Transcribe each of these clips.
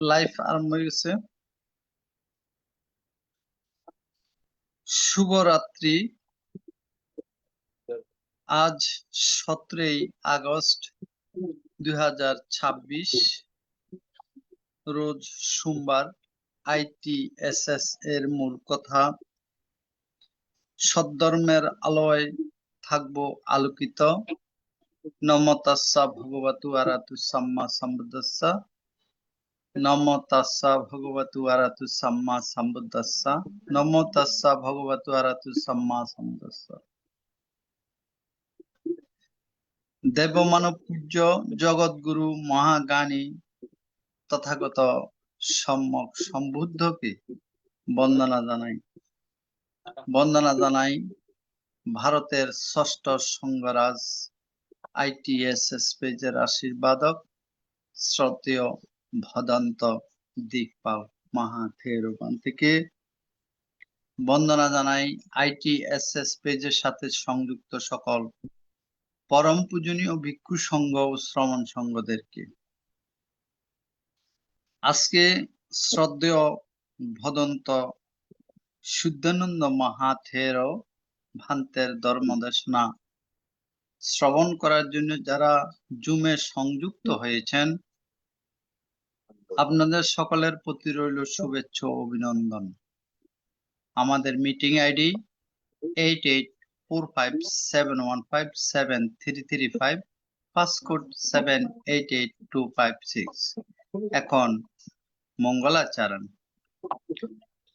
Life আরম্ভ হয়ে গেছে। শুভরাত্রি। আজ 17ই আগস্ট 2026, রোজ সোমবার। ITSS এর মূল কথা, সদ্ধর্মের আলোয় থাকবো আলোকিত। নমো তাস্সা ভগবতু আরাতু সাম্মা সম্বুদ্ধাস্সা। নমো তাস্সা ভগবতু আরাতু সাম্মা সম্বুদ্ধাস্সা। নমো তাস্সা ভগবতু আরাতু সাম্মা সম্বুদ্ধাস্সা। দেবমানব পূজ্য জগৎগুরু মহাজ্ঞানী তথাগত সম্যক সম্বুদ্ধকে বন্দনা জানাই ভারতের ষষ্ঠ সংঘরাজ ITSS পেজের আশীর্বাদক শ্রদ্ধেয় ভদন্ত দিকপাল মহাথেরোবান থেকে বন্দনা জানাই ITSS পেজের সাথে সংযুক্ত সকল পরম পূজনীয় ভিক্ষু সংঘ ও শ্রমণ সংঘদেরকে। আজকে শ্রদ্ধেয় ভদন্ত শুদ্ধানন্দ মহাথেরো ভান্তের ধর্মদেশনা শ্রবণ করার জন্য যারা জুমে সংযুক্ত হয়েছেন, আপনাদের সকলের প্রতি রইল শুভেচ্ছা ও অভিনন্দন। আমাদের মিটিং আইডি 884571573335, পাসকোড 788256। এখন মঙ্গলাচরণ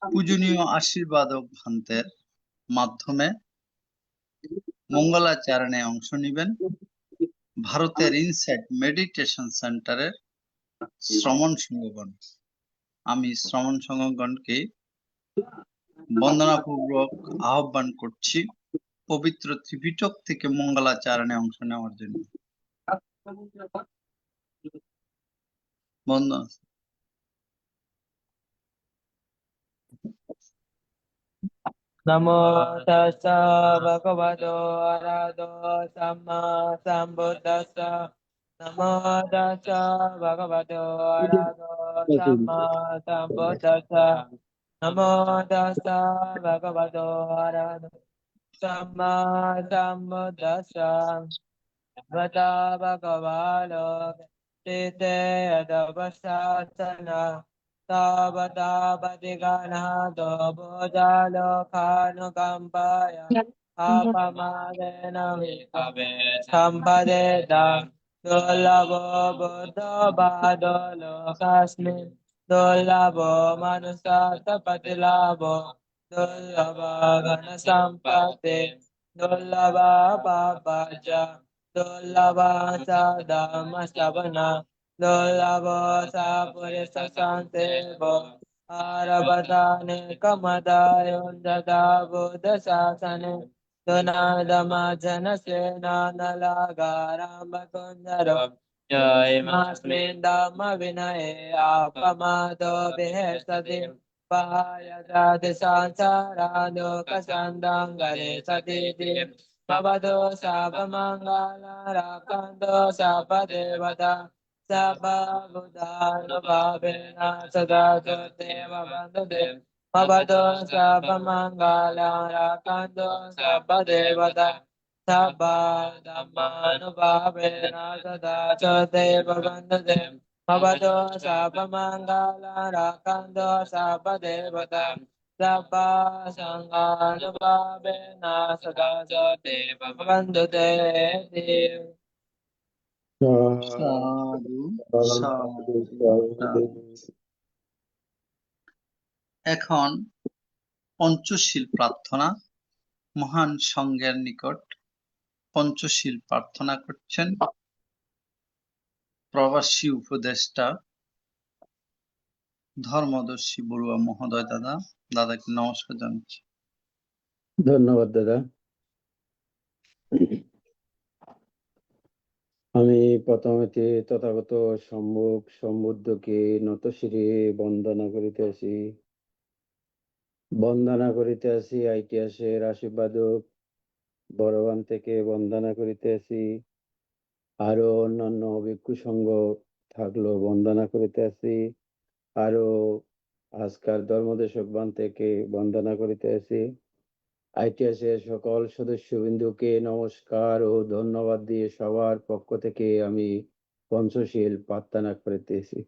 পূজনীয় আশীর্বাদক ভান্তের মাধ্যমে মঙ্গলাচরণে অংশ নেবেন ভারতের ইনসাইট মেডিটেশন সেন্টারের শ্রমণ সংঘগণ। আমি শ্রমণ সংঘগণকে বন্দনাপূর্বক আহ্বান করছি পবিত্র ত্রিপিটক থেকে মঙ্গলাচরণে অংশ নেওয়ার জন্য। বন্দনা। নমো তাস্সা ভগবতো আরহাতো সাম্মা সম্বুদ্ধাস্সা। নমো তাস্সা ভগবতো আরহাতো সাম্মা সম্বুদ্ধাস্সা। নমো তাস্সা ভগবতো আরহাতো সাম্মা সম্বুদ্ধাস্সা। ভগবতা ভগবানো তে তপস্যাসনা तावतावधिगणो भोजालोकानुकम्पाय अपमादेन विकवे सम्पदेता दुर्लभो बुद्धो बाधो लोकस्मिन् दुर्लभो मनुष्यत्वपतिलाभो दुर्लभो घनसम्पत्ति दुर्लभा पापच दुर्लभा च धर्मश्रवणा दुर्लभो सा पुरुष संसेवो आरभतानि कमदायुञ्जता बुद्ध शासने दुनादमाजनसेनानलागारामकुञ्जरो जयमास्मिन् धम्मविनये आपमादो विहसति पायजाति संसारालोकसन्दाङ्गरे सतीति भवतो शापमङ्गलराकान्तो शापदेवता Sababudhanubbhavena sada deva bandade Bhavado sabamangala rakanto sabadevata Sabadhammanubbhavena sada deva bandade Bhavado sabamangala rakanto sabadevata Sabba sanganubbhavena sada deva bandade সাধু সাধু সাধু। এখন পঞ্চশীল প্রার্থনা। মহান সংঘের নিকট পঞ্চশীল প্রার্থনা করছেন প্রবাসী উপদেষ্টা ধর্মদর্শী বড়ুয়া মহোদয়। দাদাকে নমস্কার জানাচ্ছি। ধন্যবাদ দাদা। আমি প্রথমে তথাগত সম্বুদ্ধকে নতশিরে বন্দনা করিতে আসি ITSS আশীর্বাদক বড়বান থেকে বন্দনা করিতে আসি। আরো অন্যান্য ভিক্ষু সংঘ থাকলো বন্দনা করিতে আসি। আরো আজকার ধর্মদেশকগণ থেকে বন্দনা করিতে আছি। আইটিএসের সকল সদস্যবৃন্দকে নমস্কার ও ধন্যবাদ দিয়ে সবার পক্ষ থেকে আমি পঞ্চশীল প্রার্থনা করিতেছি।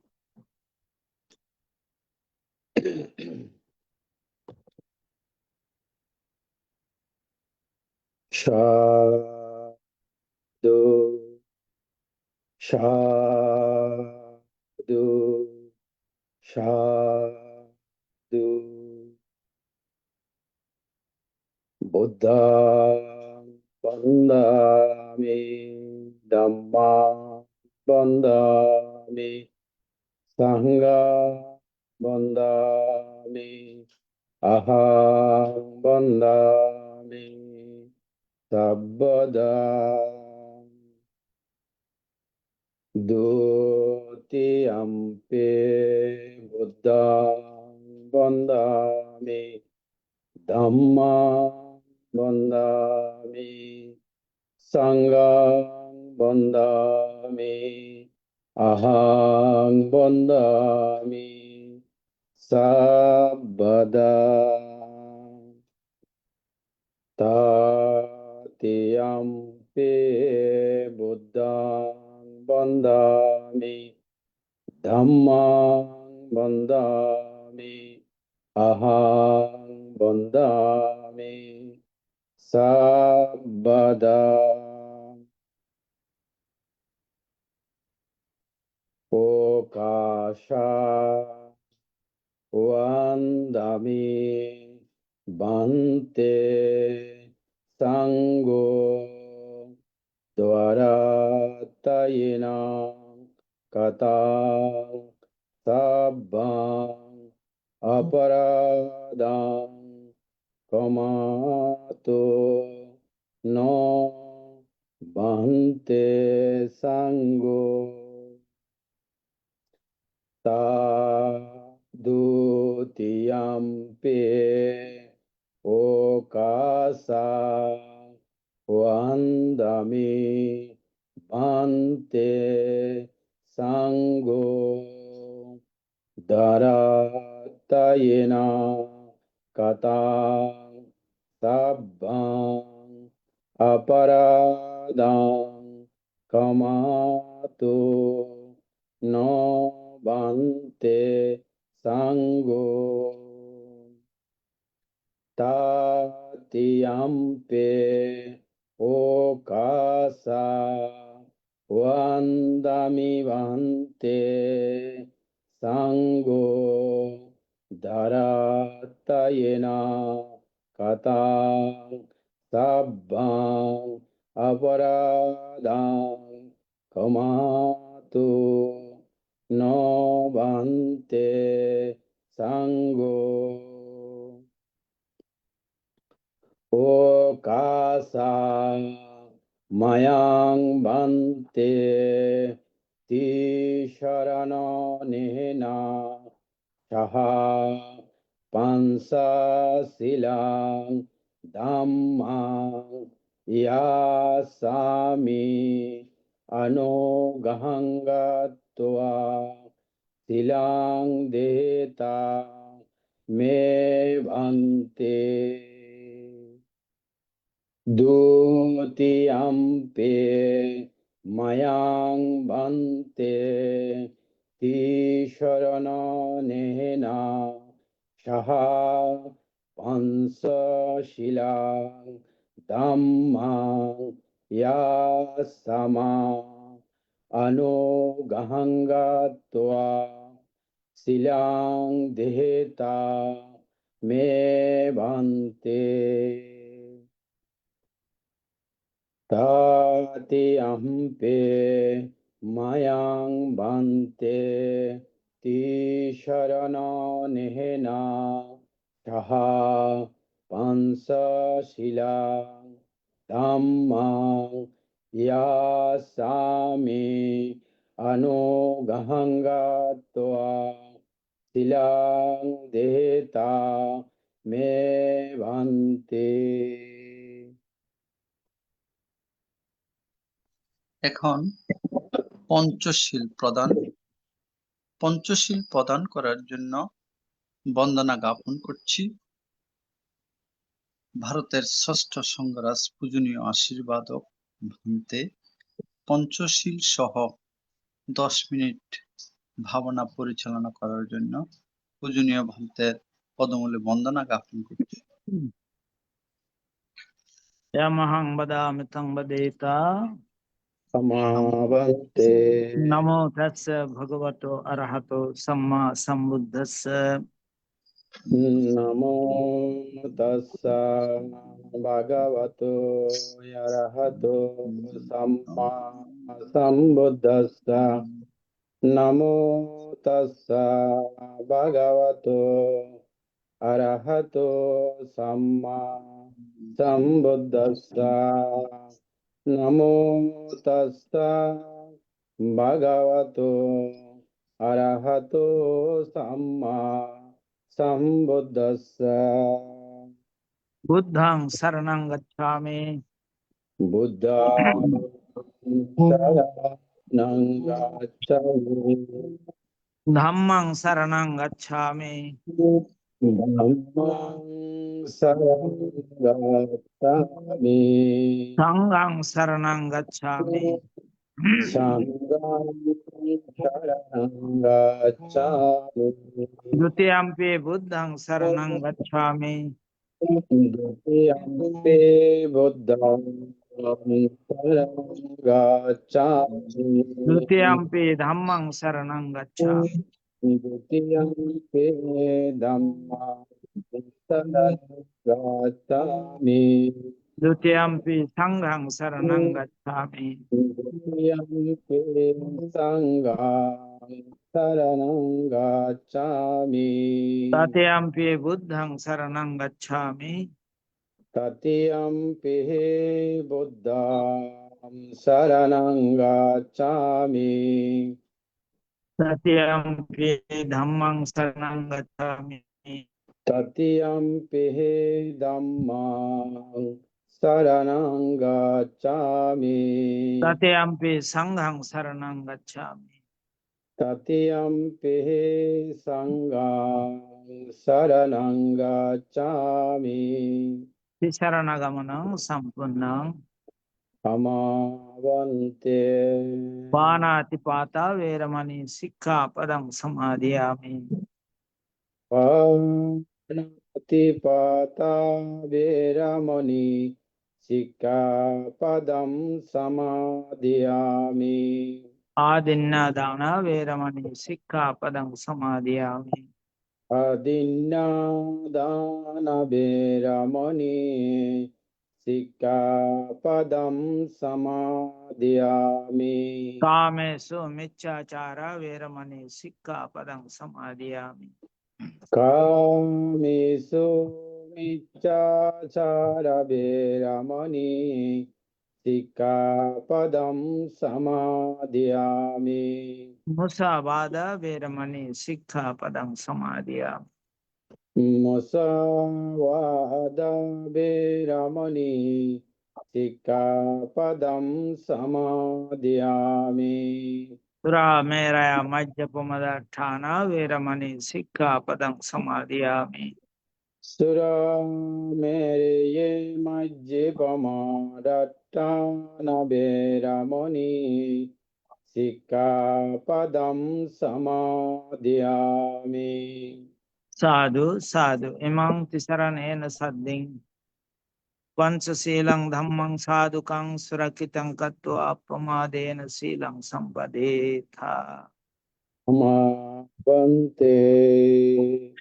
সাধু সাধু সাধু। বুদ্ধাং বন্দামি, ধম্মাং বন্দামি, সাংঘাং বন্দামি, অহং বন্দামি সর্বদা। দ্বিতীয়ম্পি বুদ্ধাং বন্দামি, ধম্মাং বন্দামি, সাংঘাং বন্দামি, অহং বন্দামি সর্বদা। তৃতীয়ম্পি বুদ্ধাং বন্দামি, ধম্মাং বন্দামি, অহং বন্দামি সর্বদা। প্রকাশা ওয়ান্দামি বান্তে সাঙ্গো দ্বারাতায়েনা কাতাং সাব্বাং অপরাধাং ক্ষমাতো ন বান্তে সাঙ্গো। দ্বিতীয়ম্পি ওকাসা ওয়ান্দামি বান্তে সাঙ্গো দ্বারাতায়েনা কাতাং সাব্বাং অপরাধাং ক্ষমাতো ন বান্তে সাঙ্গো। তৃতীয়ম্পি ওকাসা ওয়ান্দামি বান্তে সাঙ্গো দ্বারাতায়েনা কাতাং সাব্বাং অপরাধাং ক্ষমাতো ন বান্তে সাঙ্গো। ওকাসা মায়াং বান্তে তিসরণেনা সাহা পাঞ্চশীলাং ধাম্মাং ইয়াসামি অনুগহঙ্গত্বা শিলাং দেতা মে ভান্তে। দ্বিতীয়ম্পি মায়াং বান্তে তিসরণেনা সাহা পাঞ্চশীলাং ধাম্মাং ইয়াসামা অনুগহঙ্গত্বা শিলাং দেতা মে ভান্তে। তৃতীয়ম্পি মায়াং বান্তে তিসরণেনা সাহা পাঞ্চশীলাং ধাম্মাং ইয়াসামি অনুগহঙ্গত্বা শিলাং দেতা মে ভান্তে। এখন পঞ্চশীল প্রদান। পঞ্চশীল প্রদান করার জন্য বন্দনা জ্ঞাপন করছি। ভারতের ষষ্ঠ সঙ্গরাজ পূজনীয় আশীর্বাদক ভান্তে পঞ্চশীল সহ 10 মিনিট ভাবনা পরিচালনা করার জন্য পূজনীয় ভান্তের পদমূলে বন্দনা জ্ঞাপন করছি। यमहं वदामि तं वदेता समावन्ते नमो तस्स भगवतो अरहतो सम्मा सम्बुद्धस्स नमो तस्सा भगवतो अरहतो सम्मा सम्बुद्धस्सा नमो तस्सा भगवतो अरहतो सम्मा सम्बुद्धस्सा नमो तस्सा भगवतो अरहतो सम्मा सम्बुद्धस्सा बुद्धं शरणं गच्छामि बुद्धं शरणं गच्छामि धम्मं शरणं गच्छामि धम्मं शरणं गच्छामि संघं शरणं गच्छामि संघं शरणं गच्छामि द्वितीयम्पि बुद्धं शरणं गच्छामि द्वितीयम्पि बुद्धं शरणं गच्छामि द्वितीयम्पि धम्मं शरणं गच्छामि द्वितीयम्पि धम्मं शरणं गच्छामि द्वितीयम्पि संघं शरणं गच्छामि द्वितीयम्पि संघं शरणं गच्छामि तृतीयम्पि बुद्धं शरणं गच्छामि तृतीयम्पि बुद्धं शरणं गच्छामि तृतीयम्पि धम्मं शरणं गच्छामि तृतीयम्पि धम्मं शरणं गच्छामि तृतीयम्पि संघं शरणं गच्छामि तृतीयम्पि संघं शरणं गच्छामि शरणगमनं सम्पूर्णं समावन्ते पाणातिपाता वैरमणि सिक्खापदं समादयामि पाणातिपाता वैरमणि सिक्खापदं समादयामि आदिन्नादाना वैरमणि सिक्खापदं समादयामि अदिन्नादान वैरमणि सिक्खापदं समादयामि कामेषु मिच्छाचारा वैरमणि सिक्खापदं समादयामि कामेषु मिच्छाचार वैरमणि सिक्खापदं समादयामि मुसावादा वैरमणि सिक्खापदं समादयामि मुसावादा वैरमणि सिक्खापदं समादयामि सुरामेरय मज्जपमदठाना वैरमणि सिक्खापदं समादयामि सुरामेरये मज्जिपमादट्टान वैरमणि सिक्खापदं समादयामि साधु साधु इमं तिसरणेन सद्दिं पंचशीलं धम्मं साधुकं सुरक्षितं कृत्वा प्रमादेन शीलं सम्पदेथा समावन्ते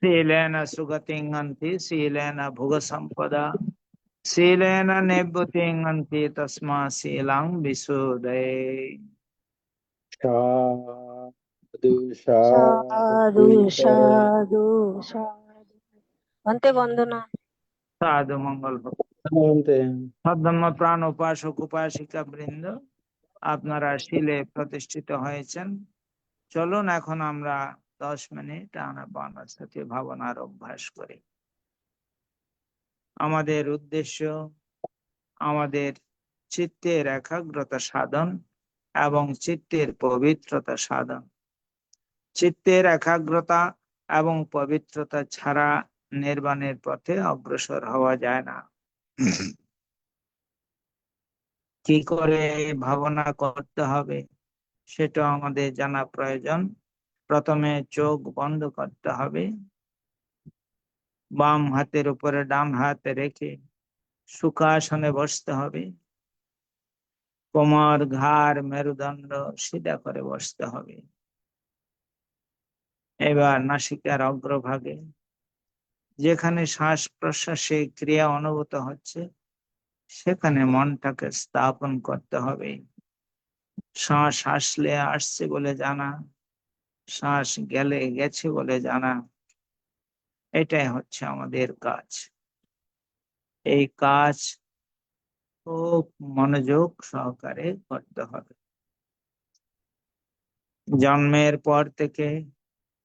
शीलेन सुगतिं हन्ति शीलेन भुगसम्पदा शीलेन निभृतिं हन्ति तस्मात् शीलं विशोधये साधु সাধু साधु সাধু সাধু বন্দে বন্দনা साधु मंगल भक्त समावन्ते সদ্ধর্ম প্রাণ উপাসক উপাসিকা বৃন্দ, আপনারা শিলে প্রতিষ্ঠিত হয়েছেন। চলুন এখন আমরা 10 মিনিট আনাপানের সাথে ভাবনার অভ্যাস করি। আমাদের উদ্দেশ্য আমাদের চিত্তের একাগ্রতা সাধন এবং চিত্তের পবিত্রতা সাধন। চিত্তের একাগ্রতা এবং পবিত্রতা ছাড়া নির্বাণের পথে অগ্রসর হওয়া যায় না। কি করে ভাবনা করতে হবে সেটা আমাদের জানা প্রয়োজন। প্রথমে চোখ বন্ধ করতে হবে, বাম হাতের উপরে ডান হাত রেখে সুখাসনে বসতে হবে, কোমর ঘাড় মেরুদণ্ড সিধা করে বসতে হবে। এবার নাসিকার অগ্রভাগে যেখানে শ্বাস প্রশ্বাসে ক্রিয়া অনুভূত হচ্ছে সেখানে মনটাকে স্থাপন করতে হবে। শ্বাস আসলে আসছে বলে জানা, শ্বাস গেলে গেছে বলে জানা, এটাই হচ্ছে আমাদের কাজ। এই কাজ খুব মনোযোগ সহকারে করতে হবে। জন্মের পর থেকে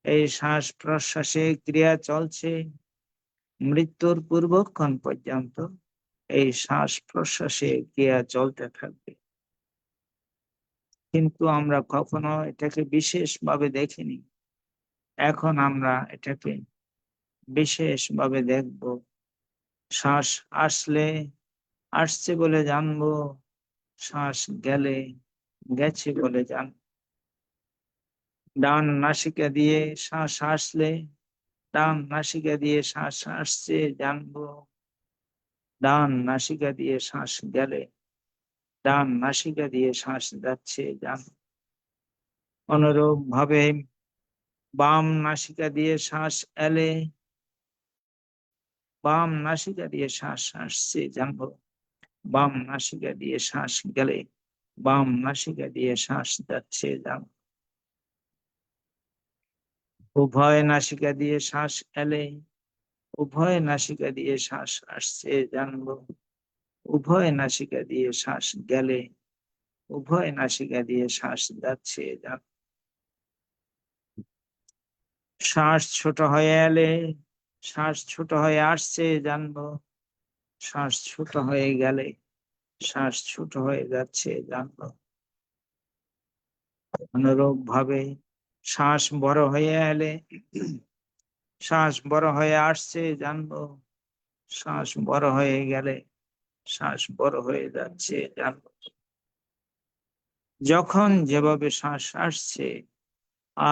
এই শ্বাস প্রশ্বাসে ক্রিয়া চলছে, মৃত্যুর পূর্বক্ষণ পর্যন্ত এই শ্বাস প্রশ্বাসে ক্রিয়া চলতে থাকবে। কিন্তু আমরা কখনো এটাকে বিশেষভাবে দেখিনি। এখন আমরা এটাকে বিশেষভাবে দেখব। শ্বাস আসলে আসছে বলে জানবো, শ্বাস গেলে গেছে বলে জানবো। ডান নাসিকা দিয়ে শ্বাস আসলে ডান নাসিকা দিয়ে শ্বাস আসছে জানবো, ডান নাসিকা দিয়ে শ্বাস গেলে ডান নাসিকা দিয়ে শ্বাস যাচ্ছে জানবো। অনুরূপ ভাবে বাম নাসিকা দিয়ে শ্বাস এলে বাম নাসিকা দিয়ে শ্বাস আসছে জানবো, বাম নাসিকা দিয়ে শ্বাস গেলে বাম নাসিকা দিয়ে শ্বাস যাচ্ছে জানবো। উভয় নাসিকা দিয়ে শ্বাস এলে উভয় নাসিকা দিয়ে শ্বাস আসছে জানবো, উভয় নাসিকা দিয়ে শ্বাস গেলে উভয় নাসিকা দিয়ে শ্বাস যাচ্ছে জানবো। শ্বাস ছোট হয়ে এলে শ্বাস ছোট হয়ে আসছে জানবো, শ্বাস ছোট হয়ে গেলে শ্বাস ছোট হয়ে যাচ্ছে জানবো। অনুরূপ ভাবে শ্বাস বড় হয়ে এলে শ্বাস বড় হয়ে আসছে জানবো, শ্বাস বড় হয়ে গেলে শ্বাস বড় হয়ে যাচ্ছে জানবো। যখন যেভাবে শ্বাস আসছে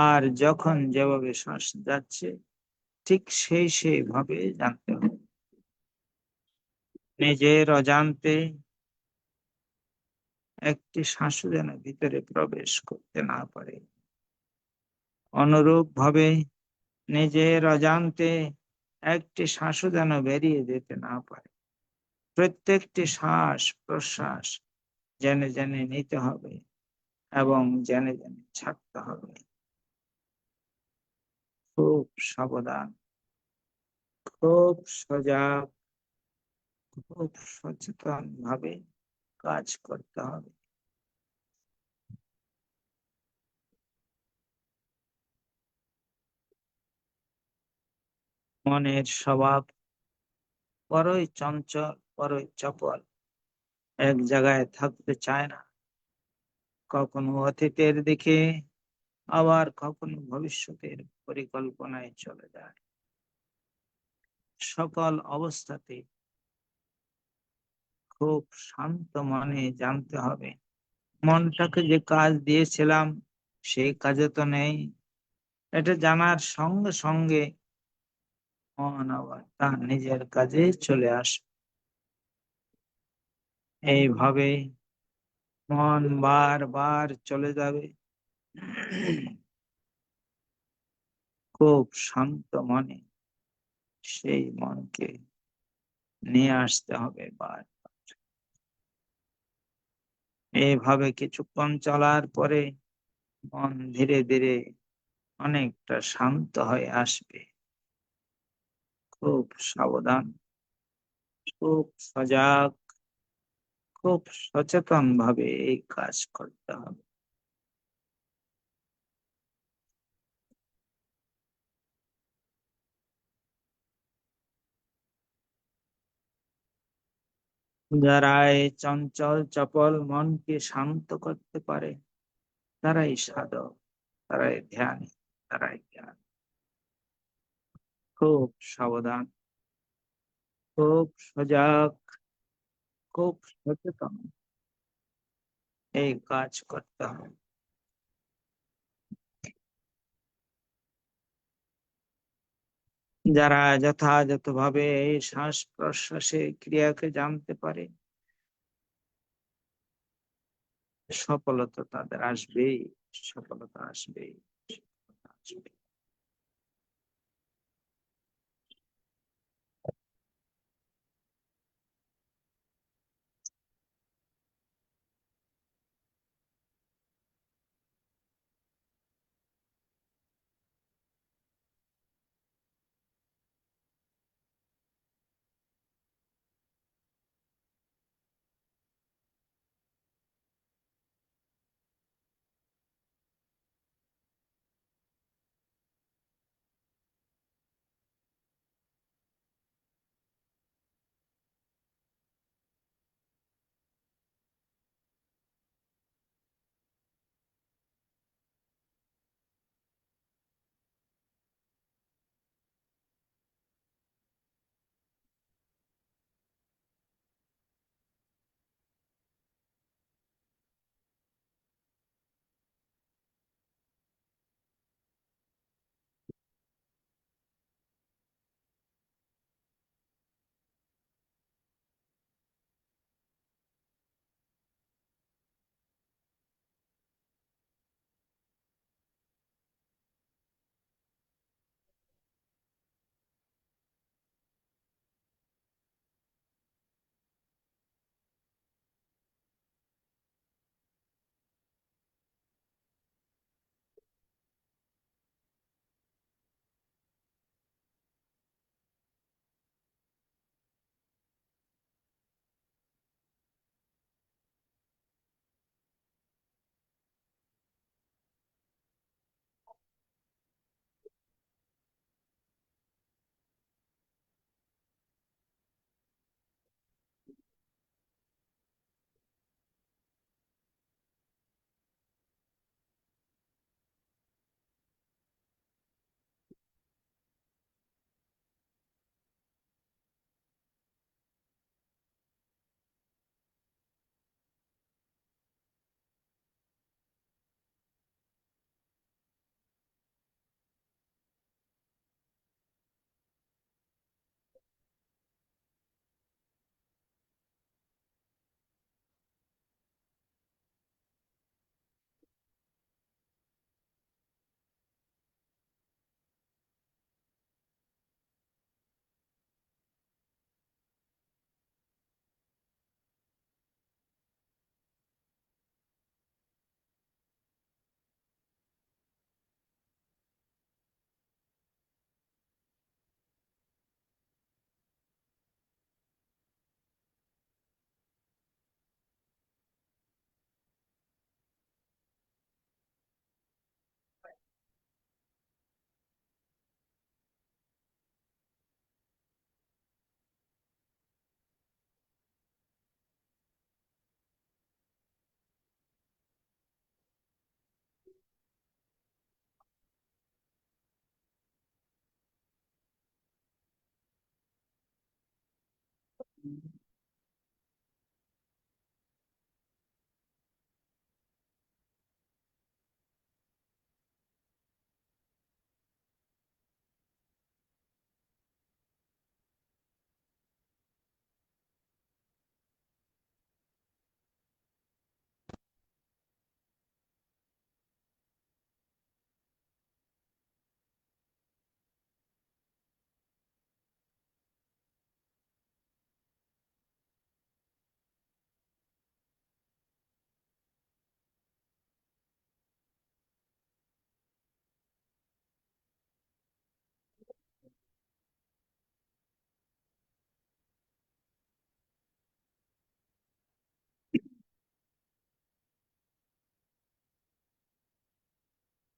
আর যখন যেভাবে শ্বাস যাচ্ছে ঠিক সেই ভাবে জানতে হবে। নিজের অজান্তে একটি শ্বাসও যেন ভিতরে প্রবেশ করতে না পারে। অনুরূপ ভাবে নিজের অজান্তে একটি শ্বাসও যেন বেরিয়ে যেতে না পারে। প্রত্যেকটি শ্বাস প্রশ্বাস জেনে জেনে নিতে হবে এবং জেনে জেনে ছাড়তে হবে। খুব সাবধান, খুব সজাগ, খুব সচেতন ভাবে কাজ করতে হবে। মনের স্বভাব বড়ই চঞ্চল, বড়ই চপল, এক জায়গায় থাকতে চায় না। কখনো অতীতের দিকে আবার কখনো ভবিষ্যতের পরিকল্পনায় চলে যায়। সকল অবস্থাতে খুব শান্ত মনে জানতে হবে মনটাকে যে কাজ দিয়েছিলাম সেই কাজে তো নেই। এটা জানার সঙ্গে সঙ্গে মন আবার তার নিজের কাজে চলে আসে। এইভাবে মন বারবার চলে যাবে। খুব শান্ত মনে সেই মনকে নিয়ে আসতে হবে এইভাবে কিছুক্ষণ চলার পরে মন ধীরে ধীরে অনেকটা শান্ত হয়ে আসবে। খুব সাবধান, খুব সজাগ, খুব সচেতন ভাবে এই কাজ করতে হবে। যারা এই চঞ্চল চপল মনকে শান্ত করতে পারে তারাই সাধক, তারাই ধ্যানী। তারাই জ্ঞান। খুব সাবধান, খুব সজাগ, খুব সচেতন এই কাজ করতে হবে। যারা যথাযথভাবে এই শ্বাস প্রশ্বাসের ক্রিয়াকে জানতে পারে, সফলতা তাদের আসবেই, সফলতা আসবেই, সফলতা আসবেই।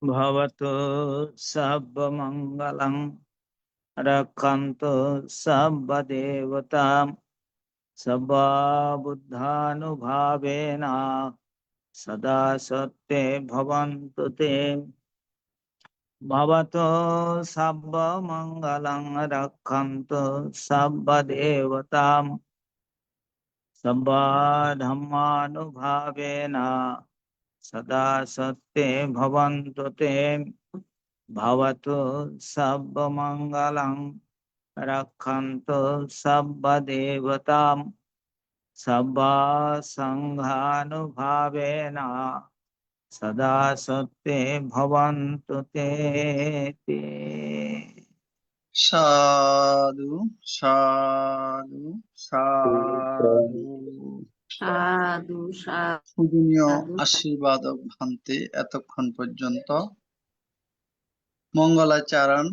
ভবতু সর্বমঙ্গলং রক্ষন্তু সর্বদেবতাম সর্ববুদ্ধানুভাবেন সদা সত্ত্বে ভবন্তু তে। भवतो सब्ब मंगलं रक्षन्तु सब्ब देवतां सब्ब धम्मानुभावेन सदा सत्ते भवन्तु ते भवतु सब्ब मंगलं रक्षन्तु सब्ब देवतां सब्ब संघानुभावेन सदा सत्ते भवन्तु ते ते। সাধু সাধু সাধু। সাধু সাধু পূজনীয় আশীর্বাদক ভান্তে এতক্ষণ পর্যন্ত মঙ্গলাচরণ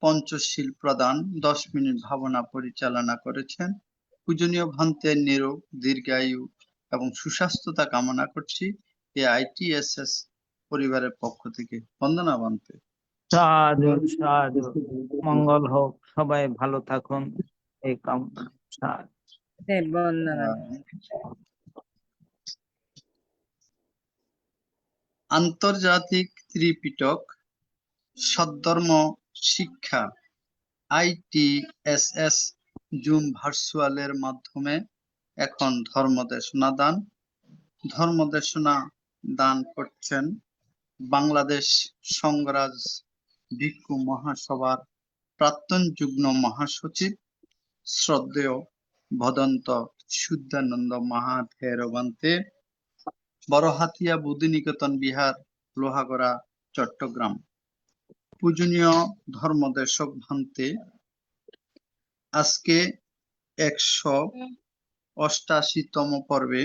পঞ্চশীল প্রদান 10 মিনিট ভাবনা পরিচালনা করেছেন। পূজনীয় ভান্তের নিরোগ দীর্ঘায়ু এবং সুস্বাস্থ্যতা কামনা করছি এই ITSS পরিবারের পক্ষ থেকে। বন্দনা ভান্তে। সাধু সাধু, মঙ্গল হোক, সবাই ভালো থাকুন এই কামনা। সাধু। আন্তর্জাতিক ত্রিপিটক সদ্ধর্ম শিক্ষা ITSS জুম ভার্চুয়ালের মাধ্যমে এখন ধর্মদেশনা দান করছেন বাংলাদেশ সংঘরাজ ভিক্ষু মহাসভার প্রাক্তন যুগ্ম মহাসচিব শ্রদ্ধেয় ভদন্ত শুদ্ধানন্দ মহাথেরবান্তে, বড়হাতিয়া বুদ্ধিনিকেতন বিহার, লোহাগড়া, চট্টগ্রাম। পূজনীয় ধর্মদেশক ভান্তে আজকে 188তম পর্বে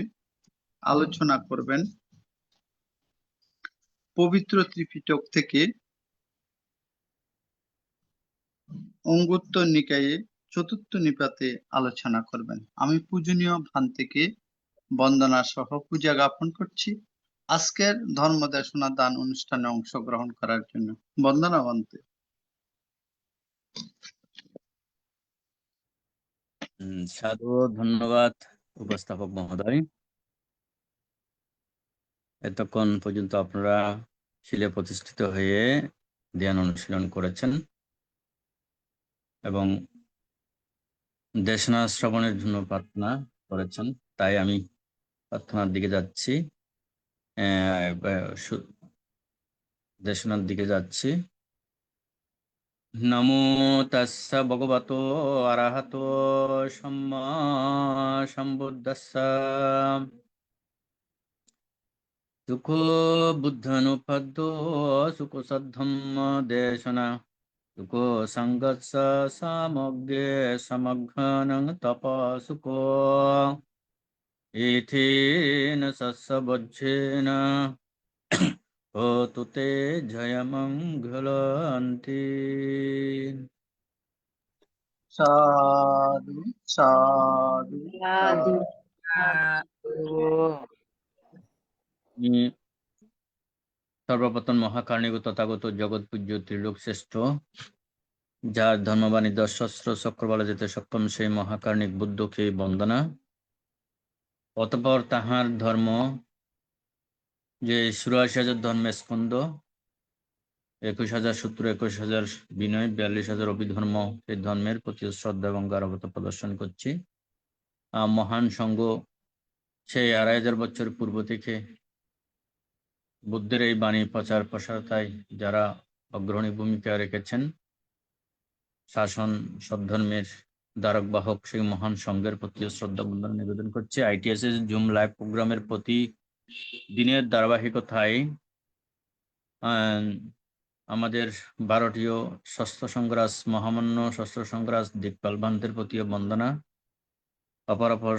আলোচনা করবেন পবিত্র ত্রিপিটক থেকে অঙ্গুত্তর নিকায়ে চতুর্থ নিপাতে আলোচনা করবেন। আমি পূজনীয় ভান্তেকে বন্দনা সহ পূজা জ্ঞাপন করছি আজকের ধর্মদেশনা দান অনুষ্ঠানে অংশগ্রহণ করার জন্য। বন্দনা ভান্তে। সাধু, ধন্যবাদ উপস্থাপক মহোদয়। এতক্ষণ পর্যন্ত আপনারা শিলে প্রতিষ্ঠিত হয়ে ধ্যান অনুশীলন করেছেন এবং দেশনা শ্রবণের জন্য প্রার্থনা করেছেন। তাই আমি প্রার্থনার দিকে যাচ্ছি, দেশনার দিকে যাচ্ছি। নমো তাস্য ভগবতো আরহতো সম্মা সম্বুদ্ধস্য সুখো বুদ্ধানুপদ্য সুখো সদ্ধম্ম দেশনা সুখো সংগস্য সামগ্রে সমঘ্নং তপসুখো এথেন সস্যবজ্ঝেন হোতু তে জয়মঙ্গলান্তি। সাধু সাধু সাধু সর্বপ্রথম মহাকারণিক তথাগত জগৎ পূজ্য ত্রিলোক শ্রেষ্ঠ, যার ধর্মবাণী 10 সহস্র চক্র বলা যেতে সক্ষম, সেই মহাকারণিক বুদ্ধকে বন্দনা। অতঃপর তাহার ধর্ম যে 84,000 ধর্মের স্কন্ধ, 21,000 সূত্র, 21,000 বিনয়, 42,000 অভিধর্ম, সেই ধর্মের প্রতি শ্রদ্ধা এবং গারবতা প্রদর্শন করছি। মহান সংঘ সেই 2,500 বছর পূর্ব থেকে বুদ্ধের এই বাণী প্রচার প্রসারতায় যারা অগ্রণী ভূমিকা রেখেছেন, শাসন সদ্ধর্মের দ্বারক বাহক, সেই মহান সংঘের প্রতি শ্রদ্ধা বন্দনা নিবেদন করছে। ITSS জুম লাইভ প্রোগ্রামের প্রতি দিনের ধারাবাহিকতায় আমাদের 12টিও ষষ্ঠ সংগ্রাস, মহামান্য ষষ্ঠ সংগ্রাস দিকপাল ভান্তের প্রতিও বন্দনা। অপরাপর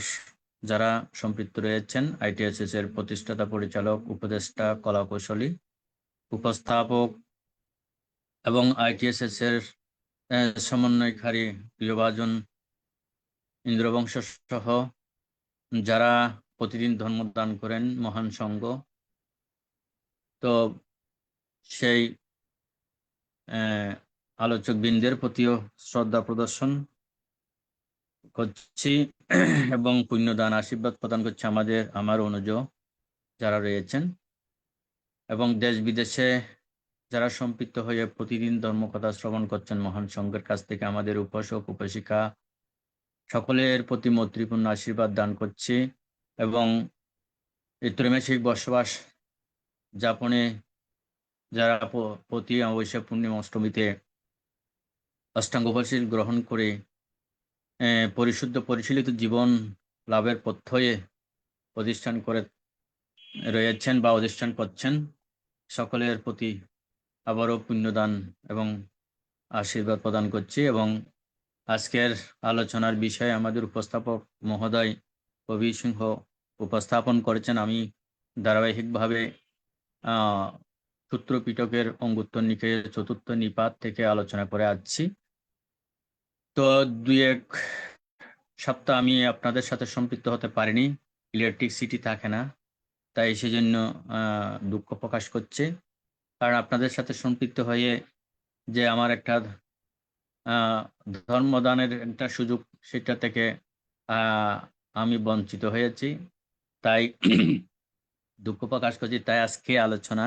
যারা সম্পৃক্ত রয়েছেন, ITSS এর প্রতিষ্ঠাতা, পরিচালক, উপদেষ্টা, কলাকৌশলী, উপস্থাপক এবং ITSS এর সমন্বয়কারী প্রিয়ভাজন ইন্দ্রবংশ সহ যারা প্রতিদিন ধর্মদান করেন মহান সংঘ, তো সেই আলোচক বৃন্দের প্রতিও শ্রদ্ধা প্রদর্শন করছি এবং পুণ্যদান আশীর্বাদ প্রদান করছি আমার অনুজ যারা রয়েছেন এবং দেশ বিদেশে যারা সম্পৃক্ত হয়ে প্রতিদিন ধর্মকথা শ্রবণ করছেন মহান সংঘের কাছ থেকে আমাদের উপাসক উপাসিকা সকলের প্রতি মৈত্রীপূর্ণ আশীর্বাদ দান করছি এবং এই ত্রৈমাসিক বসবাস যাপনে যারা প্রতি অমাবস্যা পূর্ণিমা অষ্টমীতে অষ্টাঙ্গ উপবাস গ্রহণ করে পরিশুদ্ধ পরিশীলিত জীবন লাভের পথ্যে প্রতিষ্ঠান করে রয়েছেন বা অধিষ্ঠান করছেন, সকলের প্রতি আবারও পুণ্যদান এবং আশীর্বাদ প্রদান করছি। এবং আজকের আলোচনার বিষয়ে আমাদের উপস্থাপক মহোদয় কবির সিংহ উপস্থাপন করেছেন। আমি ধারাবাহিকভাবে সূত্র পিটকের অঙ্গুত্তর নিকায়ের চতুর্থ নিপাত থেকে আলোচনা করে আসছি। তো 2-1 সপ্তাহ আমি আপনাদের সাথে সম্পৃক্ত হতে পারিনি, ইলেকট্রিসিটি থাকে না, তাই সেজন্য দুঃখ প্রকাশ করছে। কারণ আপনাদের সাথে সম্পৃক্ত হয়ে যে আমার একটা ধর্মদানের একটা সুযোগ, সেটা থেকে আমি বঞ্চিত হয়েছি, তাই দুঃখ প্রকাশ করছি। তাই আজকে আলোচনা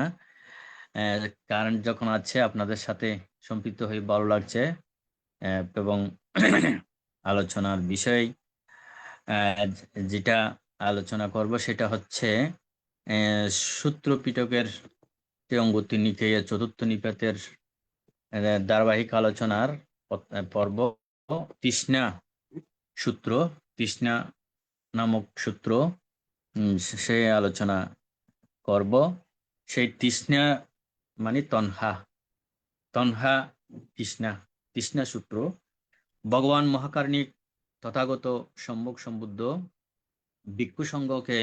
কারেন্ট যখন আছে আপনাদের সাথে সম্পৃক্ত হয়ে ভালো লাগছে। এবং আলোচনার বিষয় যেটা আলোচনা করব সেটা হচ্ছে সূত্র পিটকের অঙ্গুত্তর নিকায়ের চতুর্থ নিপাতের ধারাবাহিক আলোচনার পর্ব তৃষ্ণা সূত্র, তৃষ্ণা নামক সূত্র, সে আলোচনা করব। সেই তৃষ্ণা মানে তন্হা তৃষ্ণা সূত্র। ভগবান মহাকারণিক তথাগত সম্যক সম্বুদ্ধ ভিক্ষু সংঘকে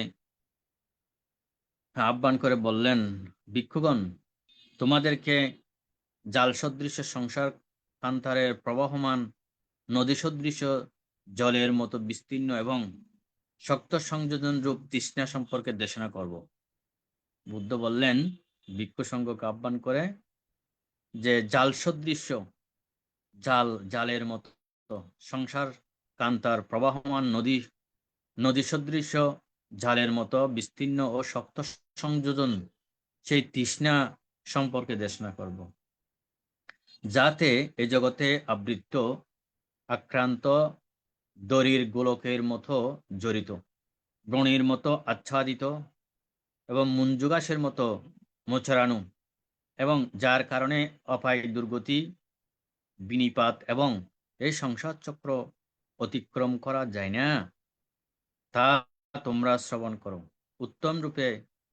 আহ্বান করে বললেন, ভিক্ষুগণ, তোমাদেরকে জাল সদৃশ সংসার কান্তারের প্রবাহমান নদী সদৃশ জলের মতো বিস্তীর্ণ এবং শক্ত সংযোজন রূপ তৃষ্ণা সম্পর্কে দেশনা করব। বুদ্ধ বললেন ভিক্ষু সংঘকে আহ্বান করে যে জাল সদৃশ, জালের মতো সংসার কান্তার প্রবাহমান নদী সদৃশ জালের মতো বিস্তীর্ণ ও শক্ত সংযোজন সেই তৃষ্ণা সম্পর্কে দেশনা করব, যাতে এই জগতে আবৃত আক্রান্ত দড়ির গোলকের মতো জড়িত, ব্রণীর মতো আচ্ছাদিত এবং মুঞ্জুগাসের মতো মোচড়ানো, এবং যার কারণে অপায় দুর্গতি, বিনিপাত এবং এই সংসার চক্র অতিক্রম করা যায় না, তা তোমরা শ্রবণ করো, উত্তম রূপে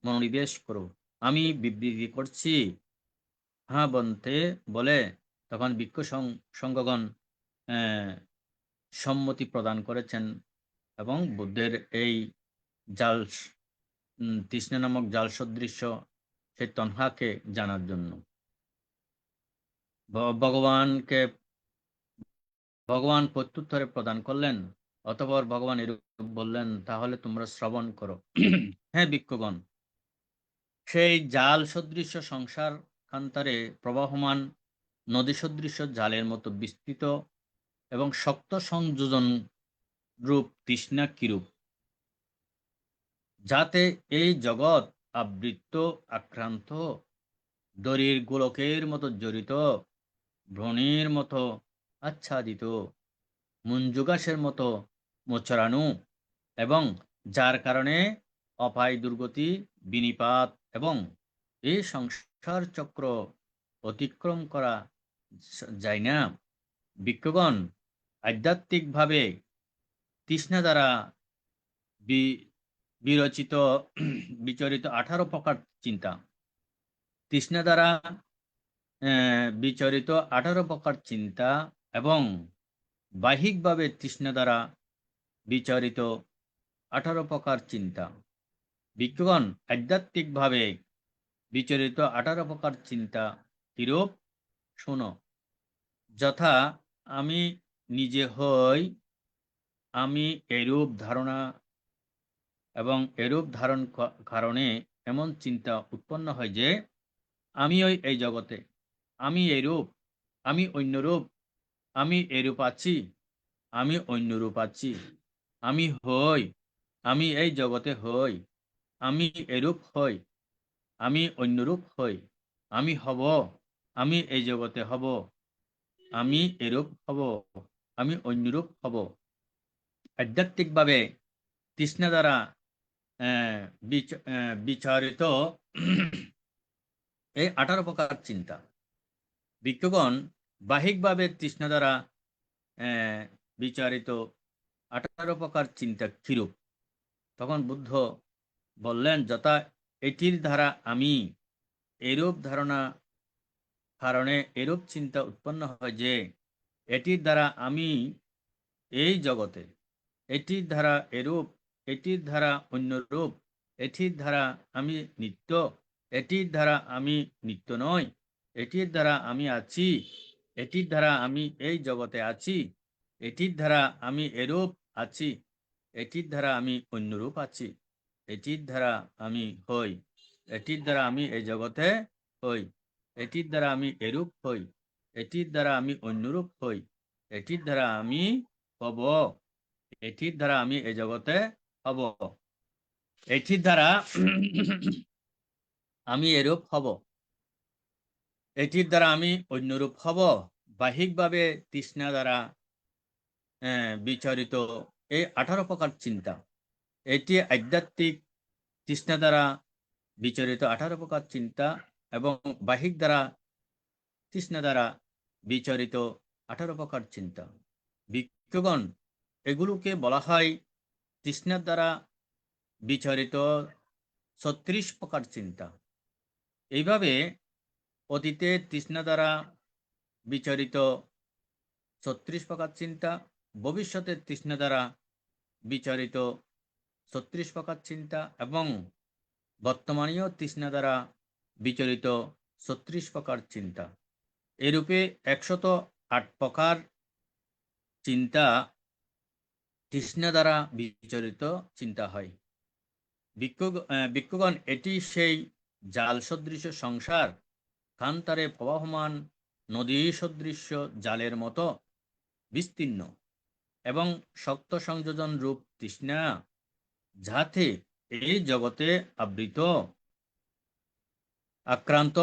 মনোনিবেশ করো। আমি বিবৃতি করছি, হ্যাঁ বন্তে বলে তখন ভিক্ষু সংঘগণ সম্মতি প্রদান করেছেন এবং বুদ্ধের এই জাল তৃষ্ণা নামক জাল সদৃশ্য সেই তন্হাকে জানার জন্য ভগবান প্রত্যুত্তরে প্রদান করলেন। অতঃপর ভগবান এরূপ বললেন, তাহলে তোমরা শ্রবণ করো। হ্যাঁ ভিক্ষুগণ, সেই জাল সদৃশ্য সংসার কান্তারে প্রবাহমান নদী সদৃশ্য জালের মতো বিস্তৃত এবং শক্ত সংযোজন রূপ তৃষ্ণা কিরূপ, যাতে এই জগৎ আবৃত আক্রান্ত দড়ির গোলকের মতো জড়িত, ভ্রণীর মতো আচ্ছাদিত, মুঞ্জুগাসের মতো মোচড়ানো, এবং যার কারণে অপায় দুর্গতি, বিনিপাত এবং এই সংসার চক্র অতিক্রম করা যায় না। ভিক্ষুগণ, আধ্যাত্মিকভাবে তৃষ্ণা দ্বারা বিচরিত 18 প্রকার চিন্তা, তৃষ্ণা দ্বারা বিচরিত 18 প্রকার চিন্তা এবং বাহ্যিকভাবে তৃষ্ণা দ্বারা বিচরিত 18 প্রকার চিন্তা। ভিক্ষুগণ, আধ্যাত্মিকভাবে বিচরিত 18 প্রকার চিন্তা কিরূপ শোনো। যথা আমি নিজে হই, আমি এরূপ ধারণা এবং এরূপ ধারণ কারণে এমন চিন্তা উৎপন্ন হয় যে আমি এই জগতে, আমি এইরূপ, আমি অন্যরূপ, আমি এরূপ আছি, আমি অন্যরূপ আছি, আমি হই, আমি এই জগতে হই, আমি এরূপ হই, আমি অন্যরূপ হই, আমি হব, আমি এই জগতে হব, আমি এরূপ হব, আমি অন্যরূপ হব। আধ্যাত্মিকভাবে তৃষ্ণা দ্বারা বিচারিত এই 18 প্রকার চিন্তা। ভিক্ষুগণ বাহিকভাবে তৃষ্ণা দ্বারা বিচারিত 18 প্রকার চিন্তা কিরূপ? তখন বুদ্ধ বললেন, যথা এটির দ্বারা আমি, এরূপ ধারণা কারণে এরূপ চিন্তা উৎপন্ন হয় যে এটির দ্বারা আমি এই জগতে, এটির দ্বারা এরূপ, এটির দ্বারা অন্যরূপ, এটির দ্বারা আমি নিত্য, এটির দ্বারা আমি নিত্য নই, এটির দ্বারা আমি আছি, এটির দ্বারা আমি এই জগতে আছি, এটির দ্বারা আমি এরূপ আছি, এটির দ্বারা আমি অন্যরূপ আছি, এটির দ্বারা আমি হই, এটির দ্বারা আমি এই জগতে হই, এটির দ্বারা আমি এরূপ হই, এটির দ্বারা আমি অন্যরূপ হই, এটির দ্বারা আমি হব, এটির দ্বারা আমি এই জগতে হব, এটির দ্বারা আমি এরূপ হব, এটির দ্বারা আমি অন্যরূপ হব। বাহিকভাবে তৃষ্ণা দ্বারা বিচারিত এই 18 প্রকার চিন্তা, এটি আধ্যাত্মিক তৃষ্ণা দ্বারা বিচারিত 18 প্রকার চিন্তা এবং বাহিক দ্বারা তৃষ্ণা দ্বারা বিচারিত 18 প্রকার চিন্তা। ভিক্ষুগণ এগুলোকে বলা হয় তৃষ্ণার দ্বারা বিচারিত 36 প্রকার চিন্তা। এইভাবে অতীতে তৃষ্ণা দ্বারা বিচারিত 36 প্রকার চিন্তা, ভবিষ্যতের তৃষ্ণা দ্বারা বিচারিত 36 প্রকার চিন্তা এবং বর্তমানীয় তৃষ্ণা দ্বারা বিচারিত 36 প্রকার চিন্তা, এরূপে 108 প্রকার চিন্তা তৃষ্ণা দ্বারা বিচারিত চিন্তা হয়। ভিক্ষুগণ এটি সেই জাল সদৃশ সংসার, কান্তারে প্রবাহমান নদী সদৃশ্য জালের মতো বিস্তীর্ণ এবং শক্ত সংযোজন রূপ তৃষ্ণা, যাতে এই জগতে আবৃত আক্রান্ত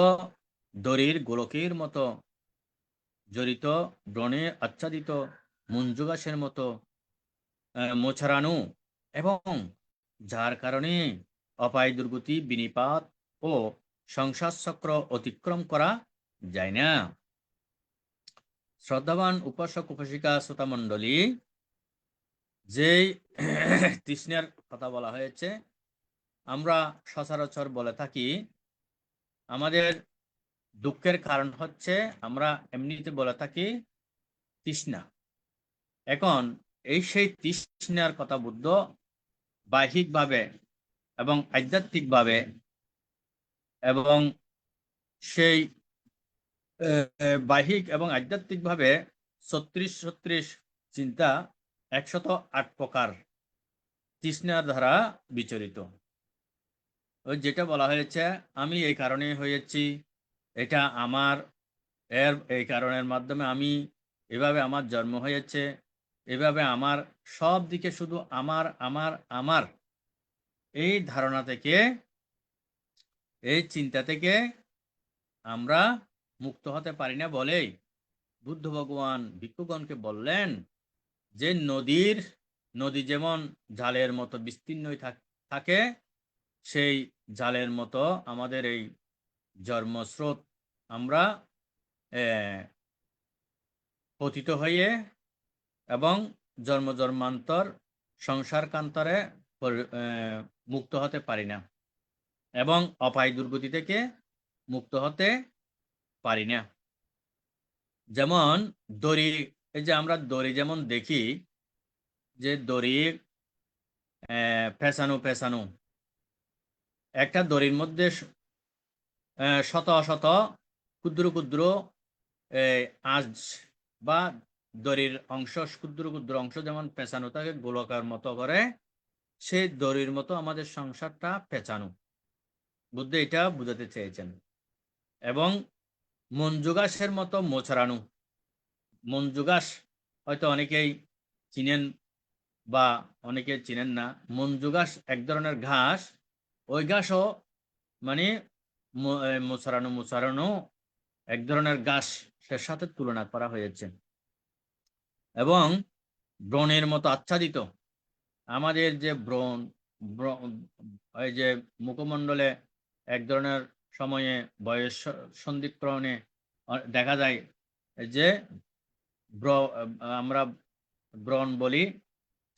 দড়ির গোলকের মতো জড়িত ব্রণে আচ্ছাদিত মঞ্জুগাসের মতো মোছারানো এবং যার কারণে অপায় দুর্গতি, বিনিপাত ও সংসার চক্র অতিক্রম করা যায় না। শ্রদ্ধাবান উপাসক উপাসিকা শ্রোতা মণ্ডলী, যেই তৃষ্ণার কথা বলা হয়েছে, আমরা সচরাচর বলে থাকি আমাদের দুঃখের কারণ হচ্ছে, আমরা এমনিতে বলে থাকি তৃষ্ণা। এখন এই সেই তৃষ্ণার কথা বুদ্ধ বাহ্যিকভাবে এবং আধ্যাত্মিকভাবে এবং সেই বাহ্যিক এবং আধ্যাত্মিকভাবে 36 চিন্তা 108 প্রকার তৃষ্ণার দ্বারা বিচরিত। ওই যেটা বলা হয়েছে, আমি এই কারণে হয়েছি, এটা আমার, এই কারণের মাধ্যমে আমি, এভাবে আমার জন্ম হয়েছে, এভাবে আমার, সব দিকে শুধু আমার আমার আমার, এই ধারণা থেকে, এই চিন্তা থেকে আমরা মুক্ত হতে পারি না বলেই বুদ্ধ ভগবান ভিক্ষুগণকে বললেন যে নদী যেমন জালের মতো বিস্তীর্ণই থাকে, সেই জালের মতো আমাদের এই জন্মস্রোত, আমরা পতিত হয়ে এবং জন্মান্তর সংসার কান্তরে মুক্ত হতে পারি না এবং অপায় দুর্গতি থেকে মুক্ত হতে পারি না। যেমন দড়ি, এই যে আমরা দড়ি যেমন দেখি যে দড়ি পেঁচানো, একটা দড়ির মধ্যে শত শত ক্ষুদ্র ক্ষুদ্র আঁশ বা দড়ির অংশ, ক্ষুদ্র ক্ষুদ্র অংশ যেমন পেঁচানো থাকে গোলকার মতো করে, সেই দড়ির মতো আমাদের সংসারটা পেঁচানো। বুদ্ধ এটা বুঝাতে চেয়েছেন। এবং মঞ্জুগাসের মতো মোছড়ানো, মঞ্জুগাস হয়তো অনেকেই চিনেন বা অনেকে চিনেন না। মঞ্জুগাস এক ধরনের ঘাস, ওই ঘাসও মানে মোছড়ানো এক ধরনের ঘাসের সাথে তুলনা করা হয়েছে এবং ব্রণের মতো আচ্ছাদিত। আমাদের যে এই যে মুখমণ্ডলে এক ধরনের সময়ে বয়স সন্ধিক্ষণে দেখা যায় যে আমরা ব্রণ বলি,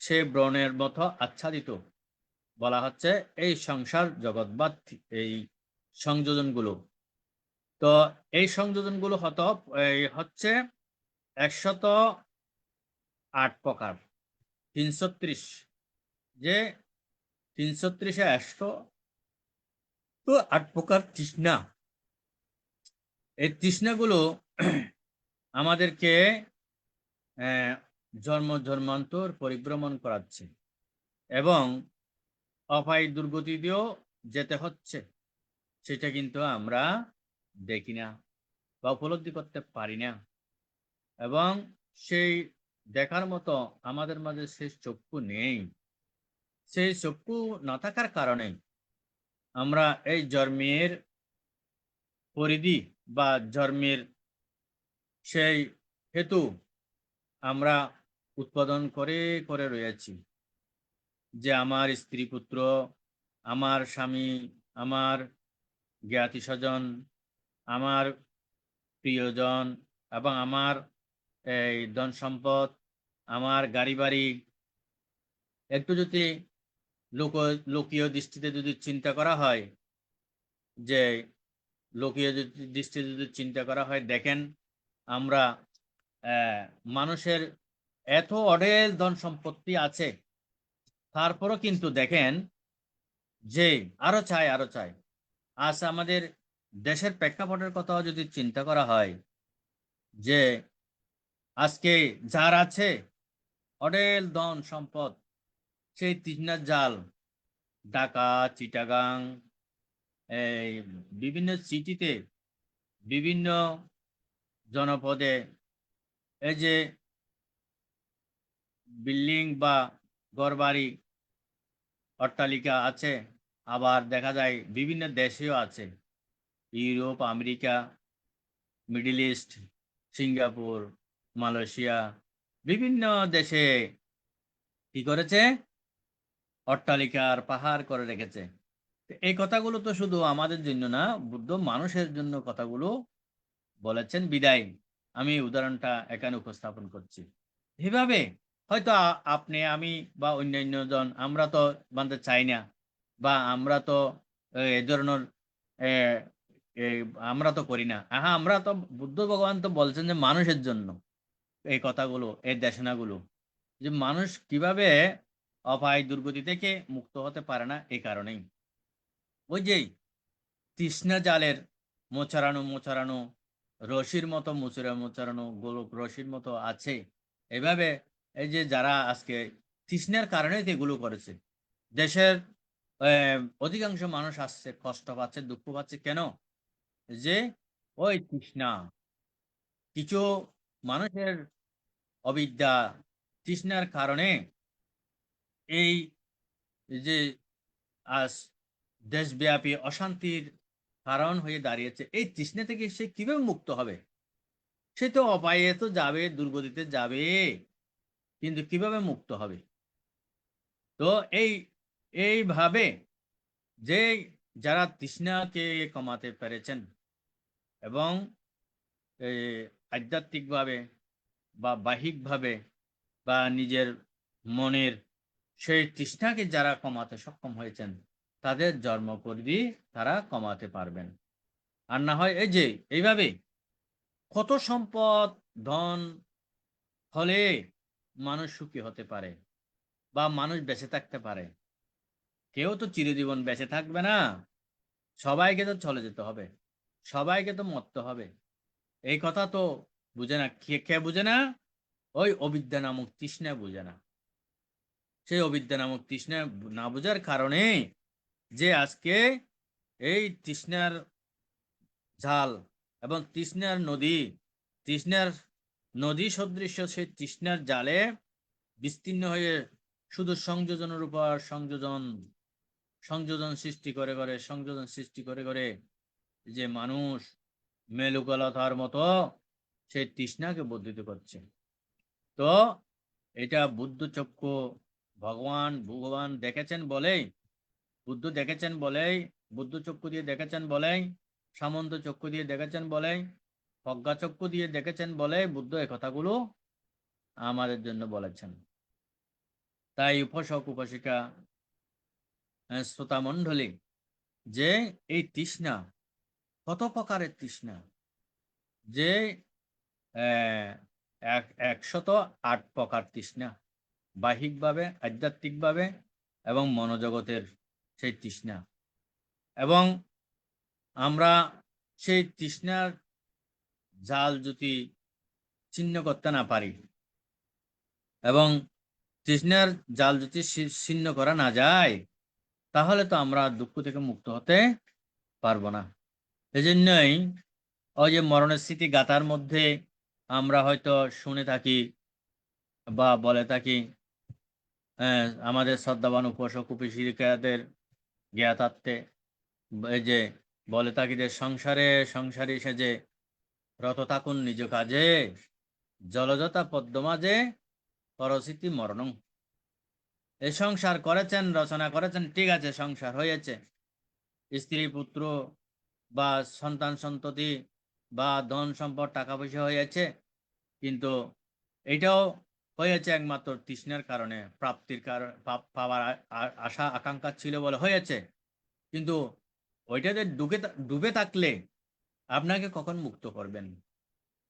সেই ব্রণের মতো আচ্ছাদিত বলা হচ্ছে এই সংসার জগৎ বা এই সংযোজনগুলো। তো এই সংযোজনগুলো হচ্ছে 108 প্রকার, 330, যে 330-এ 108 প্রকার তৃষ্ণা। এই তৃষ্ণাগুলো আমাদেরকে জন্মান্তর পরিভ্রমণ করাচ্ছে এবং অপায় দুর্গতি দিয়েও যেতে হচ্ছে। সেটা কিন্তু আমরা দেখি না বা উপলব্ধি করতে পারি না, এবং সেই দেখার মতো আমাদের মাঝে সেই চক্ষু নেই। সেই চক্ষু না থাকার কারণে আমরা এই জন্মের পরিধি বা জন্মের সেই হেতু আমরা উৎপাদন করে করে রয়েছি, যে আমার স্ত্রী পুত্র, আমার স্বামী, আমার জ্ঞাতি স্বজন, আমার প্রিয়জন এবং আমার এই ধন সম্পদ, আমার গাড়ি বাড়ি। একটু যদি লোকীয় দৃষ্টিতে যদি চিন্তা করা হয়, যে লোকীয় দৃষ্টিতে যদি চিন্তা করা হয়, দেখেন আমরা মানুষের এত অঢেল ধন সম্পত্তি আছে, তারপরও কিন্তু দেখেন যে আরো চাই আরো চাই। আজ আমাদের দেশের প্রেক্ষাপটের কথাও যদি চিন্তা করা হয়, যে আজকে যার আছে অঢেল ধন সম্পদ, সেই তৃষ্ণার জাল ঢাকা, চিটাগাং, এই বিভিন্ন সিটিতে, বিভিন্ন জনপদে এই যে বিল্ডিং বা ঘরবাড়ি অট্টালিকা আছে, আবার দেখা যায় বিভিন্ন দেশেও আছে, Europe, America, middle east, Singapore, Malaysia, বিভিন্ন দেশে কি করেছে, অট্টালিকার পাহাড় করে রেখেছে। এই কথাগুলো তো শুধু আমাদের জন্য না, বুদ্ধ মানুষের জন্য কথাগুলো বলেছেন বিদায় আমি উদাহরণটা এখানে উপস্থাপন করছি। এভাবে হয়তো আপনি, আমি বা অন্যান্য জন আমরা তো বানতে চাই না, বা আমরা তো এই ধরনের আহ, এই আমরা তো করি না। হ্যাঁ, আমরা তো বুদ্ধ ভগবান তো বলছেন যে মানুষের জন্য এই কথাগুলো, এই দেশনাগুলো, যে মানুষ কিভাবে অপায় দুর্গতি থেকে মুক্ত হতে পারে না, এই কারণেই ওই যে তৃষ্ণা জালের মোচারানো মোচারানো রশির মতো মোচারানো গোলক রশির মতো আছে। এভাবে এই যে যারা আজকে তৃষ্ণার কারণে এগুলো করেছে, দেশের অধিকাংশ মানুষ আসছে, কষ্ট পাচ্ছে, দুঃখ পাচ্ছে, কেন? যে ওই তৃষ্ণা, কিছু মানুষের অবিদ্যা, তৃষ্ণার কারণে এই যে আজ দেশব্যাপী অশান্তির কারণ হয়ে দাঁড়িয়েছে। এই তৃষ্ণা থেকে সে কিভাবে মুক্ত হবে? সে তো অপায়ে তো যাবে, দুর্গতিতে যাবে, কিন্তু কিভাবে মুক্ত হবে? তো এইভাবে যে যারা তৃষ্ণাকে কমাতে পেরেছেন এবং আধ্যাত্মিকভাবে বা বাহ্যিকভাবে বা নিজের মনের সেই তৃষ্ণাকে যারা কমাতে সক্ষম হয়েছেন, তাদের জন্ম পরিধি তারা কমাতে পারবেন। আর না হয় এই যে এইভাবে কত সম্পদ ধন হলে মানুষ সুখী হতে পারে বা মানুষ বেঁচে থাকতে পারে? কেউ তো চিরজীবন বেঁচে থাকবে না, সবাইকে তো চলে যেতে হবে, সবাইকে তো মরতে হবে। এই কথা তো বুঝে না। কে বুঝে না? ওই অবিদ্যা নামক তৃষ্ণা বুঝে না। সেই অবিদ্যা নামক তৃষ্ণা না বোঝার কারণে যে আজকে এই তৃষ্ণার জাল এবং তৃষ্ণার নদী সদৃশ্য সেই তৃষ্ণার জালে বিস্তীর্ণ হয়ে শুধু সংযোজনের উপর সংযোজন সৃষ্টি করে যে মানুষ মেলুকলতার মতো সেই তৃষ্ণাকে বর্ধিত করছে। তো এটা বুদ্ধ চক্ষু ভগবান দেখেছেন বলেই, বুদ্ধ দেখেছেন বলেই, বুদ্ধ চক্ষু দিয়ে দেখেছেন বলেই, সামন্ত চক্ষু দিয়ে দেখেছেন বলেই, প্রজ্ঞা চক্ষু দিয়ে দেখেছেন বলেই বুদ্ধ এই কথাগুলো আমাদের জন্য বলেছেন। তাই উপাসক উপাসিকা, শ্রোতা মণ্ডলী, যে এই তৃষ্ণা কত প্রকারের তৃষ্ণা, যে 108 প্রকার তৃষ্ণা, বাহ্যিকভাবে, আধ্যাত্মিকভাবে এবং মনোজগতের সেই তৃষ্ণা। এবং আমরা সেই তৃষ্ণার জাল যদি ছিন্ন করতে না পারি, এবং তৃষ্ণার জাল যদি ছিন্ন করা না যায়, তাহলে তো আমরা দুঃখ থেকে মুক্ত হতে পারবো না। এই জন্যই ওই যে মরণের স্মৃতি গাথার মধ্যে আমরা হয়তো শুনে থাকি বা বলে থাকি, আমাদের শ্রদ্ধাবান উপাসক উপাসিকাদের জ্ঞাতার্থে এই যে বলে থাকি যে সংসারে সেজে রত থাকুন নিজ কাজে, জলযথা পদ্মমাঝে পরস্মৃতি মরণং। এই সংসার করেছেন, রচনা করেছেন, ঠিক আছে, সংসার হয়েছে, স্ত্রী পুত্র বা সন্তান সন্ততি বা ধন সম্পদ টাকা পয়সা হয়েছে, কিন্তু এটাও হয়েছে একমাত্র তৃষ্ণার কারণে, প্রাপ্তির কারণে, পাওয়ার আশা আকাঙ্ক্ষা ছিল বলে হয়েছে। কিন্তু ওইটাতে ডুবে থাকলে আপনাকে কখন মুক্ত করবেন,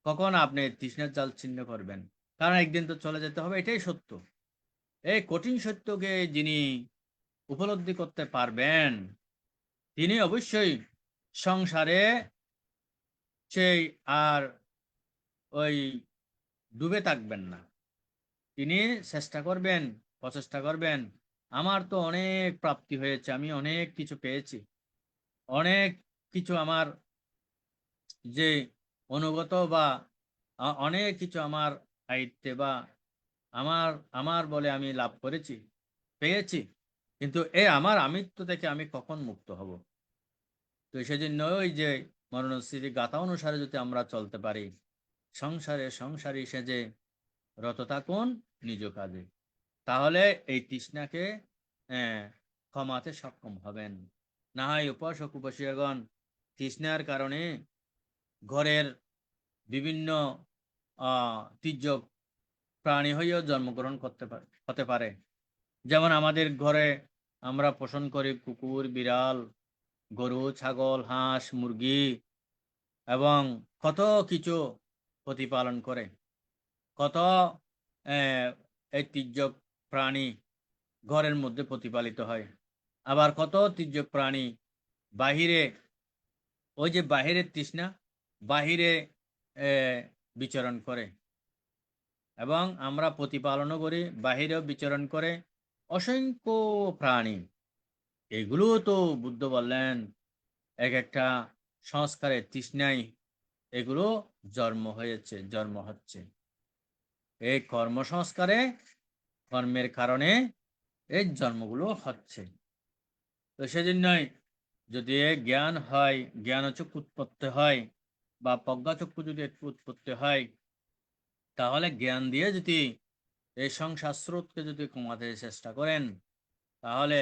কখন আপনি তৃষ্ণার জাল ছিন্ন করবেন? কারণ একদিন তো চলে যেতে হবে, এটাই সত্য। এই কঠিন সত্যকে যিনি উপলব্ধি করতে পারবেন, তিনি অবশ্যই সংসারে সেই আর ওই ডুবে থাকবেন না। তিনি প্রচেষ্টা করবেন, আমার তো অনেক প্রাপ্তি হয়েছে, আমি অনেক কিছু পেয়েছি, অনেক কিছু আমার যে অনুগত বা অনেক কিছু আমার আয়ত্তে বা আমার আমার বলে আমি লাভ করেছি, পেয়েছি, কিন্তু আমার আমিত্ব থেকে আমি কখন মুক্ত হব? তো সেজন্য ওই যে মরণস্মৃতি গাথা অনুসারে যদি আমরা চলতে পারি, সংসারী সেজে রত থাকুন নিজ কাজে, তাহলে এই তৃষ্ণাকে ক্ষমাতে সক্ষম হবেন। না হয় উপাসক উপাসিকাগণ তৃষ্ণার কারণে ঘরের বিভিন্ন তীর্য প্রাণী হয়েও জন্মগ্রহণ হতে পারে। যেমন আমাদের ঘরে আমরা পোষণ করি কুকুর, বিড়াল, গরু, ছাগল, হাঁস, মুরগি এবং কত কিছু প্রতিপালন করে, কত এই তীর্য প্রাণী ঘরের মধ্যে প্রতিপালিত হয়। আবার কত তীর্য প্রাণী বাহিরে, ওই যে বাহিরের তৃষ্ণা, বাহিরে বিচরণ করে, এবং আমরা প্রতিপালনও করি, বাহিরেও বিচরণ করে অসংখ্য প্রাণী। এগুলো তো বুদ্ধ বললেন এক একটা সংস্কারের তৃষ্ণায় এগুলো জন্ম হচ্ছে। এই কর্মসংস্কারে, কর্মের কারণে এই জন্মগুলো হচ্ছে। তো সেজন্যই যদি জ্ঞান হয়, জ্ঞানচক্ষু উৎপত্তি হয় বা প্রজ্ঞাচক্ষু যদি একটু উৎপত্তি হয়, তাহলে জ্ঞান দিয়ে যদি এই সংসার স্রোতকে যদি কমাতে চেষ্টা করেন, তাহলে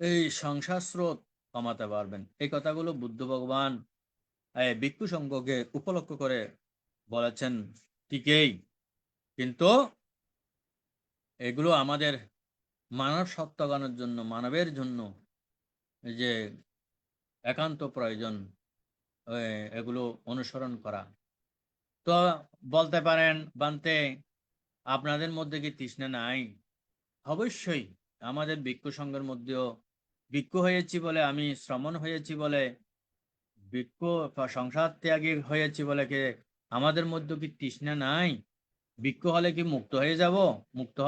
এই সংসার স্রোত কমাতে পারবেন। এই কথাগুলো বুদ্ধ ভগবান ভিক্ষু সংঘকে উপলক্ষ করে বলেছেন ঠিকই, কিন্তু এগুলো আমাদের মানব সত্ত্বগানের জন্য, মানবের জন্য যে একান্ত প্রয়োজন এগুলো অনুসরণ করা। তো বলতে পারেন, বান্তে আপনাদের মধ্যে কি তৃষ্ণা নাই? অবশ্যই আমাদের ভিক্ষু সংঘের মধ্যেও ভিক্ষু হয়েছি বলে, আমি শ্রমণ হয়েছি বলে, ভিক্ষু সংসার ত্যাগী হয়েছি বলে কি আমাদের মধ্যে কি তৃষ্ণা নাই? ভিক্ষু হলে কি মুক্ত হয়ে যাব? মুক্ত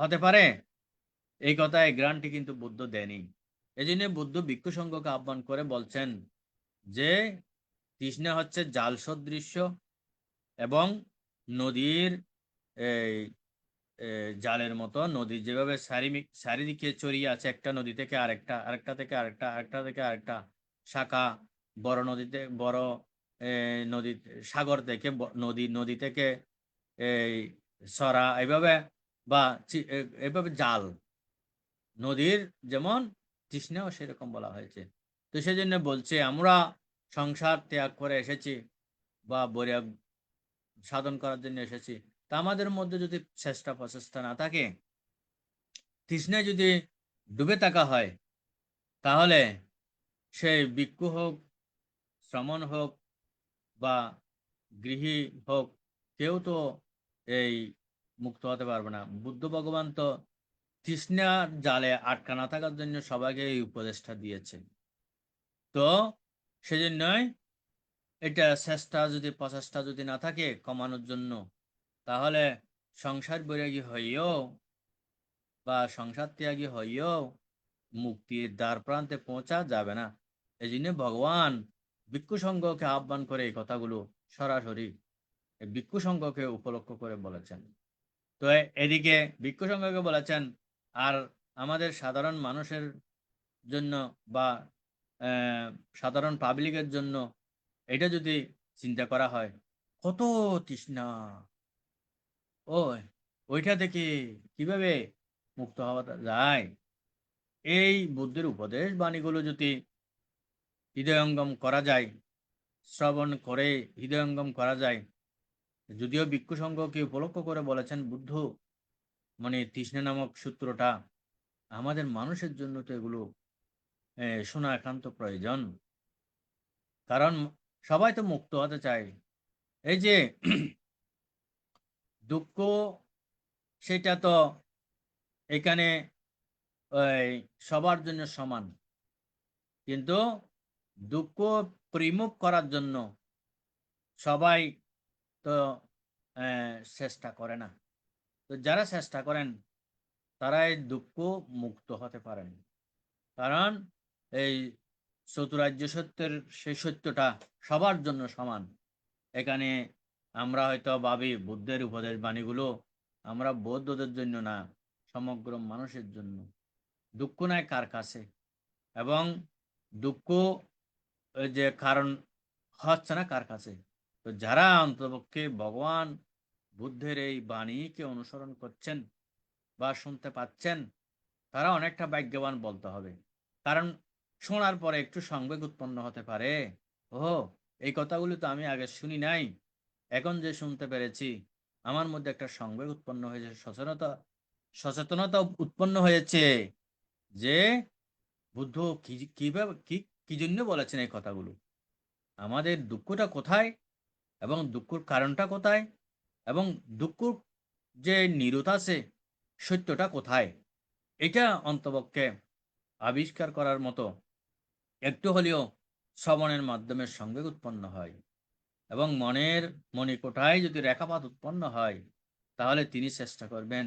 হতে পারে? এই কথায় গ্রান্টি কিন্তু বুদ্ধ দেয়নি। এই জন্য বুদ্ধ ভিক্ষু সংঘকে আহ্বান করে বলছেন যে তৃষ্ণা হচ্ছে জাল সদৃশ্য, এবং নদীর এই জালের মতো। নদীর যেভাবে চারিদিকে ছড়িয়ে আছে, একটা নদী থেকে আরেকটা, আরেকটা থেকে আরেকটা, আরেকটা থেকে আরেকটা শাখা বড় নদীতে বড় নদী সাগর থেকে নদী থেকে এই সরা এইভাবে বা এইভাবে জাল নদীর যেমন তৃষ্ণাও সেরকম বলা হয়েছে। তো সেই জন্য বলছে আমরা সংসার ত্যাগ করে এসেছি বা বৈরাগ সাধন করার জন্য এসেছি। তা আমাদের মধ্যে যদি চেষ্টা প্রচেষ্টা না থাকে, তৃষ্ণায় যদি ডুবে থাকা হয়, তাহলে সেই ভিক্ষু হোক, শ্রমণ হোক বা গৃহী হোক, কেউ তো এই মুক্ত হতে পারবে না। বুদ্ধ ভগবান তো তৃষ্ণার জালে আটকা না থাকার জন্য সবাইকে এই উপদেশটা দিয়েছে। তো সেজন্যই এটা চেষ্টা যদি প্রচেষ্টা যদি না থাকে কমানোর জন্য, তাহলে সংসার বৈরাগী হইও বা সংসার ত্যাগী হইও মুক্তির দ্বার প্রান্তে পৌঁছা যাবে না। এই জন্য ভগবান ভিক্ষু সংঘকে আহ্বান করে এই কথাগুলো সরাসরি ভিক্ষু সংঘকে উপলক্ষ করে বলেছেন। তো এদিকে ভিক্ষু সংঘকে বলেছেন, আর আমাদের সাধারণ মানুষের জন্য বা সাধারণ পাবলিকের জন্য এটা যদি চিন্তা করা হয়, কত তৃষ্ণা, ওইটা থেকে কিভাবে মুক্ত হওয়া যায়, এই বুদ্ধের উপদেশ বাণীগুলো যদি হৃদয়ঙ্গম করা যায়, শ্রবণ করে হৃদয়ঙ্গম করা যায়। যদিও ভিক্ষু সংঘকে উপলক্ষ করে বলেছেন বুদ্ধ, মানে তৃষ্ণা নামক সূত্রটা, আমাদের মানুষের জন্য তো এগুলো শোনা একান্ত প্রয়োজন। কারণ সবাই তো মুক্ত হতে চায়। এই যে দুঃখ, সেটা তো এখানে ওই সবার জন্য সমান, কিন্তু দুঃখ পরিমুখ করার জন্য সবাই তো চেষ্টা করে না। তো যারা চেষ্টা করেন তারাই দুঃখ মুক্ত হতে পারেন। কারণ এই চতুরার্য সত্যের সেই সত্যটা সবার জন্য সমান। এখানে আমরা হয়তো ভাবি বুদ্ধের উপদেশ বাণীগুলো আমরা বৌদ্ধদের জন্য না, সমগ্র মানুষের জন্য। দুঃখ নাই কার কাছে, এবং দুঃখ যে কারণ হচ্ছে না কার কাছে। তো যারা অন্ততপক্ষে ভগবান বুদ্ধের এই বাণীকে অনুসরণ করছেন বা শুনতে পাচ্ছেন, তারা অনেকটা ভাগ্যবান বলতে হবে। কারণ শোনার পরে একটু সংবেগ উৎপন্ন হতে পারে, ও এই কথাগুলো তো আমি আগে শুনি নাই, এখন যে শুনতে পেরেছি আমার মধ্যে একটা সংবেগ উৎপন্ন হয়েছে, সচেতনতা উৎপন্ন হয়েছে যে বুদ্ধ কিভাবে কি জন্য বলেছেন এই কথাগুলো, আমাদের দুঃখটা কোথায় এবং দুঃখের কারণটা কোথায়, এবং দুঃখ যে নিরোধ আছে সত্যটা কোথায়, এটা অন্তপক্ষে আবিষ্কার করার মতো একটু হলেও শ্রবণের মাধ্যমে সংবেগ উৎপন্ন হয়। এবং মণিকোঠায় যদি রেখাপাত উৎপন্ন হয়, তাহলে তিনি চেষ্টা করবেন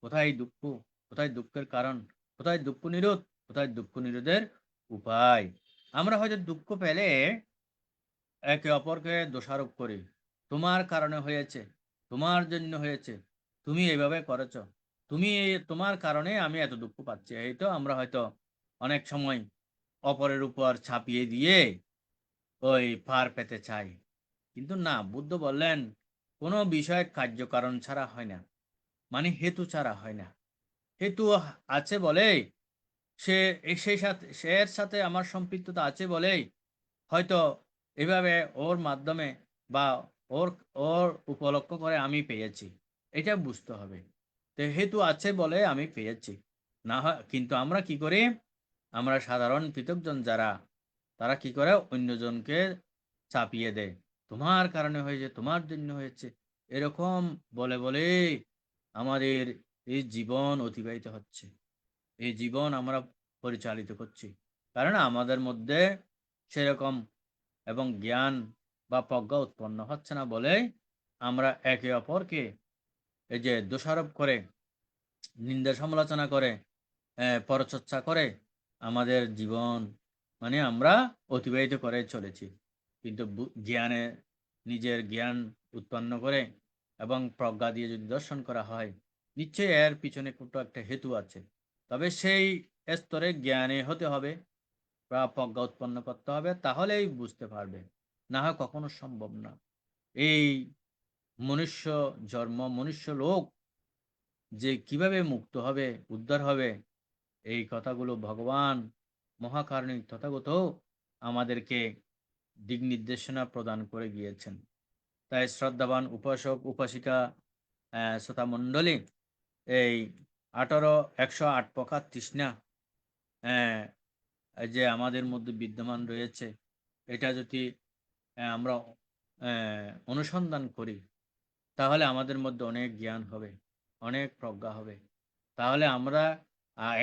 কোথায় দুঃখ, কোথায় দুঃখের কারণ, কোথায় দুঃখ নিরোধ, কোথায় দুঃখ নিরোধের উপায়। আমরা হয়তো দুঃখ পেলে একে অপরকে দোষারোপ করি, তোমার কারণে হয়েছে, তোমার জন্য হয়েছে, তুমি এইভাবে করেছ, তোমার কারণে আমি এত দুঃখ পাচ্ছি। এই তো আমরা হয়তো অনেক সময় অপরের উপর ছাপিয়ে দিয়ে ওই পার পেতে চাই। কিন্তু না, বুদ্ধ বললেন কোনো বিষয় কার্যকারণ ছাড়া হয় না, মানে হেতু ছাড়া হয় না। হেতু আছে বলেই সে এর সাথে আমার সম্পৃক্ততা আছে বলেই হয়তো এভাবে ওর মাধ্যমে বা ওর ওর উপলক্ষ করে আমি পেয়েছি, এটা বুঝতে হবে। তো হেতু আছে বলে আমি পেয়েছি, না হয় কিন্তু আমরা কি করি, আমরা সাধারণ পৃথকজন যারা, তারা কি করে অন্যজনকে চাপিয়ে দেয়, তোমার কারণে হয়েছে, তোমার জন্য হয়েছে, এরকম বলে বলে আমাদের এই জীবন অতিবাহিত হচ্ছে, এই জীবন আমরা পরিচালিত করছি। কারণ আমাদের মধ্যে সেরকম এবং জ্ঞান বা প্রজ্ঞা উৎপন্ন হচ্ছে না বলে আমরা একে অপরকে এই যে দোষারোপ করে, নিন্দা সমালোচনা করে, পরচর্চা করে আমাদের জীবন মানে আমরা অতিবাহিত করে চলেছি। কিন্তু জ্ঞানে নিজের জ্ঞান উৎপন্ন করে এবং প্রজ্ঞা দিয়ে যদি দর্শন করা হয়, নিশ্চয়ই এর পিছনে কোনো একটা হেতু আছে। তবে সেই স্তরে জ্ঞানে হতে হবে, বা প্রজ্ঞা উৎপন্ন করতে হবে, তাহলেই বুঝতে পারবে, না হয় কখনো সম্ভব না। এই মনুষ্য জন্ম, মনুষ্য লোক যে কিভাবে মুক্ত হবে, উদ্ধার হবে, এই কথাগুলো ভগবান মহাকারণিক তথাগত আমাদেরকে দিক নির্দেশনা প্রদান করে গিয়েছেন। তাই শ্রদ্ধাবান উপাসক উপাসিকা শ্রোতা মণ্ডলী, এই 108 প্রকার তৃষ্ণা আহ, যে আমাদের মধ্যে বিদ্যমান রয়েছে, এটা যদি আমরা অনুসন্ধান করি, তাহলে আমাদের মধ্যে অনেক জ্ঞান হবে, অনেক প্রজ্ঞা হবে। তাহলে আমরা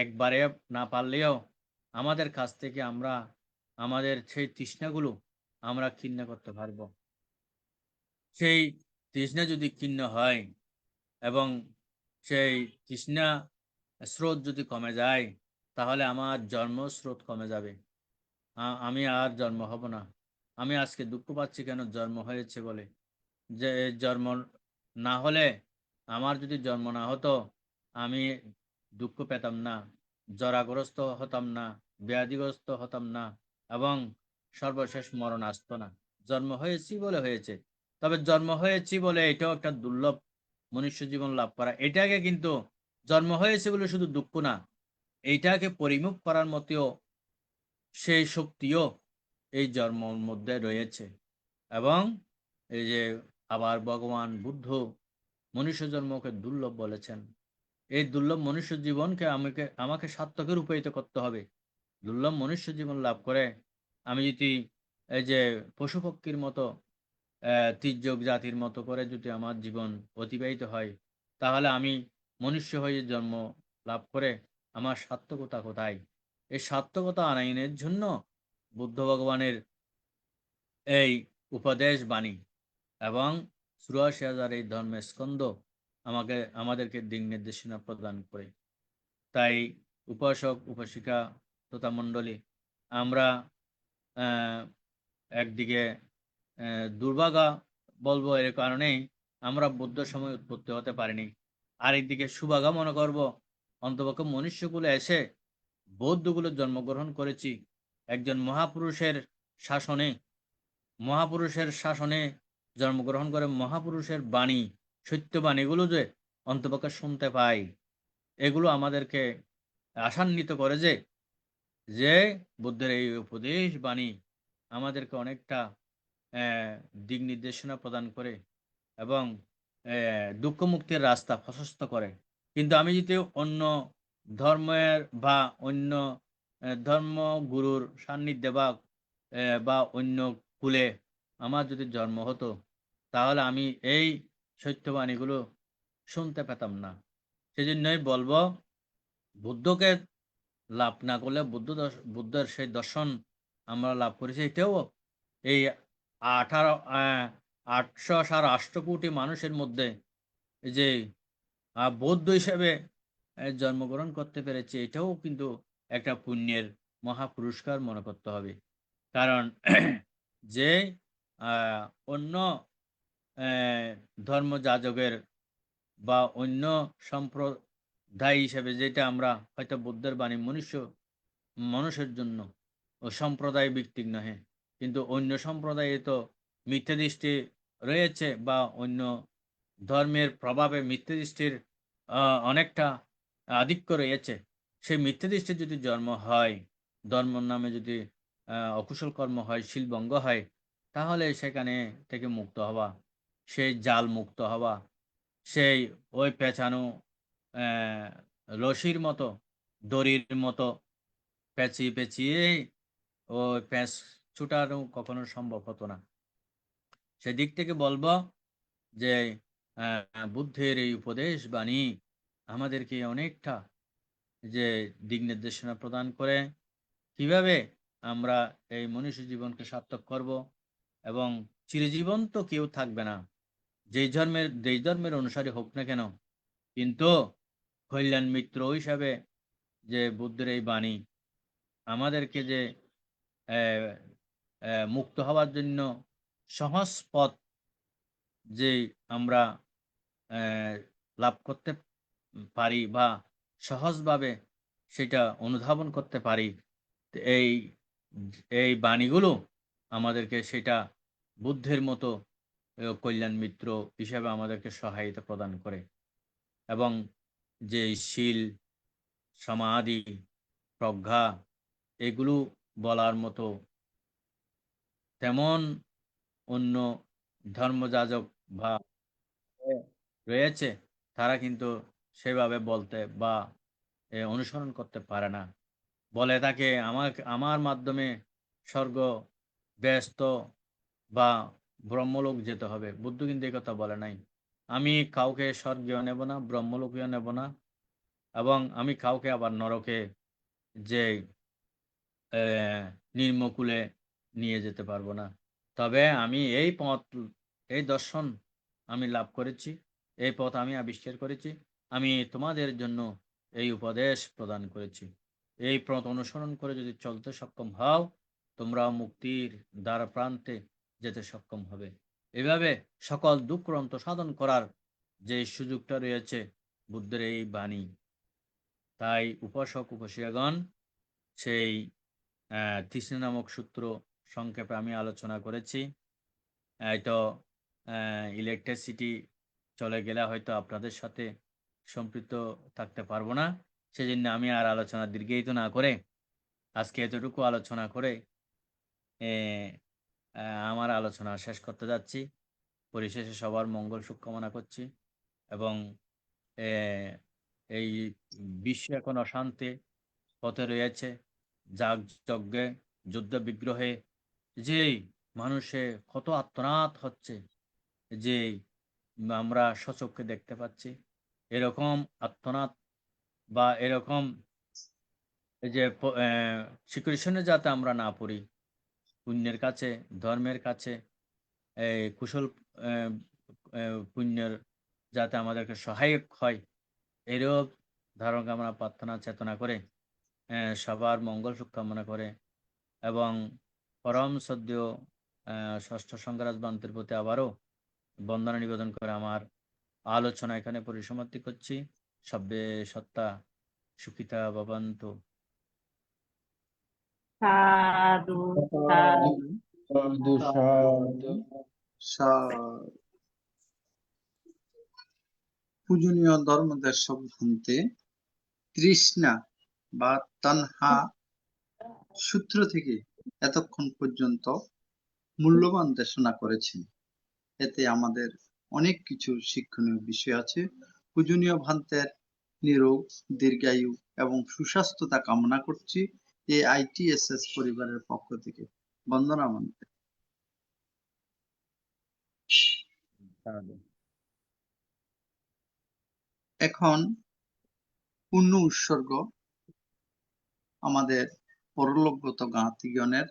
একবারে না পারলেও আমাদের কাছ থেকে আমরা আমাদের সেই তৃষ্ণাগুলো আমরা ক্ষীণ করতে পারবো। সেই তৃষ্ণা যদি ক্ষীণ হয় এবং সেই তৃষ্ণা স্রোত যদি কমে যায়, তাহলে আমার জন্ম স্রোত কমে যাবে। আমি আর জন্ম হব না। আমি আজকে দুঃখ পাচ্ছি কেন? জন্ম হয়েছে বলে। যে জন্ম না হলে, আমার যদি জন্ম না হতো, আমি দুঃখ পেতাম না, জরাগ্রস্ত হতাম না, ব্যাধিগ্রস্ত হতাম না, এবং সর্বশেষ মরণ আসতো না। জন্ম হয়েছি বলে হয়েছে। তবে জন্ম হয়েছি বলে এটাও একটা দুর্লভ মনুষ্য জীবন লাভ করা। এটাকে কিন্তু জন্ম হয়েছে বলে শুধু দুঃখ না, এইটাকে পরিমুখ করার মতো সেই শক্তিও এই জন্মের মধ্যে রয়েছে। এবং এই যে আবার ভগবান বুদ্ধ মনুষ্য জন্মকে দুর্লভ বলেছেন। এই দুর্লভ মনুষ্য জীবনকে আমাকে সার্থকে রূপায়িত করতে হবে। দুর্লভ মনুষ্য জীবন লাভ করে আমি যদি এই যে পশু পক্ষীর মতো তির্যক জাতির মতো করে যদি আমার জীবন অতিবাহিত হয়, তাহলে আমি মনুষ্য হয়ে জন্ম লাভ করে আমার সার্থকতা কোথায়? এই সার্থকতা আনায়নের জন্য বুদ্ধ ভগবানের এই উপদেশ বাণী এবং ৮৪,০০০ এই ধর্মের স্কন্ধ আমাদেরকে দিক নির্দেশনা প্রদান করে। তাই উপাসক উপাসিকা তথা মণ্ডলী, আমরা আহ, একদিকে দুর্ভাগা বলবো এর কারণেই আমরা বুদ্ধ সময় উৎপত্তি হতে পারিনি। আরেকদিকে সুভাগা মনে করব, অন্তপক্ষে মনুষ্যকুলে এসে বৌদ্ধগুলো জন্মগ্রহণ করেছি একজন মহাপুরুষের শাসনে জন্মগ্রহণ করে মহাপুরুষের বাণী, সত্য বাণীগুলো যে অন্তপক্ষে শুনতে পাই, এগুলো আমাদেরকে আশান্বিত করে যে বুদ্ধের এই উপদেশ বাণী আমাদেরকে অনেকটা দিক নির্দেশনা প্রদান করে এবং দুঃখ মুক্তির রাস্তা প্রশস্ত করে। কিন্তু আমি যদি অন্য ধর্মের বা অন্য ধর্মগুরুর সান্নিধ্যে বা অন্য কুলে আমার যদি জন্ম হতো, তাহলে আমি এই সত্যবাণীগুলো শুনতে পেতাম না। সেজন্যই বলবো, বুদ্ধকে লাভ না করলে বুদ্ধের সেই দর্শন আমরা লাভ করেছি, এটাও এই 808 কোটি মানুষের মধ্যে যে বৌদ্ধ হিসেবে জন্মগ্রহণ করতে পেরেছে, এটাও কিন্তু একটা পুণ্যের মহা পুরস্কার মনে করতে হবে। কারণ যে অন্য ধর্ম যাজকের বা অন্য সম্প্রদায় হিসেবে, যেটা আমরা হয়তো বুদ্ধের বাণী মানুষের জন্য ও সম্প্রদায় ভিত্তিক নহে, কিন্তু অন্য সম্প্রদায়ে তো মিথ্যা দৃষ্টি রয়েছে, বা অন্য ধর্মের প্রভাবে মিথ্যা দৃষ্টির অনেকটা আধিক্য রয়েছে। সেই মিথ্যা দৃষ্টির যদি জন্ম হয়, ধর্ম নামে যদি অকুশল কর্ম হয়, শিলভঙ্গ হয়, তাহলে সেখানে থেকে মুক্ত হওয়া, সেই জাল মুক্ত হওয়া, সেই ওই পেঁচানো রশির মতো, দড়ির মতো পেঁচিয়ে পেঁচিয়ে ওই প্যাঁচ ছুটানো কখনো সম্ভব হতো না। সেদিক থেকে বলবো যে বুদ্ধের এই উপদেশ বাণী আমাদেরকে অনেকটা যে দিক নির্দেশনা প্রদান করে, কিভাবে আমরা এই মনুষ্য জীবনকে সার্থক করব। এবং চিরজীবন তো কেউ থাকবে না, যেই ধর্মের অনুসারী হোক না কেন, কিন্তু কল্যাণ মিত্র হিসাবে যে বুদ্ধের এই বাণী আমাদেরকে যে মুক্ত হওয়ার জন্য সহজ পথ যে আমরা লাভ করতে পারি বা সহজভাবে সেটা অনুধাবন করতে পারি, এই এই বাণীগুলো আমাদেরকে সেটা বুদ্ধের মতো কল্যাণ মিত্র হিসাবে আমাদেরকে সহায়তা প্রদান করে এবং যে শীল, সমাধি, প্রজ্ঞা এগুলো বলার মতো তেমন অন্য ধর্মযাজক বা রয়েছে, তারা কিন্তু সেভাবে বলতে বা অনুসরণ করতে পারে না। বলে থাকে আমার মাধ্যমে স্বর্গ, ব্যস্ত বা ব্রহ্মলোক যেতে হবে। বুদ্ধ কিন্তু এই কথা বলে নাই। আমি কাউকে স্বর্গেও নেব না, ব্রহ্মলোকেও নেব না, এবং আমি কাউকে আবার নরকে যে নির্মকুলে নিয়ে যেতে পারবো না। তবে আমি এই পথ, এই দর্শন আমি লাভ করেছি, এই পথ আমি আবিষ্কার করেছি, আমি তোমাদের জন্য এই উপদেশ প্রদান করেছি। এই পথ অনুসরণ করে যদি চলতে সক্ষম হও, তোমরাও মুক্তির দ্বার প্রান্তে যেতে সক্ষম হবে। এভাবে সকল দুঃখক্রান্ত সাধন করার যে সুযোগটা রয়েছে বুদ্ধের এই বাণী। তাই উপাসক উপাসিকাগণ সেই তৃষ্ণা নামক সূত্র সংক্ষেপে আমি আলোচনা করেছি। হয়তো ইলেকট্রিসিটি চলে গেলে হয়তো আপনাদের সাথে সম্পৃক্ত থাকতে পারবো না, সেজন্য আমি আর আলোচনা দীর্ঘায়িত না করে আজকে এতটুকু আলোচনা করে আমার আলোচনা শেষ করতে যাচ্ছি। পরিশেষে সবার মঙ্গল সুখ কামনা করছি এবং এই বিশ্ব এখন অশান্তি পথে রয়েছে। যাগ যজ্ঞে, যুদ্ধ বিগ্রহে যে মানুষে কত আত্মনাদ হচ্ছে, যে আমরা সচক্ষে দেখতে পাচ্ছি, এরকম আত্মনাদ বা এরকম যে সিচুয়েশনে যাতে আমরা না পড়ি, পুণ্যের কাছে, ধর্মের কাছে, কুশল পুণ্যের যাতে আমাদেরকে সহায়ক হয়, এরূপ ধারণ কামনা প্রার্থনা চেতনা করে সবার মঙ্গল সুখ কামনা করে এবং পরম শ্রদ্ধেয় ষষ্ঠ সংঘরাজ বান্তের প্রতি আবারও বন্দনা নিবেদন করে আমার আলোচনা এখানে পরিসমাপ্তি করছি। সব্যে সত্তা সুখিতা ভবন্তু। সাধু সাধু সাধু সাধু। পূজনীয় ধর্মদর্শক ভান্তে তৃষ্ণা বা তানহা সূত্র থেকে এতক্ষণ পর্যন্ত মূল্যবান দেশনা করেছেন। এতে আমাদের অনেক কিছু শিক্ষণীয় বিষয় আছে। পূজনীয় ভান্তের নিরোগ, দীর্ঘায়ু এবং সুস্বাস্থ্যতা কামনা করছি এই ITSS পরিবারের পক্ষ থেকে। বন্দনা ভান্তে। এখন পূর্ণ উৎসর্গ আমাদের পরলোকগত জ্ঞাতিগণের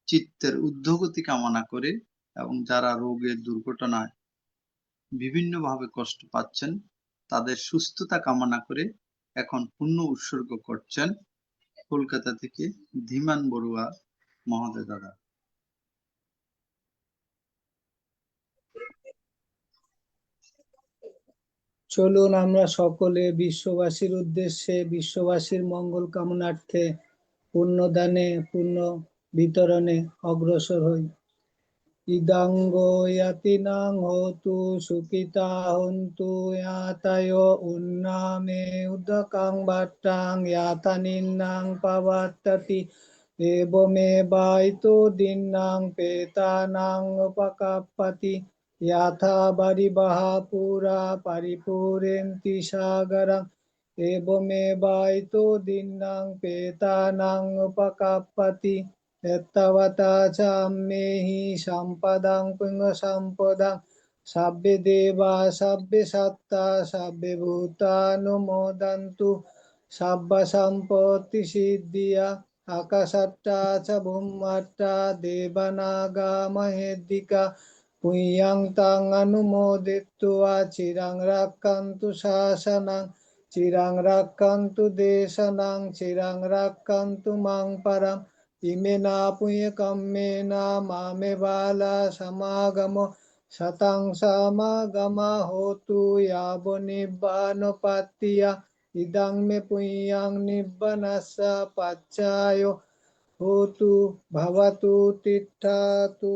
চিত্তের ঊর্ধ্বগতি কামনা করে এবং যারা রোগের দুর্ঘটনায় বিভিন্নভাবে কষ্ট পাচ্ছেন তাদের সুস্থতা কামনা করে এখন পূর্ণ উৎসর্গ করছেন কলকাতা থেকে ধীমান বড়ুয়া মহোদয় দাদা। চলুন আমরা সকলে বিশ্ববাসীর উদ্দেশ্যে, বিশ্ববাসীর মঙ্গল কামনার্থে পুণ্যদানে, পুণ্য বিতরণে অগ্রসর হই। ইদাঙ্গ ইয়াতিনাং হতু সুখিতা হন্তু ইয়াতায় উন্নামে উদকাং বাট্টাং ইয়াতানিন্নাং পাবাত্ততি এবমে বাইতো দিন্নাং পেতানাং উপকাপ্পতি ইয়াথা বারিবাহা পুরা পরিপুরেন্তি সাগরং এবমে বাইতো দিন্নাং পেতানাং উপকাপ্পতি এত্তাবতা চাম্মেহি সম্পদাং পুঙ্গ সম্পদাং সাব্বে দেবা সাব্বে সত্তা সাব্বে ভূতানুমোদন্তু সাব্বা সম্পত্তি সিদ্ধিয়া আকাশাট্টা চ ভূমাট্টা দেবানাগা মহেদ্দিকা পুণ্যাং তাং অনুমোদিত্বা চিরাং রাক্কান্তু শাসনাং চিরাং রাক্কান্তু দেশনাং চিরাং রাক্কান্তু মাং পরম ইমেনা পুণ্য কম্মেনা মামে বালা সমাগমো শতাং সমাগমা হোতু ইয়াব নিব্বানোপাত্তিয়া ইদং মে পুণ্যাং নিব্বানস্য পাচ্চায়ো হোতু ভাবাতু তিষ্ঠাতু।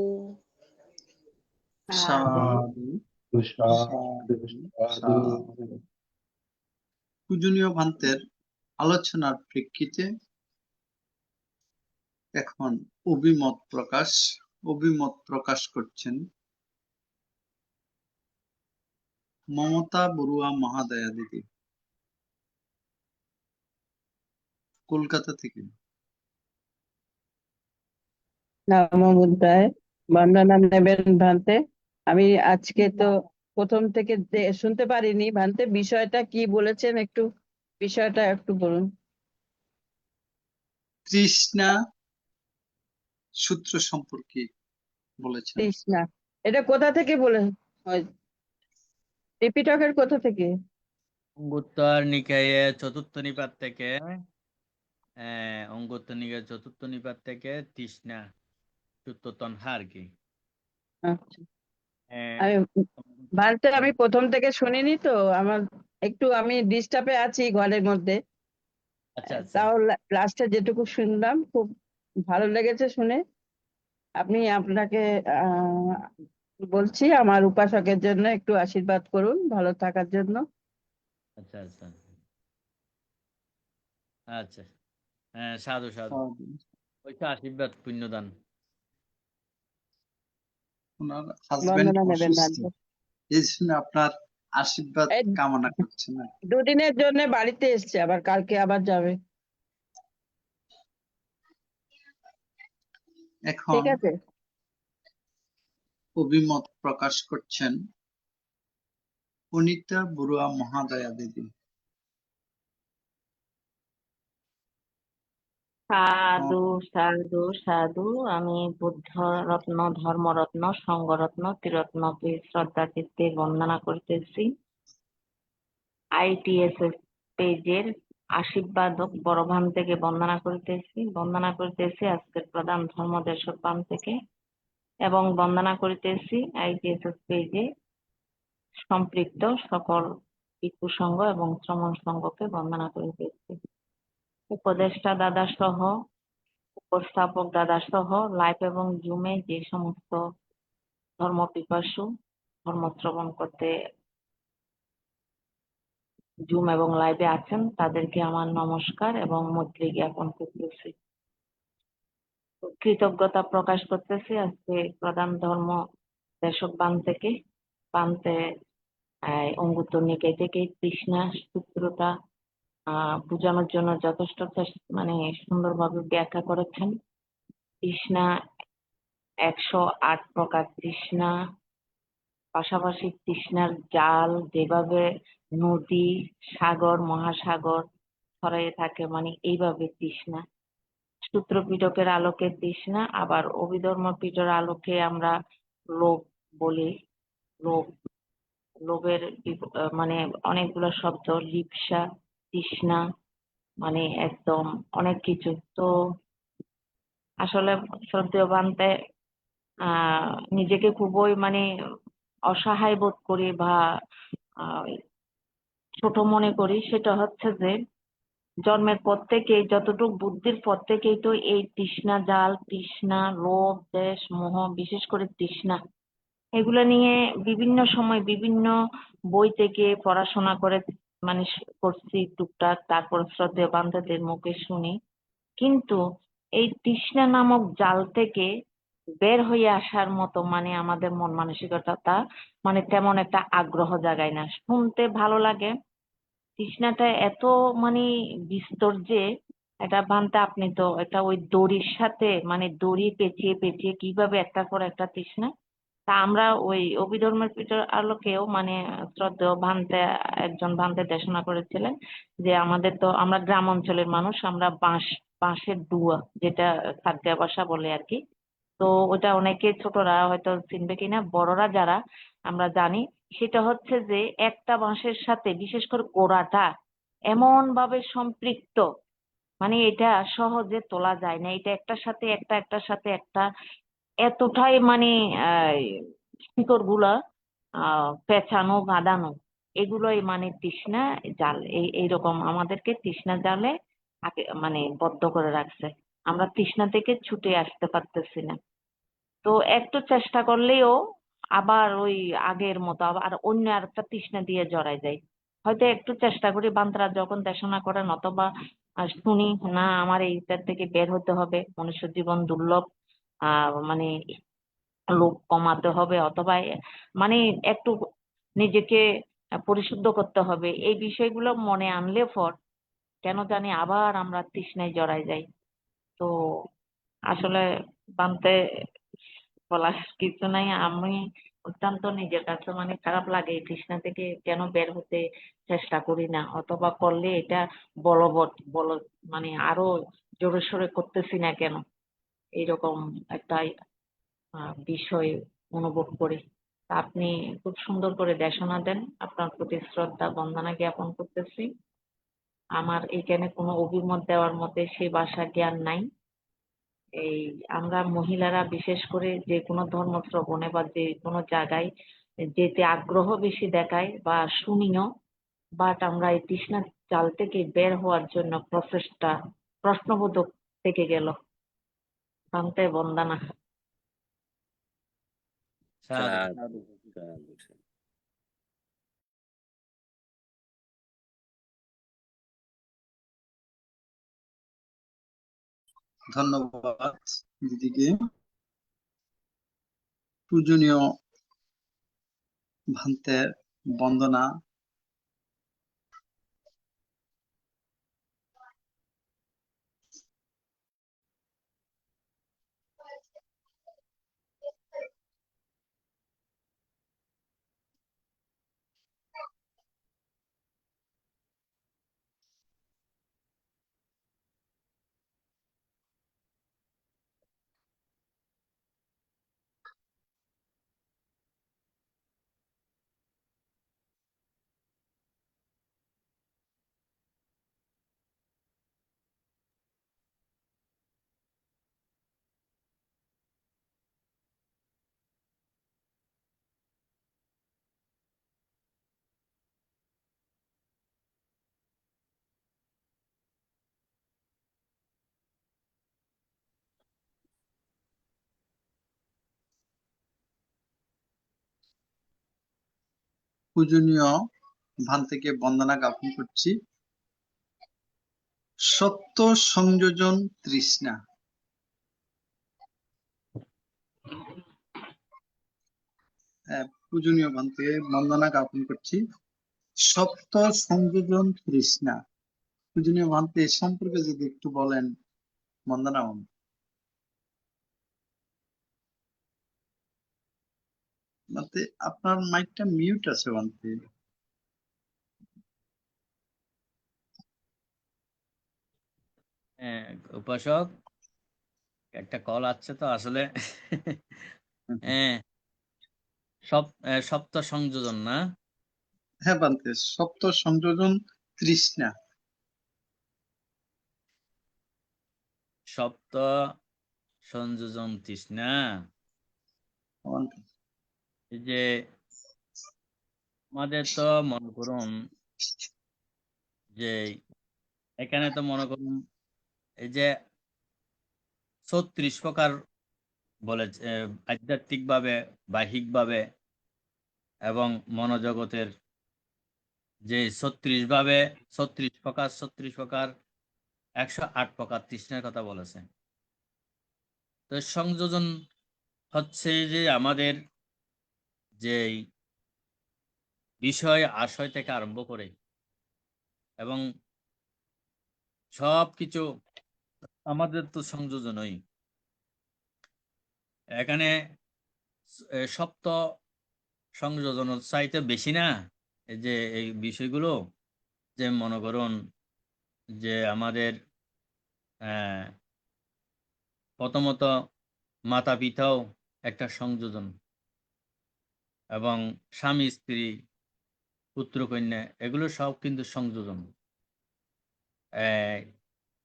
সাধু সাধু সাধু। পূজনীয় ভান্তের আলোচনার প্রেক্ষিতে এখন অভিমত প্রকাশ করছেন মমতা বড়ুয়া মহাদয়া দিদি, কলকাতা থেকে। নমো বুদ্ধায়। বন্দনা নেবেন ভান্তে। আমি আজকে তো প্রথম থেকে শুনতে পারিনি ভান্তে, বিষয়টা কি বলেছেন বিষয়টা একটু বলুন। তৃষ্ণা সূত্র সম্পর্কে বলেছেন। তৃষ্ণা, এটা কোথা থেকে বলে হয়? ত্রিপিটকের কোথা থেকে? অঙ্গুত্তর নিকায়ে চতুর্থ নিপাত থেকে, অঙ্গুত্তর নিকায়ে চতুর্থ নিপাত থেকে তৃষ্ণা সূত্র তন্হা আর কি। আচ্ছা, আহ, আমি ভান্তে আমি প্রথম থেকে শুনিনি তো, আমার আমি ডিস্টার্বে আছি ঘরের মধ্যে। আচ্ছা আচ্ছা তাও লাস্টে যেটুকু শুনলাম খুব ভালো লেগেছে শুনে। আপনাকে বলছি আমার উপাসকের জন্য একটু আশীর্বাদ করুন ভালো থাকার জন্য। আচ্ছা আচ্ছা আচ্ছা। হ্যাঁ, সাধু সাধু। সাধু। ওইটা আশীর্বাদ পুণ্যদান। ওনার হাজবেন্ড বন্দনা নেবেন অসুস্থ, ভান্তে। এই জন্য আপনার আশীর্বাদ এই কামনা করছেন। দুদিনের জন্য বাড়িতে এসছে, আবার কালকে আবার যাবে। এখন ঠিক আছে। অভিমত প্রকাশ করছেন অনিতা বড়ুয়া মহাদয়া দিদি। সাধু সাধু সাধু। আমি বুদ্ধ রত্ন, ধর্মরত্ন, সংঘরত্ন, ত্রিরত্নকে শ্রদ্ধা চিত্তে বন্দনা করিতেছি। ITSS পেজের আশীর্বাদক বড়ভান থেকে বন্দনা করিতেছি আজকের প্রধান ধর্মদেশক বান থেকে, এবং বন্দনা করিতেছি ITSS পেজে সম্পৃক্ত সকল ভিক্ষু সংঘ এবং শ্রমণ সংঘকে বন্দনা করিতেছি। উপদেষ্টা দাদা সহ, উপস্থাপক দাদা সহ লাইভ এবং জুমে যে সমস্ত ধর্ম পিপাসু ধর্ম শ্রবণ করতে জুম এবং লাইভে আছেন তাদেরকে আমার নমস্কার এবং মৈত্রী জ্ঞাপন করতেছি। কৃতজ্ঞতা প্রকাশ করতেছি আজকে প্রধান ধর্ম দেশক বানতে অঙ্গুত্তর নিকায় থেকে তৃষ্ণা সূত্রটা বোঝানোর জন্য যথেষ্ট সুন্দরভাবে ব্যাখ্যা করেছেন। তৃষ্ণা 108 প্রকার তৃষ্ণা, পাশাপাশি তৃষ্ণার জাল যেভাবে নদী, সাগর, মহাসাগর ছড়াইয়ে থাকে, এইভাবে তৃষ্ণা। সূত্র পিটকের আলোকে তৃষ্ণা, আবার অভিধর্ম পিঠের আলোকে আমরা লোভ বলি। লোভের অনেকগুলো শব্দ, লিপ্সা, তৃষ্ণা, একদম অনেক কিছু। তো আসলে শ্রদ্ধেয় বান্তে নিজেকে খুবই অসহায় বোধ করি বা ছোট মনে করি। সেটা হচ্ছে যে জন্মের পর থেকেই, যতটুকু বুদ্ধির পর থেকেই তো এই তৃষ্ণা জাল, তৃষ্ণা, লোভ, দেশ, মোহ, বিশেষ করে তৃষ্ণা, এগুলো নিয়ে বিভিন্ন সময় বিভিন্ন বই থেকে পড়াশোনা করে করছি টুকটাক, তারপর শ্রদ্ধেয় বান্ধবদের মুখে শুনি। কিন্তু এই তৃষ্ণা নামক জাল থেকে বের হয়ে আসার মতো আমাদের মন মানসিকতা তেমন একটা আগ্রহ জাগায় না। শুনতে ভালো লাগে, তৃষ্ণাটা এত বিস্তর যে এটা বানতে আপনি তো এটা ওই দড়ির সাথে দড়ি পেঁচিয়ে পেঁচিয়ে কিভাবে একটার পর একটা তৃষ্ণা। তা আমরা ওই অভিধর্মের পিঠের আলোকেও শ্রদ্ধেয় একজন ভান্তে দেশনা করেছিলেন যে আমরা গ্রাম অঞ্চলের মানুষ, আমরা বাঁশের ডুয়া, যেটা খাদ্য ভাষা বলে আর কি। তো ওটা অনেকে ছোটরা হয়তো চিনবে কিনা, বড়রা যারা আমরা জানি, সেটা হচ্ছে যে একটা বাঁশের সাথে বিশেষ করে গোড়াটা এমন ভাবে সম্পৃক্ত, এটা সহজে তোলা যায় না। এটা একটার সাথে একটা, একটার সাথে একটা, এতটাই শিকড় গুলা পেঁচানো বাঁধানো, এগুলোই তৃষ্ণা জাল। এইরকম আমাদেরকে তৃষ্ণা জালে বদ্ধ করে রাখছে। আমরা তৃষ্ণা থেকে ছুটে আসতে পারতেছি না। তো একটু চেষ্টা করলেও আবার ওই আগের মতো আবার অন্য আরেকটা তৃষ্ণা দিয়ে জড়ায় যায়। হয়তো একটু চেষ্টা করি, বান্দারা যখন দেশনা করেন অথবা শুনি না আমার এইটার থেকে বের হতে হবে, মনুষ্য জীবন দুর্লভ, মানে লোভ কমাতে হবে, অথবা মানে একটু নিজেকে পরিশুদ্ধ করতে হবে, এই বিষয়গুলো মনে আনলে পর কেন জানি আবার আমরা তৃষ্ণায় জড়ায় যাই। তো আসলে বানতে বলার কিছু নাই। আমি অত্যন্ত নিজের কাছে মানে খারাপ লাগে, এই তৃষ্ণা থেকে কেন বের হতে চেষ্টা করি না, অথবা করলে এটা বলবৎ বল মানে আরো জোরে সোরে করতেছি না কেন, এইরকম একটা বিষয় অনুভব করি। তা আপনি খুব সুন্দর করে দেশনা দেন, আপনার প্রতি শ্রদ্ধা বন্দনা জ্ঞাপন করতেছি। আমার এখানে কোনো অভিমত দেওয়ার মতে সেই ভাষা জ্ঞান নাই। এই আমরা মহিলারা বিশেষ করে যে কোনো ধর্ম শ্রবণে বা যে কোনো জায়গায় যেতে আগ্রহ বেশি দেখায় বা শুনিও, বাট আমরা এই তৃষ্ণার জাল থেকে বের হওয়ার জন্য প্রচেষ্টা প্রশ্নবোধক থেকে গেল। বান্তে বন্দনা। সাধু। ধন্যবাদ দিদিকে। পূজনীয় ভান্তে বন্দনা। পূজনীয় ভান্তেকে বন্দনা জ্ঞাপন করছি। সত্য সংযোজন তৃষ্ণা। পূজনীয় ভান্তে বন্দনা জ্ঞাপন করছি। সত্য সংযোজন তৃষ্ণা। পূজনীয় ভান্তে এ সম্পর্কে যদি একটু বলেন বন্দনা। ভান্তে আপনার মাইকটা মিউট আছে ভান্তে। হ্যাঁ উপাসক, একটা কল আসছে তো আসলে। হ্যাঁ, সপ্ত সংযোজন না? হ্যাঁ ভান্তে, সত্য সংযোজন তৃষ্ণা। সপ্ত সংযোজন তৃষ্ণা। ভান্তে, এই যে আমাদের তো মনে করুন যে এখানে তো মনে করুন এই যে 36 প্রকার বলেছে, আধ্যাত্মিক ভাবে, বাহ্যিক ভাবে এবং মনোজগতের যে 36 প্রকার 108 প্রকার তৃষ্ণার কথা বলেছে। তো সংযোজন হচ্ছে যে আমাদের যে বিষয় আশয় থেকে আরম্ভ করে এবং সবকিছু আমাদের তো সংযোজনই। এখানে সপ্ত সংযোজন চাইতে বেশি না, এই যে এই বিষয়গুলো, যে মনে করুন যে আমাদের প্রথমত মাতা পিতাও একটা সংযোজন, এবং স্বামী স্ত্রী পুত্র কন্যা এগুলো সব কিন্তু সংযোজন।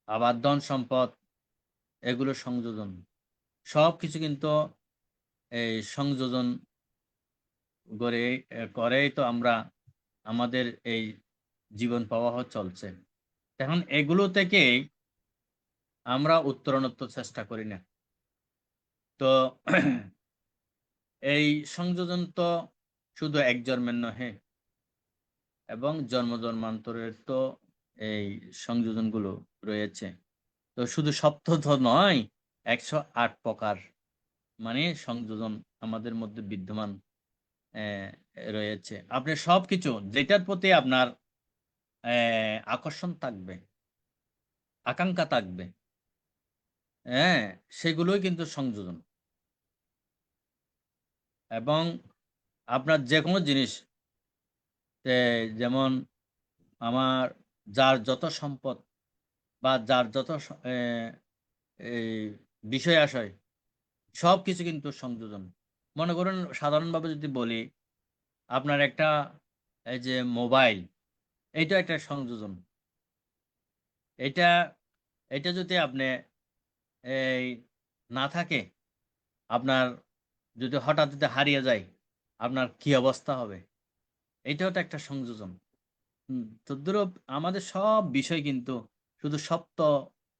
আবার ধন সম্পদ এগুলো সংযোজন, সব কিছু কিন্তু এই সংযোজন করেই তো আমরা আমাদের এই জীবন প্রবাহ চলছে। এখন এগুলো থেকে আমরা উত্তরণোত্তর চেষ্টা করি না। তো এই সংযোজন তো শুধু এক জন্মের নহে, এবং জন্ম জন্মান্তরের তো এই সংযোজনগুলো রয়েছে। তো শুধু সপ্ত তো নয়, 108 প্রকার মানে সংযোজন আমাদের মধ্যে বিদ্যমান রয়েছে। আপনি সবকিছু যেটার প্রতি আপনার আকর্ষণ থাকবে, আকাঙ্ক্ষা থাকবে, হ্যাঁ, সেগুলোই কিন্তু সংযোজন। এবং আপনার যে কোনো জিনিস, যেমন আমার যার যত সম্পদ বা যার যত এই বিষয় আশয়, সব কিছু কিন্তু সংযোজন। মনে করুন সাধারণভাবে যদি বলি, আপনার একটা এই যে মোবাইল, এইটা একটা সংযোজন। এটা এটা যদি আপনি এই না থাকে, আপনার যদি হঠাৎ যদি হারিয়ে যায়, আপনার কি অবস্থা হবে? এটাও তো একটা সংযোজন। তদ্রূপ আমাদের সব বিষয় কিন্তু শুধু সপ্ত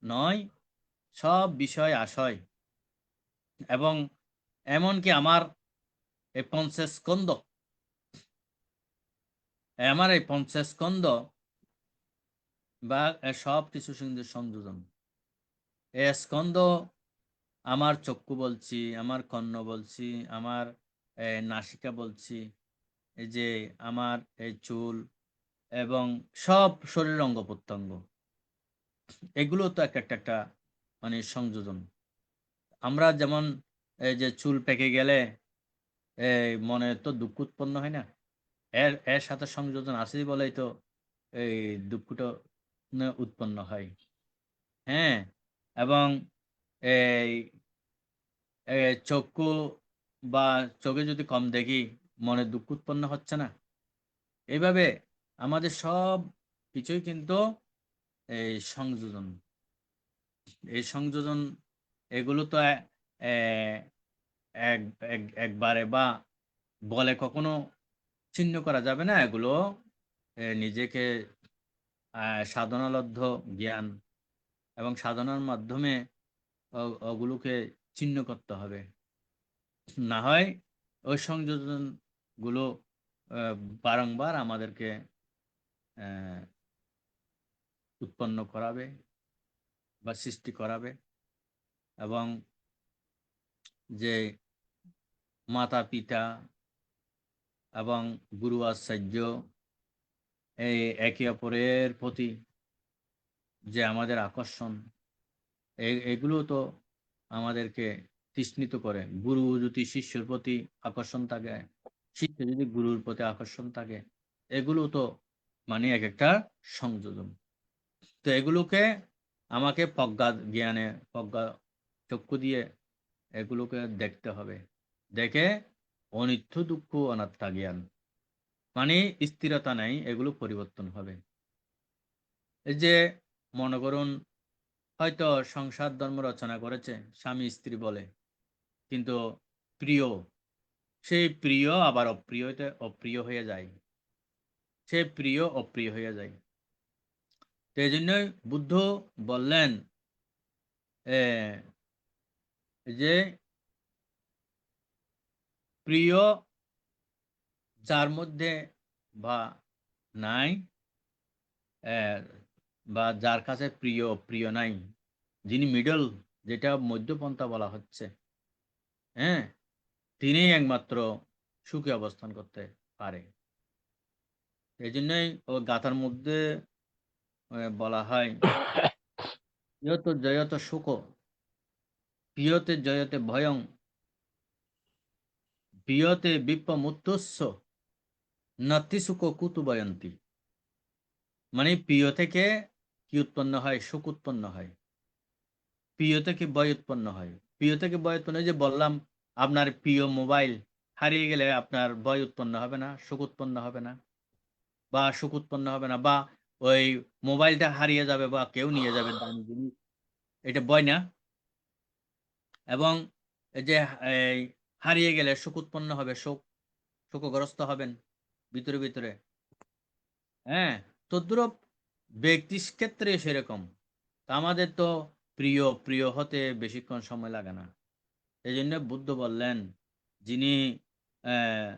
নয়, সব বিষয় আশয়, এবং এমনকি আমার এই পঞ্চস্কন্ধ, বা সব কিছু কিন্তু সংযোজন। এ স্কন্ধ আমার চক্ষু বলছি, আমার কর্ণ বলছি, আমার নাসিকা বলছি, এই যে আমার এই চুল, এবং সব শরীরের অঙ্গ প্রত্যঙ্গ, এগুলো তো একটা মানে সংযোজন। আমরা যেমন এই যে চুল পেকে গেলে এই মনে তো দুঃখ উৎপন্ন হয় না, এর এর সাথে সংযোজন আছে বলেই তো এই দুঃখটা উৎপন্ন হয়। হ্যাঁ, এবং এই চক্ষু বা চোখে যদি কম দেখি, মনে দুঃখ উৎপন্ন হচ্ছে না। এইভাবে আমাদের সব কিছুই কিন্তু এই সংযোজন। এই সংযোজন এগুলো তো একবারে বা বলে কখনো ছিন্ন করা যাবে না। এগুলো নিজেকে সাধনালব্ধ জ্ঞান এবং সাধনার মাধ্যমে ওগুলোকে ছিন্ন করতে হবে। না হয় ওই সংযোজন গুলো বারংবার আমাদেরকে আহ, উৎপন্ন করাবে বা সৃষ্টি করাবে, এবং যে মাতা পিতা এবং গুরু আচার্য এই একে অপরের প্রতি যে আমাদের আকর্ষণ, এগুলো তো আমাদেরকে তৃষ্ণিত করে। গুরু যদি শিষ্যের প্রতি আকর্ষণ থাকে, শিষ্য যদি গুরুর প্রতি আকর্ষণ থাকে, এগুলো তো মানে এক একটা সংযোজন। তো এগুলোকে আমাকে প্রজ্ঞা চক্ষু দিয়ে এগুলোকে দেখতে হবে। দেখে অনিত্য দুঃখ অনাত্মা জ্ঞান, মানে স্থিরতা নেই, এগুলো পরিবর্তন হবে। এই যে মনে করুন হয়তো সংসার ধর্ম রচনা করেছে স্বামী স্ত্রী বলে, কিন্তু প্রিয়, সেই প্রিয় আবার অপ্রিয় হয়ে যায়, সে প্রিয় অপ্রিয় হয়ে যায়। তো এই জন্যই বুদ্ধ বললেন যে প্রিয় যার মধ্যে বা নাই, বা যার কাছে প্রিয় প্রিয় নাই, যিনি মিডল, যেটা মধ্যপন্থা বলা হচ্ছে, হ্যাঁ, তিনি একমাত্র সুখে অবস্থান করতে পারে। এই জন্যই ও গাথার মধ্যে বলা হয়, ইয়ত জয়ত সুখ প্রিয়তে জয়তে ভয়ং প্রিয়তে বিপ্রমুত্তস্য নাতি সুখ কুতুবয়ন্তী। মানে প্রিয় থেকে কি উৎপন্ন হয়? সুখ উৎপন্ন হয়। প্রিয় থেকে ভয় উৎপন্ন হয়। প্রিয় থেকে ভয় উৎপন্ন, যে বললাম, আপনার প্রিয় মোবাইল হারিয়ে গেলে আপনার ভয় উৎপন্ন হবে না, সুখ উৎপন্ন হবে না, বা সুখ উৎপন্ন হবে না, বা ওই মোবাইলটা হারিয়ে যাবে বা কেউ নিয়ে যাবে দামি জিনিস, এটা ভয় না। এবং এই যে এই হারিয়ে গেলে সুখ উৎপন্ন হবে, শোকগ্রস্ত হবেন ভিতরে ভিতরে। হ্যাঁ, তদ্রূপ ব্যক্তির ক্ষেত্রে সেরকম। তা আমাদের তো প্রিয় প্রিয় হতে বেশিক্ষণ সময় লাগে না। এই জন্য বুদ্ধ বললেন, যিনি আহ,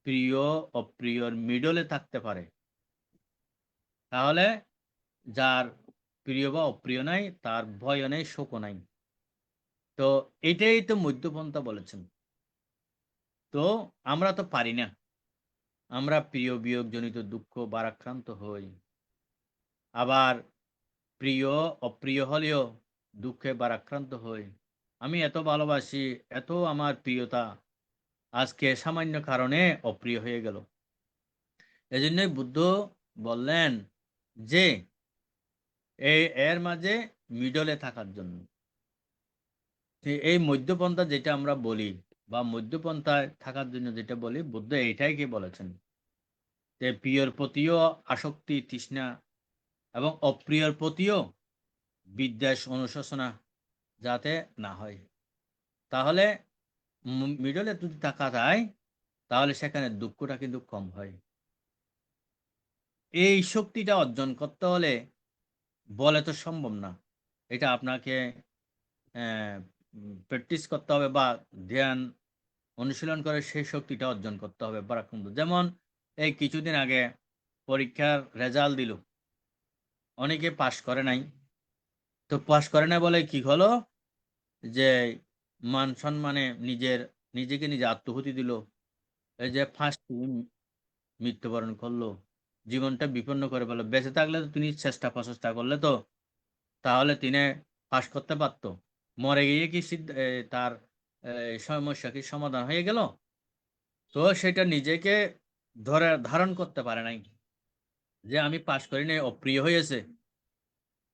প্রিয় অপ্রিয়র মিডলে থাকতে পারে, তাহলে যার প্রিয় বা অপ্রিয় নাই, তার ভয়ও নেই, শোকও নাই। তো এটাই তো মধ্যপন্থা বলেছেন। তো আমরা তো পারি না, আমরা প্রিয় বিয়োগ জনিত দুঃখ ভারাক্রান্ত হই, আবার প্রিয় অপ্রিয় হলেও দুঃখে ভারাক্রান্ত হই। আমি এত ভালোবাসি, এত আমার প্রিয়তা, আজকে সামান্য কারণে অপ্রিয় হয়ে গেল। এজন্যই বুদ্ধ বললেন যে এর মাঝে মিডলে থাকার জন্য। এই মধ্যপন্থা যেটা আমরা বলি, বা মধ্যপন্থায় থাকার জন্য যেটা বলি, বুদ্ধ এইটাই কি বলেছেন, যে প্রিয়র প্রতিও আসক্তি তৃষ্ণা এবং অপ্রিয়র প্রতিও বিদ্বেষ অনুশোচনা যাতে না হয়। তাহলে মিডলে যদি থাকা যায়, তাহলে সেখানে দুঃখটা কিন্তু কম হয়। এই শক্তিটা অর্জন করতে হলে বলে তো সম্ভব না, এটা আপনাকে প্র্যাকটিস করতে হবে বা ধ্যান অনুশীলন করে সেই শক্তিটা অর্জন করতে হবে পরাক্রম। যেমন এই কিছুদিন আগে পরীক্ষার রেজাল্ট দিল, অনেকে পাশ করে নাই। তো পাশ করে না বলে কি হলো, যে মান সম্মানে নিজেকে নিজে আত্মহুতি দিল। এই যে ফার্স্ট মৃত্যুবরণ করলো, জীবনটা বিপন্ন করে ফেললো। বেঁচে থাকলে তো তিনি চেষ্টা প্রচেষ্টা করলে তো তাহলে তিনি পাশ করতে পারতো। মরে গিয়ে কি তার সমস্যা কি সমাধান হয়ে গেল? তো সেটা নিজেকে ধারণ করতে পারে নাই, যে আমি পাশ করি নাই, অপ্রিয় হয়েছে।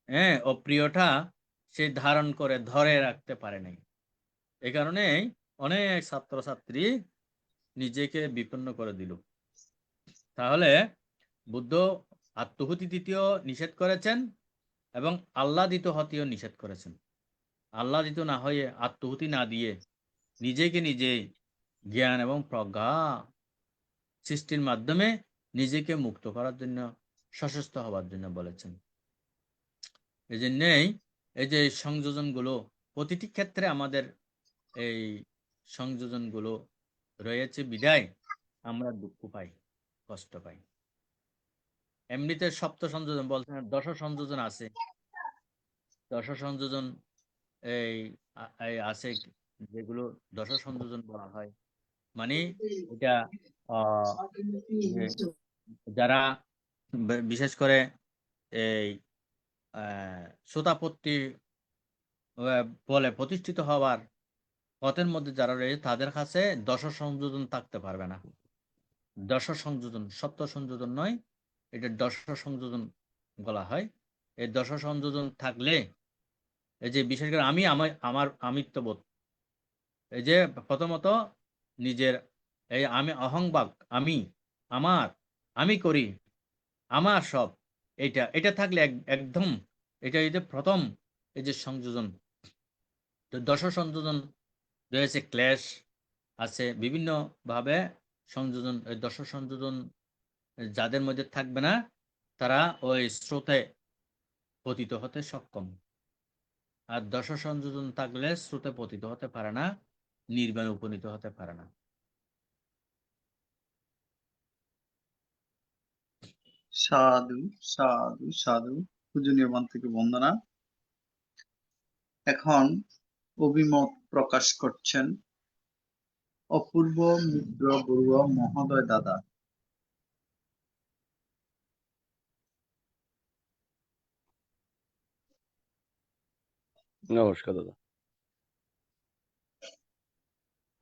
হ্যাঁ, অপ্রিয়টা সে ধারণ করে ধরে রাখতে পারে নাই। এই কারণে অনেক ছাত্রছাত্রী নিজেকে বিপন্ন করে দিল। তাহলে বুদ্ধ আত্মহুতি দিতেও নিষেধ করেছেন এবং আহ্লাদিত হতেও নিষেধ করেছেন। আহ্লাদিত না হয়ে, আত্মহুতি না দিয়ে, নিজেকে নিজে জ্ঞান এবং প্রজ্ঞা সৃষ্টির মাধ্যমে নিজেকে মুক্ত করার জন্য, সশস্ত্র হওয়ার জন্য বলেছেন। এই জন্যেই এই যে সংযোজনগুলো প্রতিটি ক্ষেত্রে আমাদের এই সংযোজনগুলো রয়েছে বিদায় আমরা দুঃখ পাই, কষ্ট পাই। এমনিতে সপ্ত সংযোজন বলছেন, দশ সংযোজন আছে। দশ সংযোজন এই এই আছে, যেগুলো দশ সংযোজন বলা হয়। মানে এটা যে যারা বিশেষ করে এই শ্রোতাপত্তি বলে প্রতিষ্ঠিত হওয়ার পথের মধ্যে যারা রয়েছে, তাদের কাছে দশ সংযোজন থাকতে পারবে না। দশ সংযোজন, সপ্ত সংযোজন নয়, এটা দশ সংযোজন বলা হয়। এই দশ সংযোজন থাকলে এই যে বিশেষ করে আমার আমিত্ববোধ, এই যে প্রথমত নিজের এই আমি অহংভাব, আমার আমি করি, আমার সব, এটা থাকলে একদম এটা এই যে প্রথম এই যে সংযোজন। তো দশ সংযোজন রয়েছে, ক্লেশ আছে বিভিন্ন ভাবে সংযোজন। এই দশ সংযোজন যাদের মধ্যে থাকবে না, তারা ওই স্রোতে পতিত হতে সক্ষম। আর দশ সংযোজন থাকলে স্রোতে পতিত হতে পারে না, নির্বাণে উপনীত হতে পারে না। সাধু সাধু সাধু। পূজনীয় বান থেকে বন্দনা। এখন অভিমত প্রকাশ করছেন অপূর্ব মিত্র বড়ুয়া মহোদয় দাদা। নমস্কার দাদা।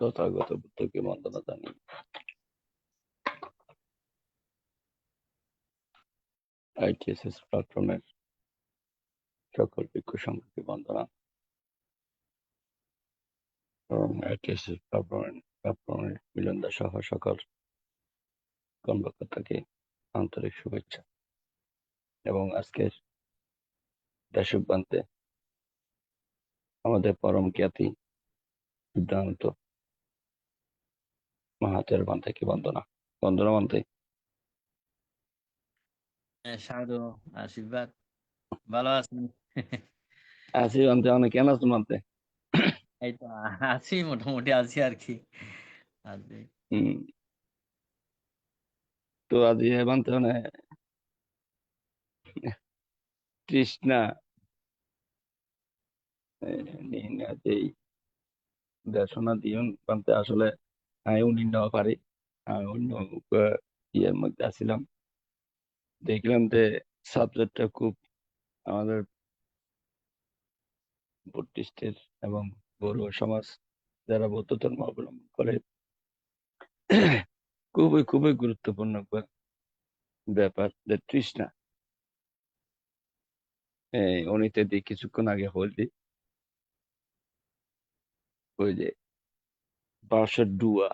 তথাগত বুদ্ধকে বন্দনা জানাই। ITSS প্ল্যাটফর্মের সকল ভিক্ষু সংঘকে বন্দনা এবং ITSS প্ল্যাটফর্মের মিলনদা সহ সকল কর্মকর্তাকে আন্তরিক শুভেচ্ছা। এবং আজকের দেশবান্তে আমাদের পরম জ্ঞাতি সিদ্ধান্ত মাহাতের বান থেকে বন্দনা বান্তে। সাধু, আশীর্বাদ। ভালো আছেন? আছি বানতে, অনেক কেন আছো বানতে? এই তো আছি, মোটামুটি আছি আর কি। আছি। হুম। তো আজি বানতে মানে তৃষ্ণা এই দেশনা দিন বানতে আসলে আমি অন্য পারি, আমি অন্য ইয়ের মধ্যে আছিলাম। দেখলাম যে সাবজেক্টটা খুব আমাদের বুদ্ধিস্টের এবং বড়ুয়া সমাজ যারা বৌদ্ধ ধর্ম অবলম্বন করে খুবই খুবই গুরুত্বপূর্ণ ব্যাপার যে তৃষ্ণা। অনিতে দিয়ে কিছুক্ষণ আগে হলি ওই যে বাঁশের ডুয়া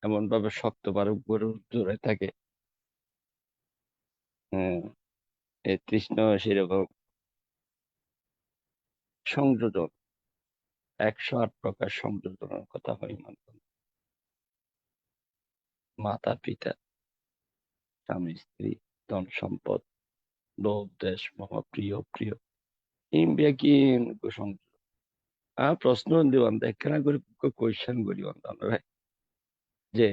এমন ভাবে শক্ত পারে উপরে জোরে থাকে, হ্যাঁ, এই তৃষ্ণা সেরকম সংযোজন 108 প্রকার সংযোজনের কথা হয় মানব। মাতা পিতা, স্বামী স্ত্রী, ধন সম্পদ, লোভ দেশ মোহ প্রিয় প্রিয় ইন্ডিয়া কি সংযোজন। প্রশ্ন দিবান একখানা করে কোয়েশ্চেন করি আমরা যে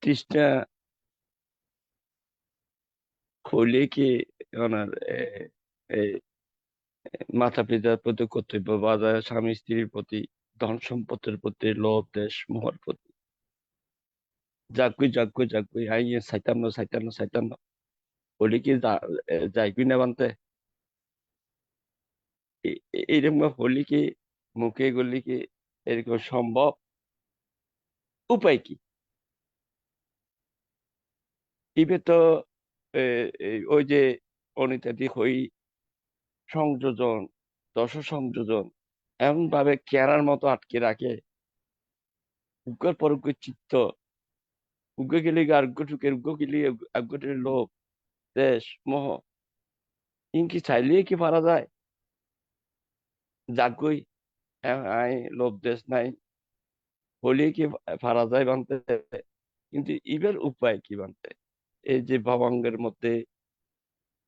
তৃষ্ণা হলে কি ওনার মাতা পিতার প্রতি কর্তব্য বা স্বামী স্ত্রীর প্রতি, ধন সম্পদের প্রতি, লোভ দেশ মোহর প্রতি, জাগুই আইয়ে সাইতান্ন হলে কি যাইবি না বানতে? এইরকম হলে কি মুখে গলি কি এরকম সম্ভব? উপায় কি? ইবে তো ওই যে অনিতাদি হই সংযোজন, দশ সংযোজন এমন ভাবে কেরার মতো আটকে রাখে, উগ্র পরগ্য চিত্ত, উগ্র গেলে আর্ঘ ঢুকে, উগ্র গেলে আর্ঘটের লোভ দেশ মোহ ইনকি চাইলে কি পারা যায়? জাগই আই লোভ দেশ নাই হলে কি পারা যায় বানতে? কিন্তু ইবের উপায় কি বানতে? এই যে ভবাঙ্গের মধ্যে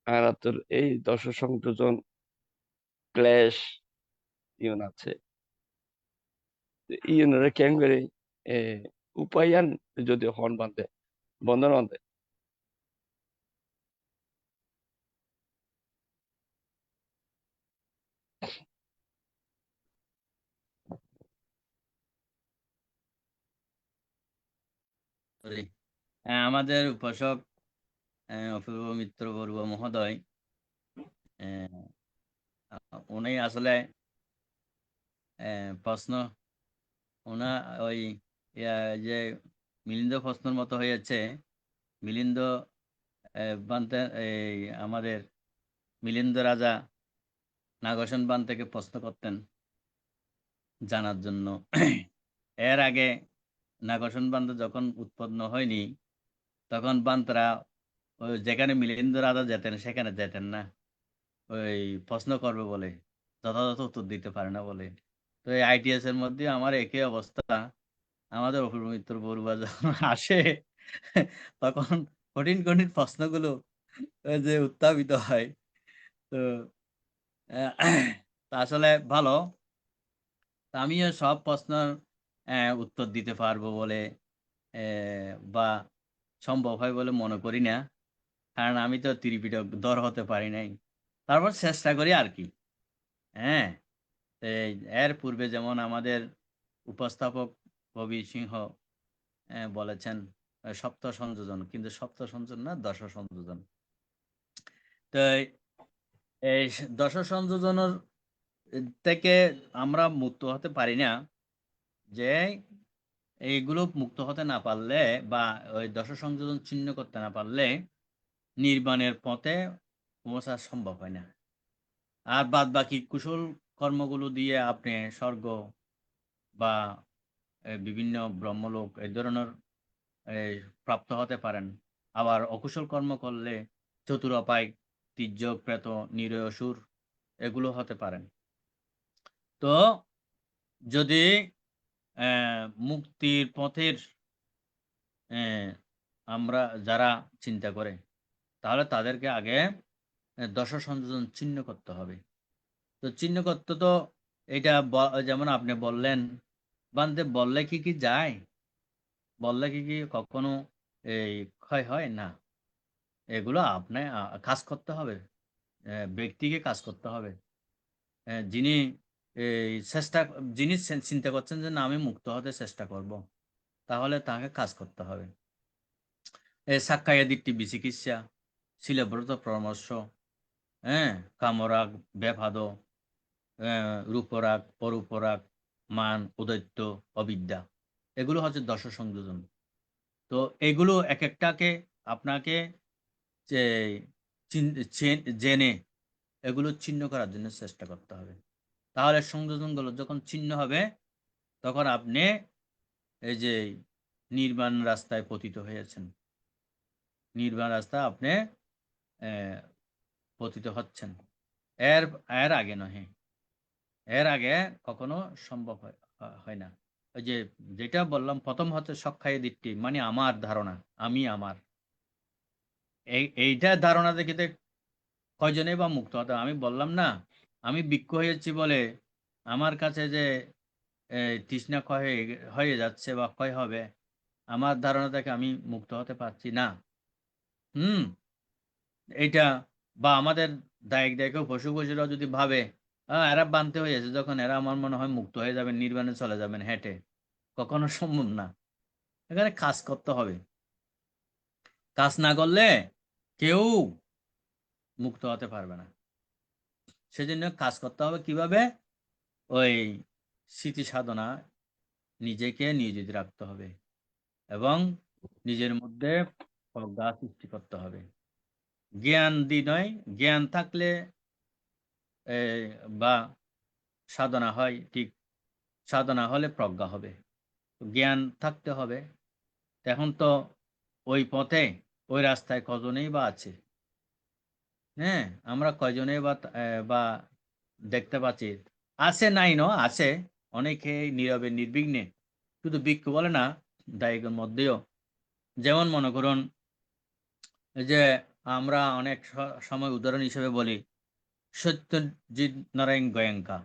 আর তোর এই দশ সংযোজন ক্লেশ ইউন আছে, ইউনরে কেন করে উপায়ান যদি হন বানতে বন্ধন বানতে। Sorry. আমাদের উপাসক অপূর্ব মিত্র বড়ুয়া মহোদয়, উনি আসলে প্রশ্ন ওনা ওই যে মিলিন্দ প্রশ্নের মতো হয়েছে। মিলিন্দ বানতে এই আমাদের মিলিন্দ রাজা নাগসেন বান থেকে প্রশ্ন করতেন জানার জন্য। এর আগে নাগসেন বান্ধ যখন উৎপন্ন হয়নি তখন বান্তরা ওই যেখানে মিলিন্দ রাজা যেতেন সেখানে যেতেন না, ওই প্রশ্ন করবে বলে, যথাযথ উত্তর দিতে পারে না বলে। তো এই আইটিএস এর মধ্যে আমার একই অবস্থা। আমাদের অপূর্ব মিত্র বড়ুয়া যখন আসে তখন কঠিন কঠিন প্রশ্নগুলো যে উত্থাপিত হয়। তো তা আসলে ভালো। তা আমিও সব প্রশ্নের উত্তর দিতে পারবো বলে বা সম্ভব হয় বলে মনে করি না, কারণ আমি তো ত্রিপিটক দর হতে পারি নাই। তারপর চেষ্টা করি আর কি। হ্যাঁ, এর পূর্বে যেমন আমাদের উপস্থাপক কবি সিংহ বলেছেন সপ্ত সংযোজন, কিন্তু সপ্ত সংযোজন না, দশ সংযোজন। তো এই দশ সংযোজনের থেকে আমরা মুক্ত হতে পারি না। যে এইগুলো মুক্ত হতে না পারলে বা ওই দশ সংযোজন ছিন্ন করতে না পারলে নির্বাণের পথে পৌঁছা সম্ভব হয় না। আর বাদ বাকি কুশল কর্মগুলো দিয়ে আপনি স্বর্গ বা বিভিন্ন ব্রহ্মলোক এই ধরনের এই প্রাপ্ত হতে পারেন। আবার অকুশল কর্ম করলে চতুরোপায়, তির্যক, প্রেত, নিরয়, অসুর এগুলো হতে পারেন। তো যদি মুক্তির পথের আমরা যারা চিন্তা করে, তাহলে তাদেরকে আগে দশ সংযোজন ছিন্ন করতে হবে। তো চিহ্ন করতে তো এটা যেমন আপনি বললেন, বান্ধে বললে কি যায়? বললে কি কখনো এই ক্ষয় হয় না? এগুলো আপনি কাজ করতে হবে। ব্যক্তিকে কাজ করতে হবে। যিনি এই চেষ্টা যিনি চিন্তা করছেন যে না আমি মুক্ত হতে চেষ্টা করব, তাহলে তাকে কাজ করতে হবে। সাক্কায়া দিট্টি বিচিকিৎসা, শিলব্রত পরামর্শ, হ্যাঁ, কামরাগ, ব্যাপাদ, রূপরাগ, অরূপরাগ, মান, উদৈত্য, অবিদ্যা, এগুলো হচ্ছে দশ সংযোজন। তো এগুলো এক একটাকে আপনাকে যে জেনে এগুলো ছিন্ন করার জন্য চেষ্টা করতে হবে। তাহলে সংযোজনগুলো যখন ছিন্ন হবে, তখন আপনি এই যে নির্বাণ রাস্তায় পতিত হয়েছেন, নির্বাণ রাস্তা আপনি পতিত হচ্ছেন। এর এর আগে নহে, এর আগে কখনো সম্ভব হয় না। ওই যে যেটা বললাম, প্রথম হচ্ছে সক্ষায় দিকটি, মানে আমার ধারণা, আমি আমার, এইটা ধারণা দেখিতে কয়জনে বা মুক্ত হতে। আমি বললাম না, আমি ভিক্ষু হয়েছি বলে আমার কাছে যে তৃষ্ণা ক্ষয় হয়ে যাচ্ছে বা ক্ষয় হবে, আমার ধারণা থেকে আমি মুক্ত হতে পারছি না। হুম, এইটা বা আমাদের দায়িক পশুরাও যদি ভাবে এরা বানতে হয়েছে যখন, এরা আমার মনে হয় মুক্ত হয়ে যাবেন, নির্বাণে চলে যাবেন হেঁটে, কখনো সম্ভব না। এখানে কাজ করতে হবে। কাজ না করলে কেউ মুক্ত হতে পারবে না। সেজন্য কাজ করতে হবে কিভাবে? ওই স্মৃতি সাধনা নিজেকে নিয়োজিত রাখতে হবে এবং নিজের মধ্যে প্রজ্ঞা সৃষ্টি করতে হবে। জ্ঞান নয়, জ্ঞান থাকলে বা সাধনা হয় ঠিক, সাধনা হলে প্রজ্ঞা হবে। জ্ঞান থাকতে হবে। এখন তো ওই পথে, ওই রাস্তায় কজনেই বা আছে? হ্যাঁ, আমরা কয়জনে বা দেখতে পাচ্ছি? আছে নাই ন, আছে অনেকে নীরবে নির্বিঘ্নে, শুধু ভিক্ষু বলে না, দায়িকের মধ্যেও। যেমন মনে করুন এই যে আমরা অনেক সময় উদাহরণ হিসেবে বলি সত্যজিৎ নারায়ণ গোয়েঙ্কা।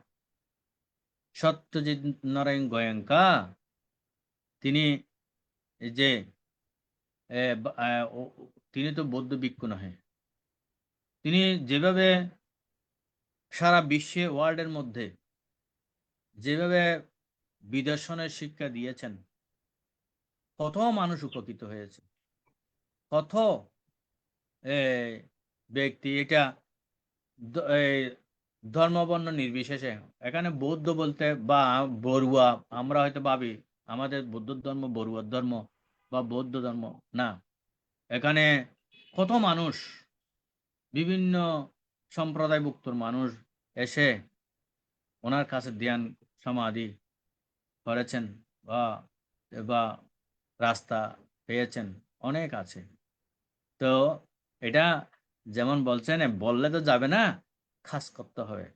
সত্যজিৎ নারায়ণ গোয়েঙ্কা তিনি এই যে তিনি তো বৌদ্ধ ভিক্ষু নহে। তিনি যেভাবে সারা বিশ্বে, ওয়ার্ল্ডের মধ্যে যেভাবে বিদর্শনের শিক্ষা দিয়েছেন, কত মানুষ উপকৃত হয়েছে, কত ব্যক্তি, এটা এই ধর্মবর্ণ নির্বিশেষে। এখানে বৌদ্ধ বলতে বা বড়ুয়া, আমরা হয়তো ভাবি আমাদের বৌদ্ধ ধর্ম বড়ুয়ার ধর্ম বা বৌদ্ধ ধর্ম, না। এখানে কত মানুষ, বিভিন্ন সম্প্রদায়ভুক্ত মানুষ এসে ওনার কাছে ধ্যান সমাধি করেছেন বা বা রাস্তা পেয়েছেন, অনেক আছে। তো এটা যেমন বলছেন, বললে তো যাবে না, কাজ করতে হবে।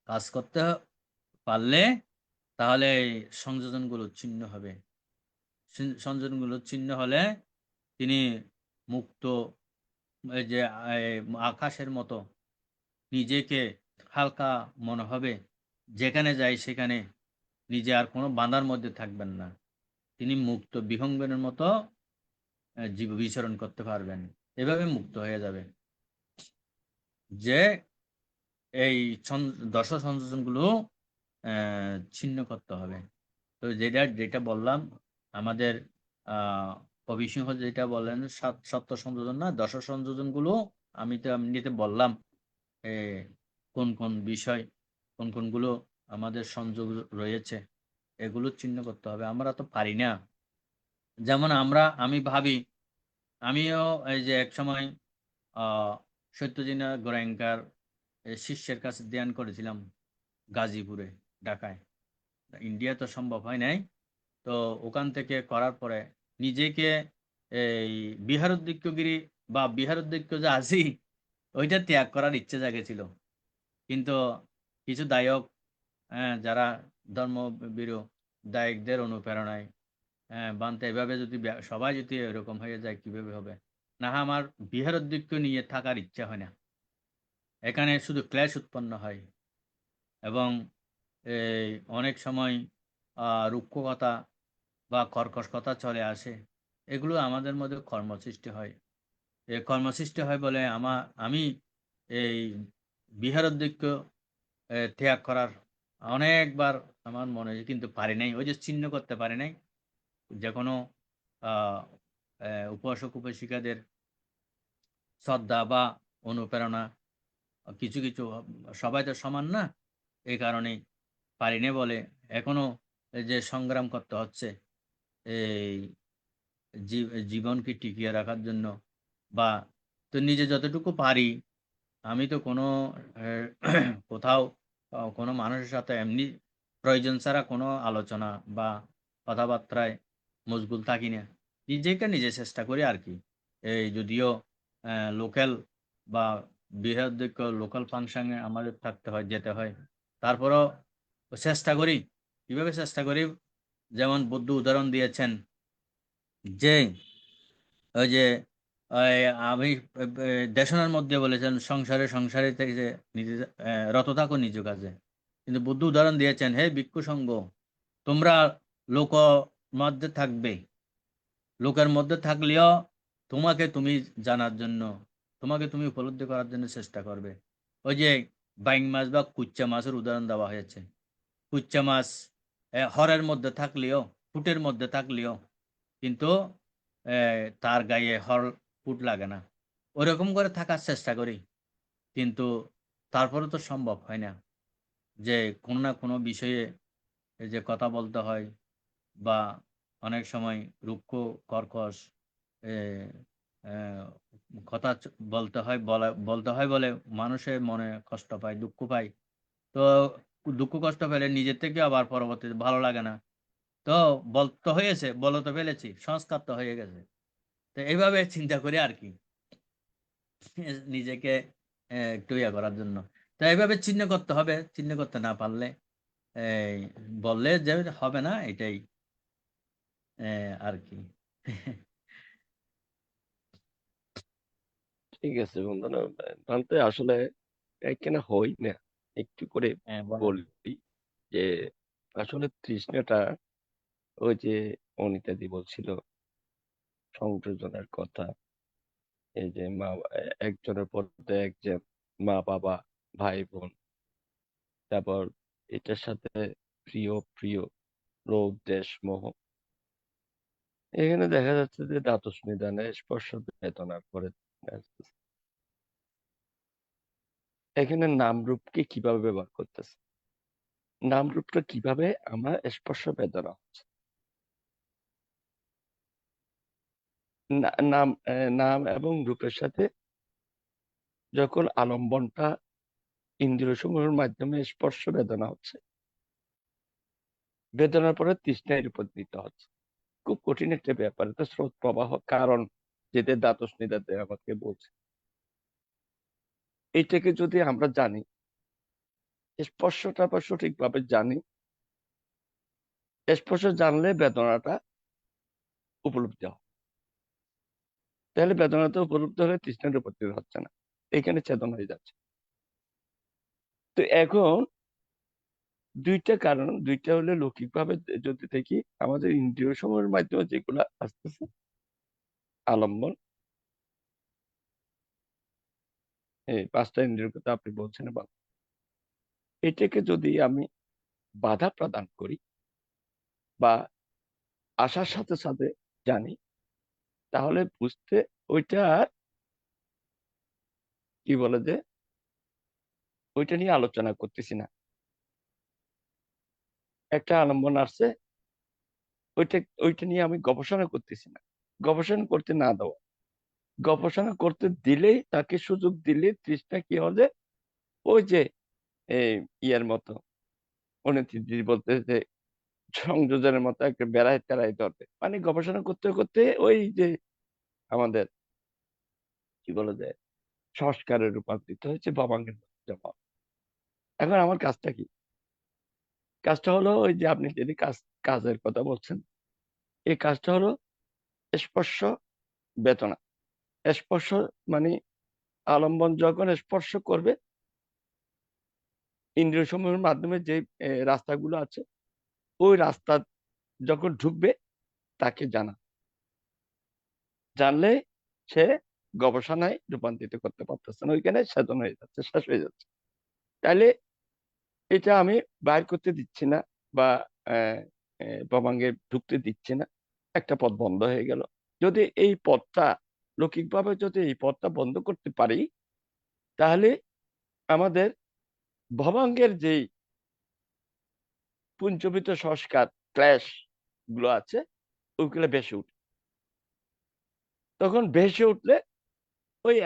কাজ করতে পারলে তাহলে এই সংযোজনগুলো ছিন্ন হবে। সংযোজনগুলো ছিন্ন হলে তিনি মুক্ত, এই যে আকাশের মতো নিজেকে হালকা মনে হবে। যেখানে যাই সেখানে নিজে আর কোনো বাঁধার মধ্যে থাকবেন না। তিনি মুক্ত বিহঙ্গনের মতো জীব বিচরণ করতে পারবেন। এভাবে মুক্ত হয়ে যাবে। যে এই দশ সংযোজনগুলো ছিন্ন করতে হবে। তো যেটা যেটা বললাম, আমাদের কবি সিংহ যেটা বললেন, সত্য সংযোজন না, দশ সংযোজনগুলো আমি তো এমনিতে বললাম কোন কোন বিষয়, কোন কোনগুলো আমাদের সংযোগ রয়েছে, এগুলো চিহ্ন করতে হবে। আমরা তো পারি না। যেমন আমি ভাবি, আমিও এই যে এক সময় সত্যজিৎ গোয়েঙ্কার শিষ্যের কাছে ধ্যান করেছিলাম গাজীপুরে, ঢাকায়। ইন্ডিয়া তো সম্ভব হয় নাই। তো ওখান থেকে করার পরে নিজেকে এই বিহারোদ্দিক্যগিরি বা বিহারোদ্দিক্য যে আছি, ওইটা ত্যাগ করার ইচ্ছে জাগেছিল। কিন্তু কিছু দায়ক, যারা ধর্মভীরু দায়কদের অনুপ্রেরণায় বানতে, এভাবে যদি সবাই যদি এরকম হয়ে যায় কিভাবে হবে? না, আমার বিহারোদ্দিক্য নিয়ে থাকার ইচ্ছা হয় না। এখানে শুধু ক্লেশ উৎপন্ন হয় এবং এই অনেক সময় রুক্ষকতা বা কর্কশতা চলে আসে। এগুলো আমাদের মধ্যে কর্মসৃষ্টি হয়। এই কর্মসৃষ্টি হয় বলে আমি এই বিহারোদ্দেশ্য ত্যাগ করার অনেকবার আমার মনে হয়েছে, কিন্তু পারি নাই। ওই যে চিহ্ন করতে পারি নাই। যে কোনো আহ, উপাসক উপাসিকাদের শ্রদ্ধা বা অনুপ্রেরণা কিছু কিছু, সবাই তো সমান না, এই কারণে পারিনি বলে এখনো এই যে সংগ্রাম করতে হচ্ছে এই জীবনকে টিকিয়ে রাখার জন্য। বা তো নিজে যতটুকু পারি, আমি তো কোনো আহ, কোথাও কোনো মানুষের সাথে এমনি প্রয়োজন ছাড়া কোনো আলোচনা বা কথাবার্তায় মশগুল থাকি না। নিজেকে নিজে চেষ্টা করি আর কি। এই যদিও লোকাল বা বৃহৎ লোকাল ফাংশনে আমাদের থাকতে হয়, যেতে হয়, তারপরও চেষ্টা করি। কিভাবে চেষ্টা করি? যেমন বুদ্ধ উদাহরণ দিয়েছেন যে ওই যে ওই আমি দেশনার মধ্যে বলেছেন সংসারে সংসারে থেকে যে নিজে রত থাকো নিজ কাজে। কিন্তু বুদ্ধ উদাহরণ দিয়েছেন, হে ভিক্ষু সংঘ, তোমরা লোক মধ্যে থাকবে, লোকের মধ্যে থাকলেও তোমাকে তুমি জানার জন্য, তোমাকে তুমি উপলব্ধি করার জন্য চেষ্টা করবে। ওই যে বাইং মাছ বা কুচ্চা মাছের উদাহরণ দেওয়া হয়েছে। কুচ্চা মাছ হরের মধ্যে থাকলেও, ফুটের মধ্যে থাকলেও কিন্তু তার গায়ে হর ফুট লাগে না। ওরকম করে থাকার চেষ্টা করি, কিন্তু তারপরে তো সম্ভব হয় না। যে কোনো না কোনো বিষয়ে এই যে কথা বলতে হয়, বা অনেক সময় রুক্ষ কর্কশ এ, কথা বলতে হয় বলে মানুষের মনে কষ্ট পায়, দুঃখ পায়। তো দুঃখ কষ্ট পেলে নিজের থেকে আবার পরবর্তীতে ভালো লাগে না। তো বলতে হয়েছে, বলতে ফেলেছি, সংস্কার তো হয়ে গেছে। তো এইভাবে চিন্তা করি আর কি, নিজেকে একটু ইয়ে করার জন্য। তো এইভাবে চিহ্ন করতে হবে, চিহ্ন করতে না পারলে এই বললে যে হবে না, এটাই আর কি। ঠিক আছে বন্ধু, না জানতে আসলে এখানে হই না, একটু করে বলেন। বলি যে আসলে তৃষ্ণাটা, ওই যে অনিতাদি বলছিল সংযোজনের কথা, এই যে একজনের পরে একজন, মা বাবা, ভাই বোন, তারপর এটার সাথে প্রিয় প্রিয়, লোভ দেশ মোহ। এখানে দেখা যাচ্ছে যে দ্বাদশ নিদানে স্পর্শ বেদনার পরে আসতেছে। এখানে নাম রূপকে কিভাবে ব্যবহার করতেছে, নাম রূপটা কিভাবে আমার স্পর্শ বেদনা হচ্ছে। নাম এবং রূপের সাথে যখন আলম্বনটা ইন্দ্রিয় সমূহের মাধ্যমে স্পর্শ বেদনা হচ্ছে, বেদনার পরে তৃষ্ণায় রূপান্তরিত হচ্ছে। খুব কঠিন একটা ব্যাপার, এটা স্রোত প্রবাহ, কারণ যেটা দ্বাদশ নিদানে আমাকে বলছে। এইটাকে যদি আমরা জানি, স্পর্শটা বা সঠিকভাবে জানি, স্পর্শ জানলে বেদনাটা উপলব্ধি হয়। তাহলে বেদনাটা উপলব্ধি হলে তৃষ্ণার রূপান্তরিত হচ্ছে না, এখানে চেতন হয়ে যাচ্ছে। তো এখন দুইটা কারণ, দুইটা হলে লৌকিকভাবে যদি দেখি, আমাদের ইন্দ্রিয় সমূহের মাধ্যমে যেগুলা আসতেছে, আলম্বন, এই পাঁচটা ইন্দ্রিয়ের কথা আপনি বলছেন, বা এটাকে যদি আমি বাধা প্রদান করি বা আসার সাথে সাথে জানি, তাহলে বুঝতে ওইটা কি বলে যে ওইটা নিয়ে আলোচনা করতেছি না। একটা আলম্বন আসছে, ওইটা ওইটা নিয়ে আমি গবেষণা করতেছি না। গবেষণা করতে না দেওয়া, গবেষণা করতে দিলেই, তাকে সুযোগ দিলে তৃষ্ণা কি হবে, ওই যে এই ইয়ের মতো, অনিতি বলতে যে সংযোজনের মতো একটা বেড়ায় তেড়াই ধরবে। মানে গবেষণা করতে করতে ওই যে আমাদের কি বলে যে সংস্কারে রূপান্তরিত হয়েছে ভবাঙ্গের মধ্যে জমা। এখন আমার কাজটা কি? কাজটা হলো ওই যে আপনি যদি কাজের কথা বলছেন, এই কাজটা হলো স্পর্শ বেদনা। স্পর্শ মানে আলম্বন যখন স্পর্শ করবে, ইন্দ্রিয় সমূহের মাধ্যমে যে রাস্তাগুলো আছে, ওই রাস্তা যখন ঢুকবে তাকে জানলে সে গবেষণায় রূপান্তরিত করতে পারতেছে না, ওইখানে সাধন হয়ে যাচ্ছে, শেষ হয়ে যাচ্ছে। তাইলে এটা আমি বাইর করতে দিচ্ছি না বা ভবাঙ্গে ঢুকতে দিচ্ছি না, একটা পথ বন্ধ হয়ে গেল। যদি এই পথটা লৌকিকভাবে যদি এই পথটা বন্ধ করতে পারি, তাহলে আমাদের ভবাঙ্গের যেই পুঞ্জবিত সংস্কার ক্লেশ গুলো আছে, ওইগুলো ভেসে উঠে। তখন ভেসে উঠলে ওই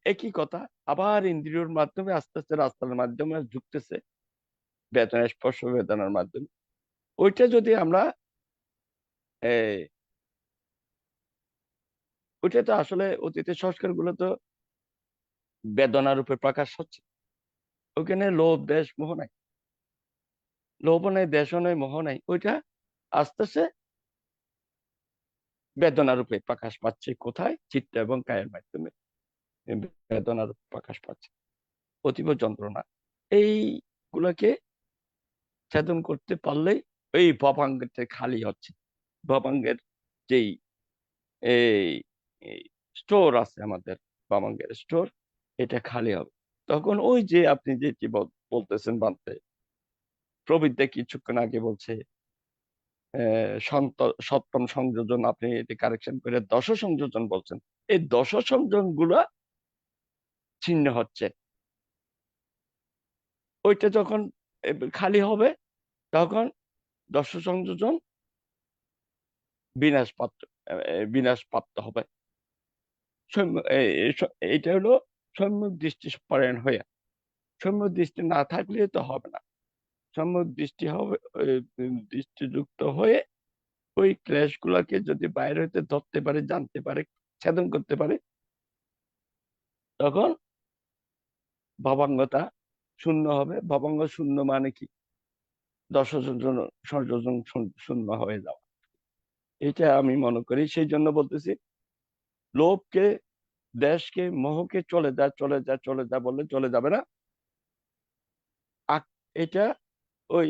একই কথা আবার ইন্দ্রিয়র মাধ্যমে আস্তে আস্তে রাস্তার মাধ্যমে ঢুকতেছে, বেদনা স্পর্শ বেদনার মাধ্যমে। ওইটা যদি আমরা এই ওইটা তো আসলে অতীতের সংস্কার গুলো তো বেদনা রূপে প্রকাশ হচ্ছে। ওখানে লোভ দেশ মোহ নাই, লোভ নাই, দেশও নাই, মোহ নাই। ওইটা আস্তে আস্তে বেদনা রূপে প্রকাশ পাচ্ছে। কোথায়? চিত্ত এবং কায়ের মাধ্যমে বেদনা রূপে প্রকাশ পাচ্ছে, অতীব যন্ত্রণা। এইগুলোকে ছেদন করতে পারলেই ওই ভবাঙ্গটা খালি হচ্ছে। ভবাঙ্গের যেই এই স্টোর আছে আমাদের, ভবাঙ্গের স্টোর, এটা খালি হবে। তখন ওই যে আপনি যেটি বলতেছেন বানতে, প্রবৃদ্ধা কিছুক্ষণ আগে বলছে সপ্তম সংযোজন, আপনি এটি কারেকশন করে দশ সংযোজন বলছেন। এই দশ সংযোজন গুলা ছিন্ন হচ্ছে। ওইটা যখন খালি হবে, তখন দশ সংযোজন বিনাশপ্রাপ্ত হবে। এটা হলো সম্যক দৃষ্টি পরায়ণ হয়ে। সম্যক দৃষ্টি না থাকলে তো হবে না। সম্যক দৃষ্টি হবে, দৃষ্টিযুক্ত হয়ে ওই ক্লেশ গুলাকে যদি বাইরে হইতে ধরতে পারে, জানতে পারে, ছেদন করতে পারে, তখন ভবাঙ্গতা শূন্য হবে। ভবাঙ্গ শূন্য মানে কি? দশ সংযোজন শূন্য হয়ে যাওয়া। এটা আমি মনে করি। সেই জন্য বলতেছি, লোভকে, দেশকে, মোহকে চলে যা চলে যা চলে যা বললে চলে যাবে না। এটা ওই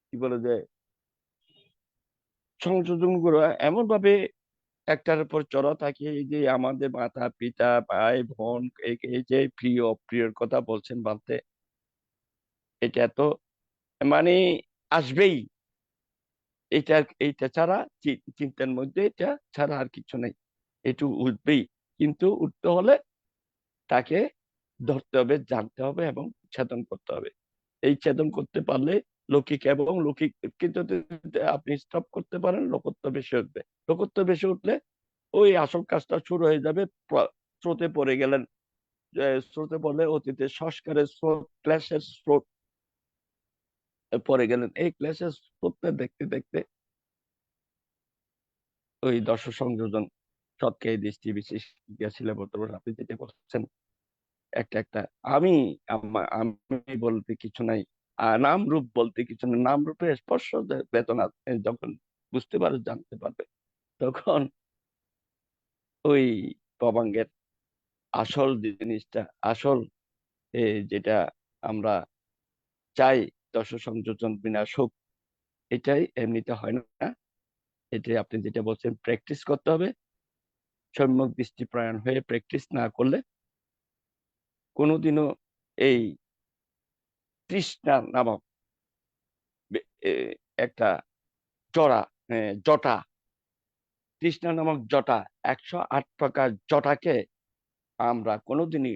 কি বলে যে সংযোজন গুলো এমন ভাবে একটার উপর চড়া থাকে, এই যে আমাদের মাতা পিতা ভাই বোন, এই যে প্রিয় প্রিয়র কথা বলছেন বানতে, এটা তো মানে আসবেই। এইটা ছাড়া চিন্তার মধ্যে এটা ছাড়া আর কিছু নেই। একটু উঠবেই, কিন্তু উঠতে হলে তাকে ধরতে হবে, জানতে হবে এবং ছেদন করতে হবে। এই ছেদন করতে পারলে লৌকিক এবং লৌকিক কিন্তু আপনি স্টপ করতে পারেন, লোকত্ব বেশি উঠবে। লোকত্ব বেশি উঠলে ওই আসল কাজটা শুরু হয়ে যাবে। স্রোতে পড়ে গেলেন, স্রোতে পড়লে অতীতের সংস্কারের স্রোত, ক্লেশের স্রোত পড়ে গেলেন। এই ক্লেশের স্রোতটা দেখতে দেখতে ওই দশ সংযোজন সৎকে দৃষ্টি বিশেষ গেছিল বর্তমান আপনি যেটা বলছেন, একটা একটা আমি আমি বলতে কিছু নাই, নাম রূপ বলতে কিছু নাই। নাম রূপে স্পর্শ বেদনা যখন বুঝতে পারবে, জানতে পারবে, তখন ওই প্রবাঙ্গের আসল জিনিসটা, আসল যেটা আমরা চাই, দশ সংযোজন বিনাশ হোক, এটাই এমনিতে হয় না। এটাই আপনি যেটা বলছেন, প্র্যাকটিস করতে হবে। সম্যক দৃষ্টিপ্রায়ণ হয়ে প্র্যাকটিস না করলে কোনোদিনও এই তৃষ্ণা নামক একটা জটা, তৃষ্ণা নামক জটা, 108 প্রকার জটাকে আমরা কোনোদিনই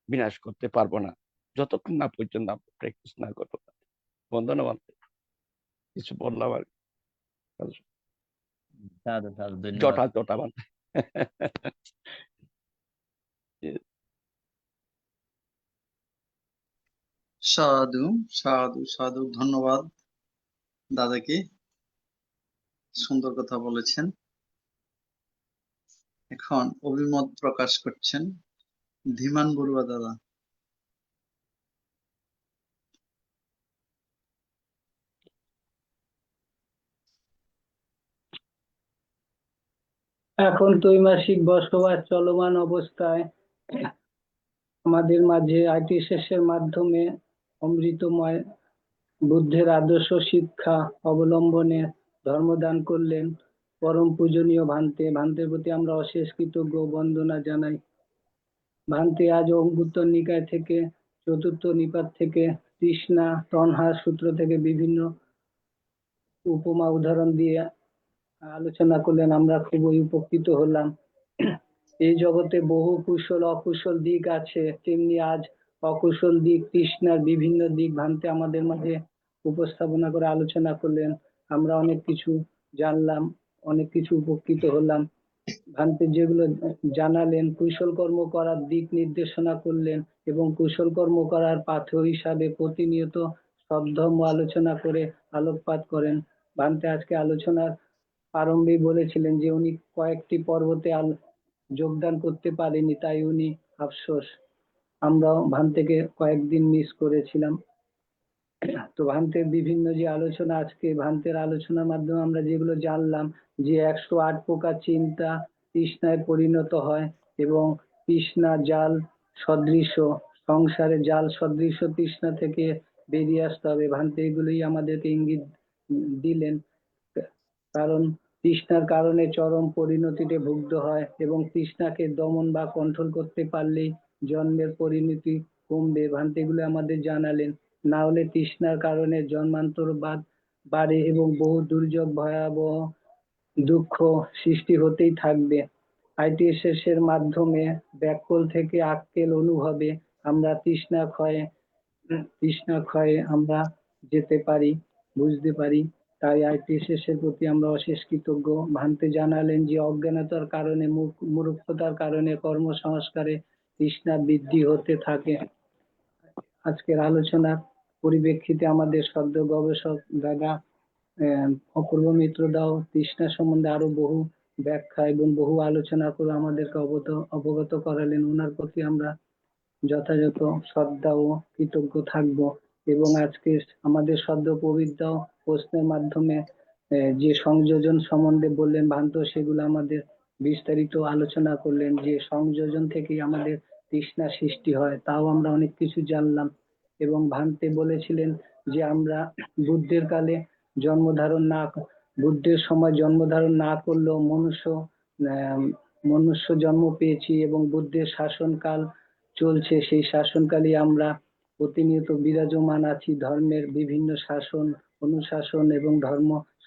বিনাশ করতে পারবো না, যতক্ষণ না পর্যন্ত আমরা প্র্যাকটিস না করবো। বন্ধনবাদ, কিছু বললাম আর সাধু সাধু, ধন্যবাদ। জটা বান্ধে। সাধু সাধু সাধু, ধন্যবাদ দাদাকে, সুন্দর কথা বলেছেন। এখন অভিমত প্রকাশ করছেন ধীমান বড়ুয়া দাদা। এখন ত্রৈমাসিক বসবাস চলমান অবস্থায় আমাদের মাঝে ITSS এর মাধ্যমে অমৃতময় বুদ্ধের আদর্শ শিক্ষা অবলম্বনে ধর্মদান করলেন পরম পূজনীয় ভান্তে। ভান্তের প্রতি আমরা অশেষ কৃতজ্ঞ বন্দনা জানাই। ভান্তে আজ অঙ্গুত্তর নিকায় থেকে চতুর্থ নিপাত থেকে তৃষ্ণা তন্হার সূত্র থেকে বিভিন্ন উপমা উদাহরণ দিয়ে আলোচনা করলেন, আমরা খুবই উপকৃত হলাম। এই জগতে বহু কুশল অকুশল দিক আছে, তেমনি আজ অকুশল দিক তৃষ্ণার বিভিন্ন দিক ভান্তে আমাদের মাঝে উপস্থাপনা করে আলোচনা করলেন। আমরা অনেক কিছু জানলাম, অনেক কিছু উপকৃত হলাম। ভান্তে যেগুলো জানালেন, কুশল কর্ম করার দিক নির্দেশনা করলেন এবং কুশল কর্ম করার পাথেয় হিসাবে প্রতিনিয়ত সব ধর্ম আলোচনা করে আলোকপাত করেন। ভান্তে আজকে আলোচনার প্রারম্ভেই বলেছিলেন যে উনি কয়েকটি পর্বতে যোগদান করতে পারেনি, তাই উনি আফসোস। আমরাও ভান্তেকে কয়েকদিন মিস করেছিলাম। তো ভান্তের বিভিন্ন যে আলোচনা, আজকে ভান্তের আলোচনার মাধ্যমে আমরা যেগুলো জানলাম যে 108 প্রকার চিন্তা তৃষ্ণায় পরিণত হয় এবং তৃষ্ণা জাল সদৃশ, সংসারে জাল সদৃশ তৃষ্ণা থেকে বেরিয়ে আসতে হবে। ভান্তে এগুলোই আমাদেরকে ইঙ্গিত দিলেন, কারণ তৃষ্ণার কারণে চরম পরিণতিতে ভুগতে হয় এবং তৃষ্ণাকে দমন বা কন্ট্রোল করতে পারলেই জন্মের পরিণতি কমবে। ভান্তে এগুলো আমাদের জানালেন, না হলে তৃষ্ণার কারণে জন্মান্তর বাড়ে এবং বহু দুর্যোগ ভয়াবহ দুঃখ সৃষ্টি হতেই থাকবে। ITSS এর মাধ্যমে ব্যাকল থেকে আক্কেল অনুভবে আমরা তৃষ্ণা ক্ষয়ে আমরা যেতে পারি, বুঝতে পারি। তাই ITSS এর প্রতি আমরা অশেষ কৃতজ্ঞ। ভান্তে জানালেন যে অজ্ঞানতার কারণে মূর্খতার কারণে কর্মসংস্কারে তৃষ্ণা বৃদ্ধি হতে থাকে। আজকের আলোচনার পরিপ্রেক্ষিতে আমাদের সদ্য গবেষক দাদা অপূর্ব মিত্র দাও তৃষ্ণা সম্বন্ধে আরো বহু ব্যাখ্যা এবং বহু আলোচনা করে আমাদেরকে অবগত করালেন। ওনার প্রতি আমরা যথাযথ শ্রদ্ধা ও কৃতজ্ঞ থাকব। এবং আজকে আমাদের সদ্য পবিত্র প্রশ্নের মাধ্যমে যে সংযোজন সম্বন্ধে বললেন ভান্ত, সেগুলো আমাদের বিস্তারিত আলোচনা করলেন যে সংযোজন থেকেই আমাদের তৃষ্ণা সৃষ্টি হয়, তাও আমরা অনেক কিছু জানলাম। এবং ভান্তে বলেছিলেন যে আমরা বুদ্ধের কালে বুদ্ধের সময় জন্মধারণ না করলেও মনুষ্য জন্ম পেয়েছি এবং বুদ্ধের শাসনকাল চলছে, সেই শাসনকালে আমরা প্রতিনিয়ত বিরাজমান আছি। ধর্মের বিভিন্ন শাসন অনুশাসন এবং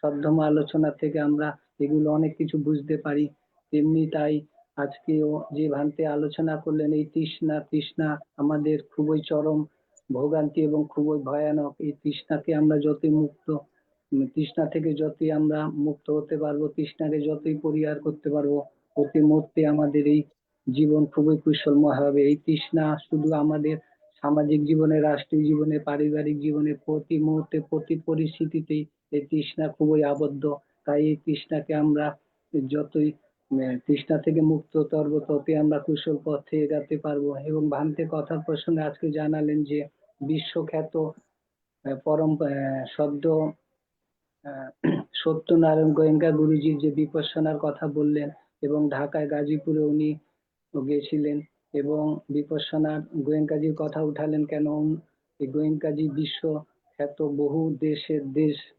সদ্ধর্ম আলোচনা থেকে আমরা এগুলো অনেক কিছু বুঝতে পারি। তেমনি তাই আজকেও যে ভান্তে আলোচনা করলেন, এই তৃষ্ণা আমাদের খুবই চরম ভোগান্তি এবং খুবই ভয়ানক। এই তৃষ্ণাকে আমরা তৃষ্ণা থেকে যতই আমরা মুক্ত হতে পারবো, তৃষ্ণাকে যতই পরিহার করতে পারবো, প্রতি মুহূর্তে আমাদের এই জীবন খুবই কুশলময় হবে। এই তৃষ্ণা শুধু আমাদের সামাজিক জীবনে, রাষ্ট্রীয় জীবনে, পারিবারিক জীবনে প্রতি মুহূর্তে প্রতি পরিস্থিতিতেই এই তৃষ্ণা খুবই আবদ্ধ। তাই এই তৃষ্ণাকে আমরা যতই তৃষ্ণা থেকে মুক্ত হতে পারবো, ততই আমরা কুশল পথে এগাতে পারবো। এবং ভান্তে কথার প্রসঙ্গে আজকে জানালেন যে বিশ্বখ্যাত পরম সদ্য সত্যনারায়ণ গোয়েঙ্কা গুরুজির যে বিপস্সনার কথা বললেন এবং ঢাকায় গাজীপুরে উনি গেছিলেন এবং বিপস্সনার গোয়েঙ্কাজির কথা উঠালেন। কেন এই গোয়েঙ্কাজি বিশ্ব খ্যাত, বহু দেশ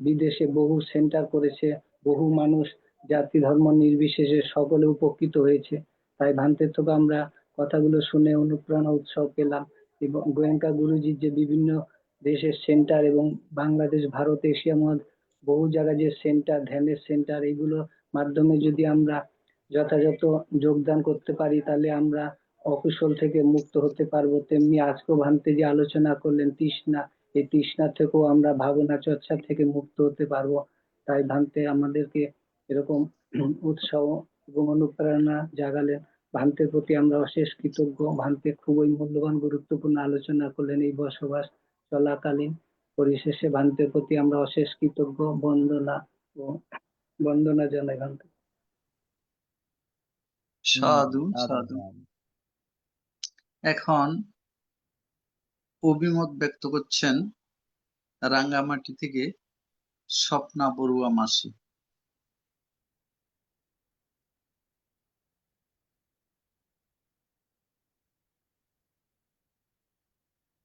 বিদেশে বহু সেন্টার করেছে, বহু মানুষ জাতি ধর্ম নির্বিশেষে সকলে উপকৃত হয়েছে। তাই ভান্তের থেকে আমরা কথাগুলো শুনে অনুপ্রেরণা উৎসাহ পেলাম। এবং গোয়েঙ্কা গুরুজির যে বিভিন্ন দেশের সেন্টার এবং বাংলাদেশ, ভারত, এশিয়া বহু জায়গায় যে সেন্টার, ধ্যানের সেন্টার, এগুলোর মাধ্যমে যদি আমরা যথাযথ যোগদান করতে পারি, তাহলে আমরা অকুশল থেকে মুক্ত হতে পারবো। তেমনি আজকেও ভান্তে যে আলোচনা করলেন তৃষ্ণা, এই তৃষ্ণা থেকেও আমরা ভাবনা চর্চা থেকে মুক্ত হতে পারবো। তাই ভান্তে আমাদেরকে এরকম উৎসাহ এবং অনুপ্রেরণা জাগালেন। ভান্তের প্রতি আমরা অশেষ কৃতজ্ঞ। ভান্তে খুবই মূল্যবান গুরুত্বপূর্ণ আলোচনা করলেন এই বসবাস চলাকালীন। পরিশেষে ভান্তের প্রতি আমরা অশেষ কৃতজ্ঞ, বন্দনা জানাই ভান্তে। সাধু সাধু। এখন অভিমত ব্যক্ত করছেন রাঙ্গামাটি থেকে স্বপ্না বড়ুয়া মাসি।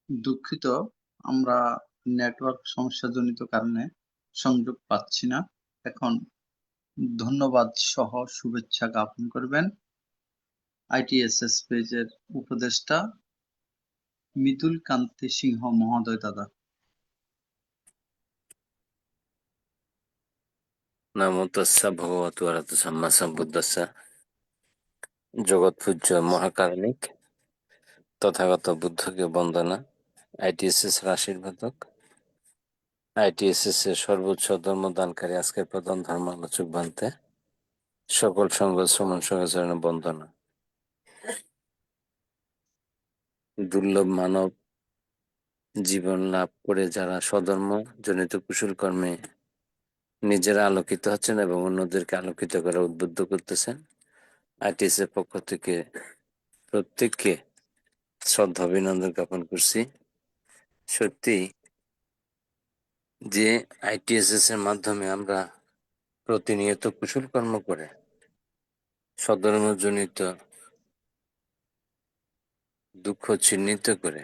দুঃখিত, আমরা নেটওয়ার্ক সমস্যাজনিত কারণে সংযোগ পাচ্ছি না। এখন ধন্যবাদ সহ শুভেচ্ছা জ্ঞাপন করবেন ITSS পেজের উপদেষ্টা মিতুল কান্তি সিংহ মহোদয় দাদা। নমো তস্যা ভগবতু আরহাতু সাম্মা সম্বুদ্ধস্যা জগৎ পূজ্য মহাকারণিক তথাগত বুদ্ধকে বন্দনা। ITSS এর আশীর্বাদক, ITSS এর সর্বোচ্চ ধর্মদানকারী আজকের প্রধান ধর্মালোচক ভান্তে সকল সঙ্গ শ্রমণ সহচরণে বন্দনা। দুর্লভ মানব জীবন লাভ করে যারা স্বধর্ম জনিত কুশল কর্মে নিজেরা আলোকিত হচ্ছেন এবং অন্যদেরকে আলোকিত করে উদ্বুদ্ধ করতেছেন, ITSS এর পক্ষ থেকে প্রত্যেককে শ্রদ্ধা অভিনন্দন জ্ঞাপন করছি। সত্যি যে ITSS এর মাধ্যমে আমরা প্রতিনিয়ত কুশল কর্ম করে স্বধর্মজনিত দুঃখ চিহ্নিত করে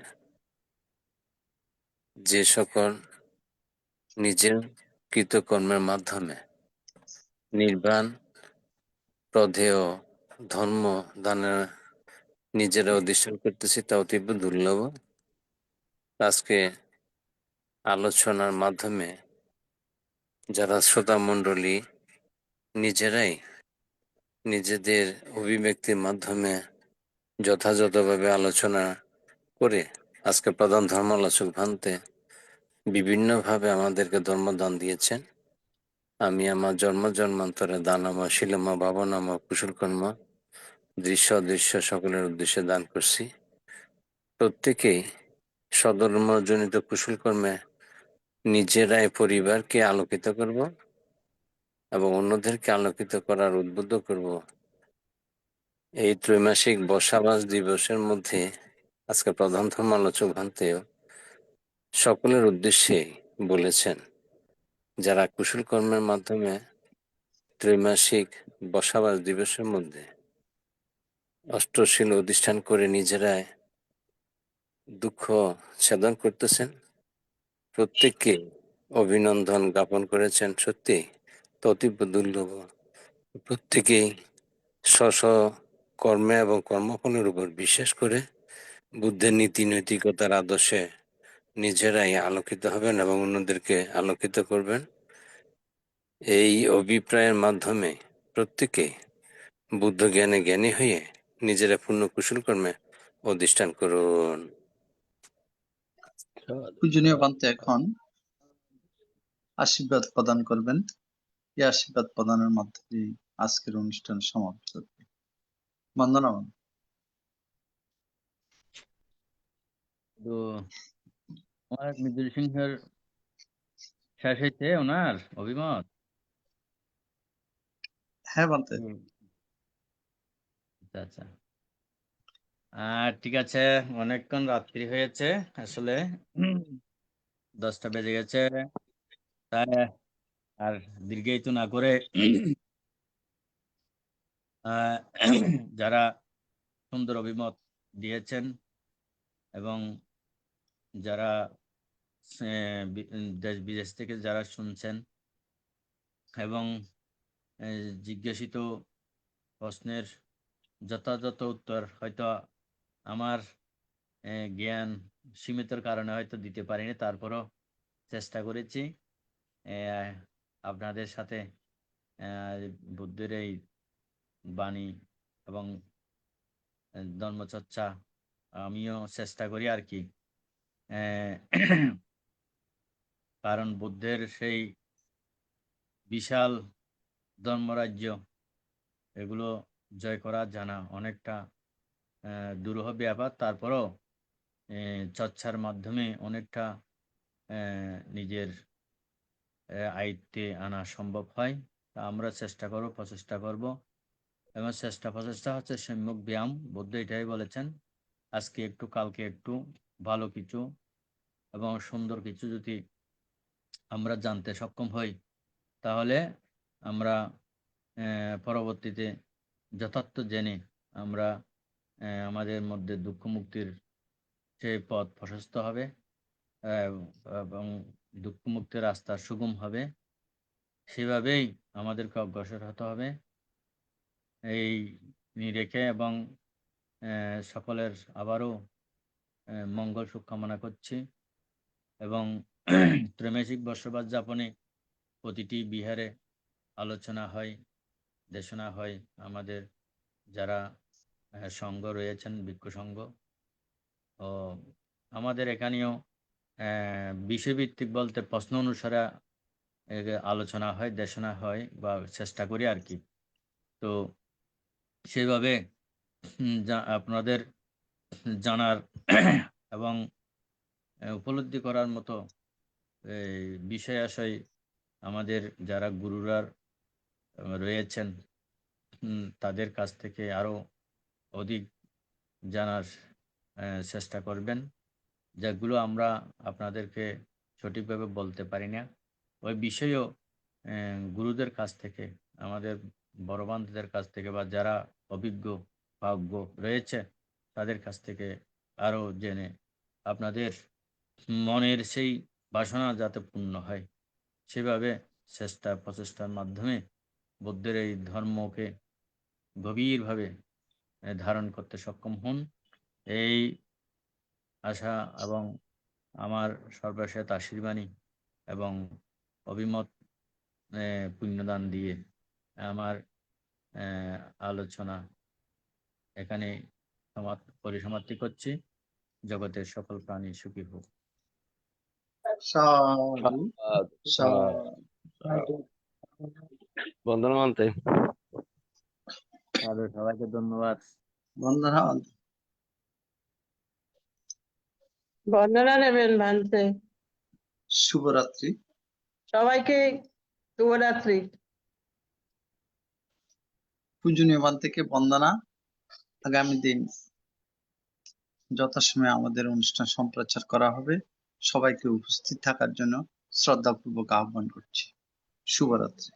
যে সকল নিজের কৃতকর্মের মাধ্যমে নির্বাণ প্রধেয় ধর্ম দানের নিজেরা অধিষ্ঠান করতেছি, তা অতীব দুর্লভ। আজকে আলোচনার মাধ্যমে যারা শ্রোতা মণ্ডলী নিজেরাই নিজেদের অভিব্যক্তির মাধ্যমে যথাযথভাবে আলোচনা করে আজকে প্রধান ধর্মালোচক ভান্তে বিভিন্নভাবে আমাদেরকে ধর্মদান দিয়েছেন। আমি আমার জন্মান্তরে দানামা শিলমা ভাবনামা কুশলকর্ম দৃশ্য অদৃশ্য সকলের উদ্দেশ্যে দান করছি। প্রত্যেকেই স্বধর্মজনিত কুশলকর্মে নিজেরাই পরিবারকে আলোকিত করব এবং অন্যদেরকে আলোকিত করার উদ্বুদ্ধ করব। এই ত্রৈমাসিক বর্ষাবাস দিবসের মধ্যে আজকে প্রধান ধর্মালোচক ভান্তেও সকলের উদ্দেশ্যে বলেছেন, যারা কুশল কর্মের মাধ্যমে ত্রৈমাসিক বর্ষাবাস দিবসের মধ্যে অষ্টশীল অধিষ্ঠান করে নিজেরাই দুঃখ ছেদন করতেছেন, প্রত্যেককে অভিনন্দন জ্ঞাপন করেছেন। সত্যি অতীব দুর্লভ। প্রত্যেকেই স্ব কর্মে এবং কর্মফলের উপর বিশ্বাস করে বুদ্ধের নীতি নৈতিকতার আদর্শে নিজেরাই আলোকিত হবেন এবং অন্যদেরকে আলোকিত করবেন। এই অভিপ্রায়ের মাধ্যমে প্রত্যেকে বুদ্ধ জ্ঞানে জ্ঞানী হয়ে নিজেরা পূর্ণ কুশল কর্মে অধিষ্ঠান করুন। পূজনীয় ভান্তে এখন আশীর্বাদ প্রদান করবেন। এই আশীর্বাদ প্রদানের মাধ্যমে আজকের অনুষ্ঠান সমাপ্ত হবে। বন্দনা। তো আমার মৃদুল সিংহের শেষ হয়েছে ওনার অভিমত। হ্যাঁ ভান্তে। আচ্ছা আচ্ছা, ঠিক আছে। অনেকক্ষণ রাত্রি হয়েছে, আসলে 10টা বেজে গেছে। তাই আর দীর্ঘায়িত না করে যারা সুন্দর অভিমত দিয়েছেন এবং যারা দেশ বিদেশ থেকে যারা শুনছেন এবং জিজ্ঞাসিত প্রশ্নের যথাযথ উত্তর হয়তো আমার জ্ঞান সীমিতর কারণে হয়তো দিতে পারিনি, তারপরও চেষ্টা করেছি আপনাদের সাথে বুদ্ধের এই বাণী এবং ধর্মচর্চা আমিও চেষ্টা করি আর কি। কারণ বুদ্ধের সেই বিশাল ধর্মরাজ্য এগুলো জয় করা জানা অনেকটা দুরূহ ব্যাপার, তারপরও চর্চার মাধ্যমে অনেকটা নিজের আয়ত্তে আনা সম্ভব হয়। তা আমরা প্রচেষ্টা করব এবং প্রচেষ্টা হচ্ছে সম্যক ব্যায়াম। বুদ্ধ এটাই বলেছেন, আজকে একটু কালকে একটু ভালো কিছু এবং সুন্দর কিছু যদি আমরা জানতে সক্ষম হই, তাহলে আমরা পরবর্তীতে যথার্থ জেনে আমরা আমাদের মধ্যে দুঃখ মুক্তির সেই পথ প্রশস্ত হবে এবং দুঃখ মুক্তির রাস্তা সুগম হবে। সেভাবেই আমাদেরকে অগ্রসর হতে হবে এই রেখে, এবং সকলের আবারও মঙ্গল সুখ কামনা করছি। এবং ত্রৈমাসিক বর্ষবাস যাপনে প্রতিটি বিহারে আলোচনা হয়, দেশনা হয়। আমাদের যারা সংঘ রয়েছেন, ভিক্ষু সংঘ, ও আমাদের এখানেও বিষয়ভিত্তিক বলতে প্রশ্ন অনুসারে আলোচনা হয়, দেশনা হয়, বা চেষ্টা করি আর কি। তো সেইভাবে আপনাদের জানার এবং উপলব্ধি করার মতো এই বিষয় আশয় আমাদের যারা গুরুরা রয়েছেন তাদের কাছ থেকে আরো অধিক জানার চেষ্টা করবেন, যেগুলো আমরা আপনাদেরকে সঠিকভাবে বলতে পারি না। ওই বিষয়েও গুরুদের কাছ থেকে, আমাদের বড় বান্ধবদের কাছ থেকে, বা যারা অভিজ্ঞ ভাগ্য রয়েছে তাদের কাছ থেকে আরো জেনে আপনাদের মনের সেই বাসনা যাতে পূর্ণ হয়, সেভাবে চেষ্টা প্রচেষ্টার মাধ্যমে বুদ্ধের এই ধর্মকে গভীরভাবে ধারণ করতে সক্ষম হন, এই আশা এবং আমার সর্বশেষ আশীর্বাণী এবং অভিমত পুণ্যদান দিয়ে আমার আলোচনা এখানে পরিসমাপ্তি করছি। জগতের সকল প্রাণী সুখী হোক। সাধু সাধু। বন্দনা মানতে সবাইকে ধন্যবাদ। বন্দনা। বন্দনা নেবেন ভানতে। শুভরাত্রি সবাইকে, শুভরাত্রি। পূজনীয় ভান্তেকে বন্দনা। আগামী দিন যথাসময়ে আমাদের অনুষ্ঠান সম্প্রচার করা হবে। সবাইকে উপস্থিত থাকার জন্য শ্রদ্ধাপূর্বক আহ্বান করছি। শুভরাত্রি।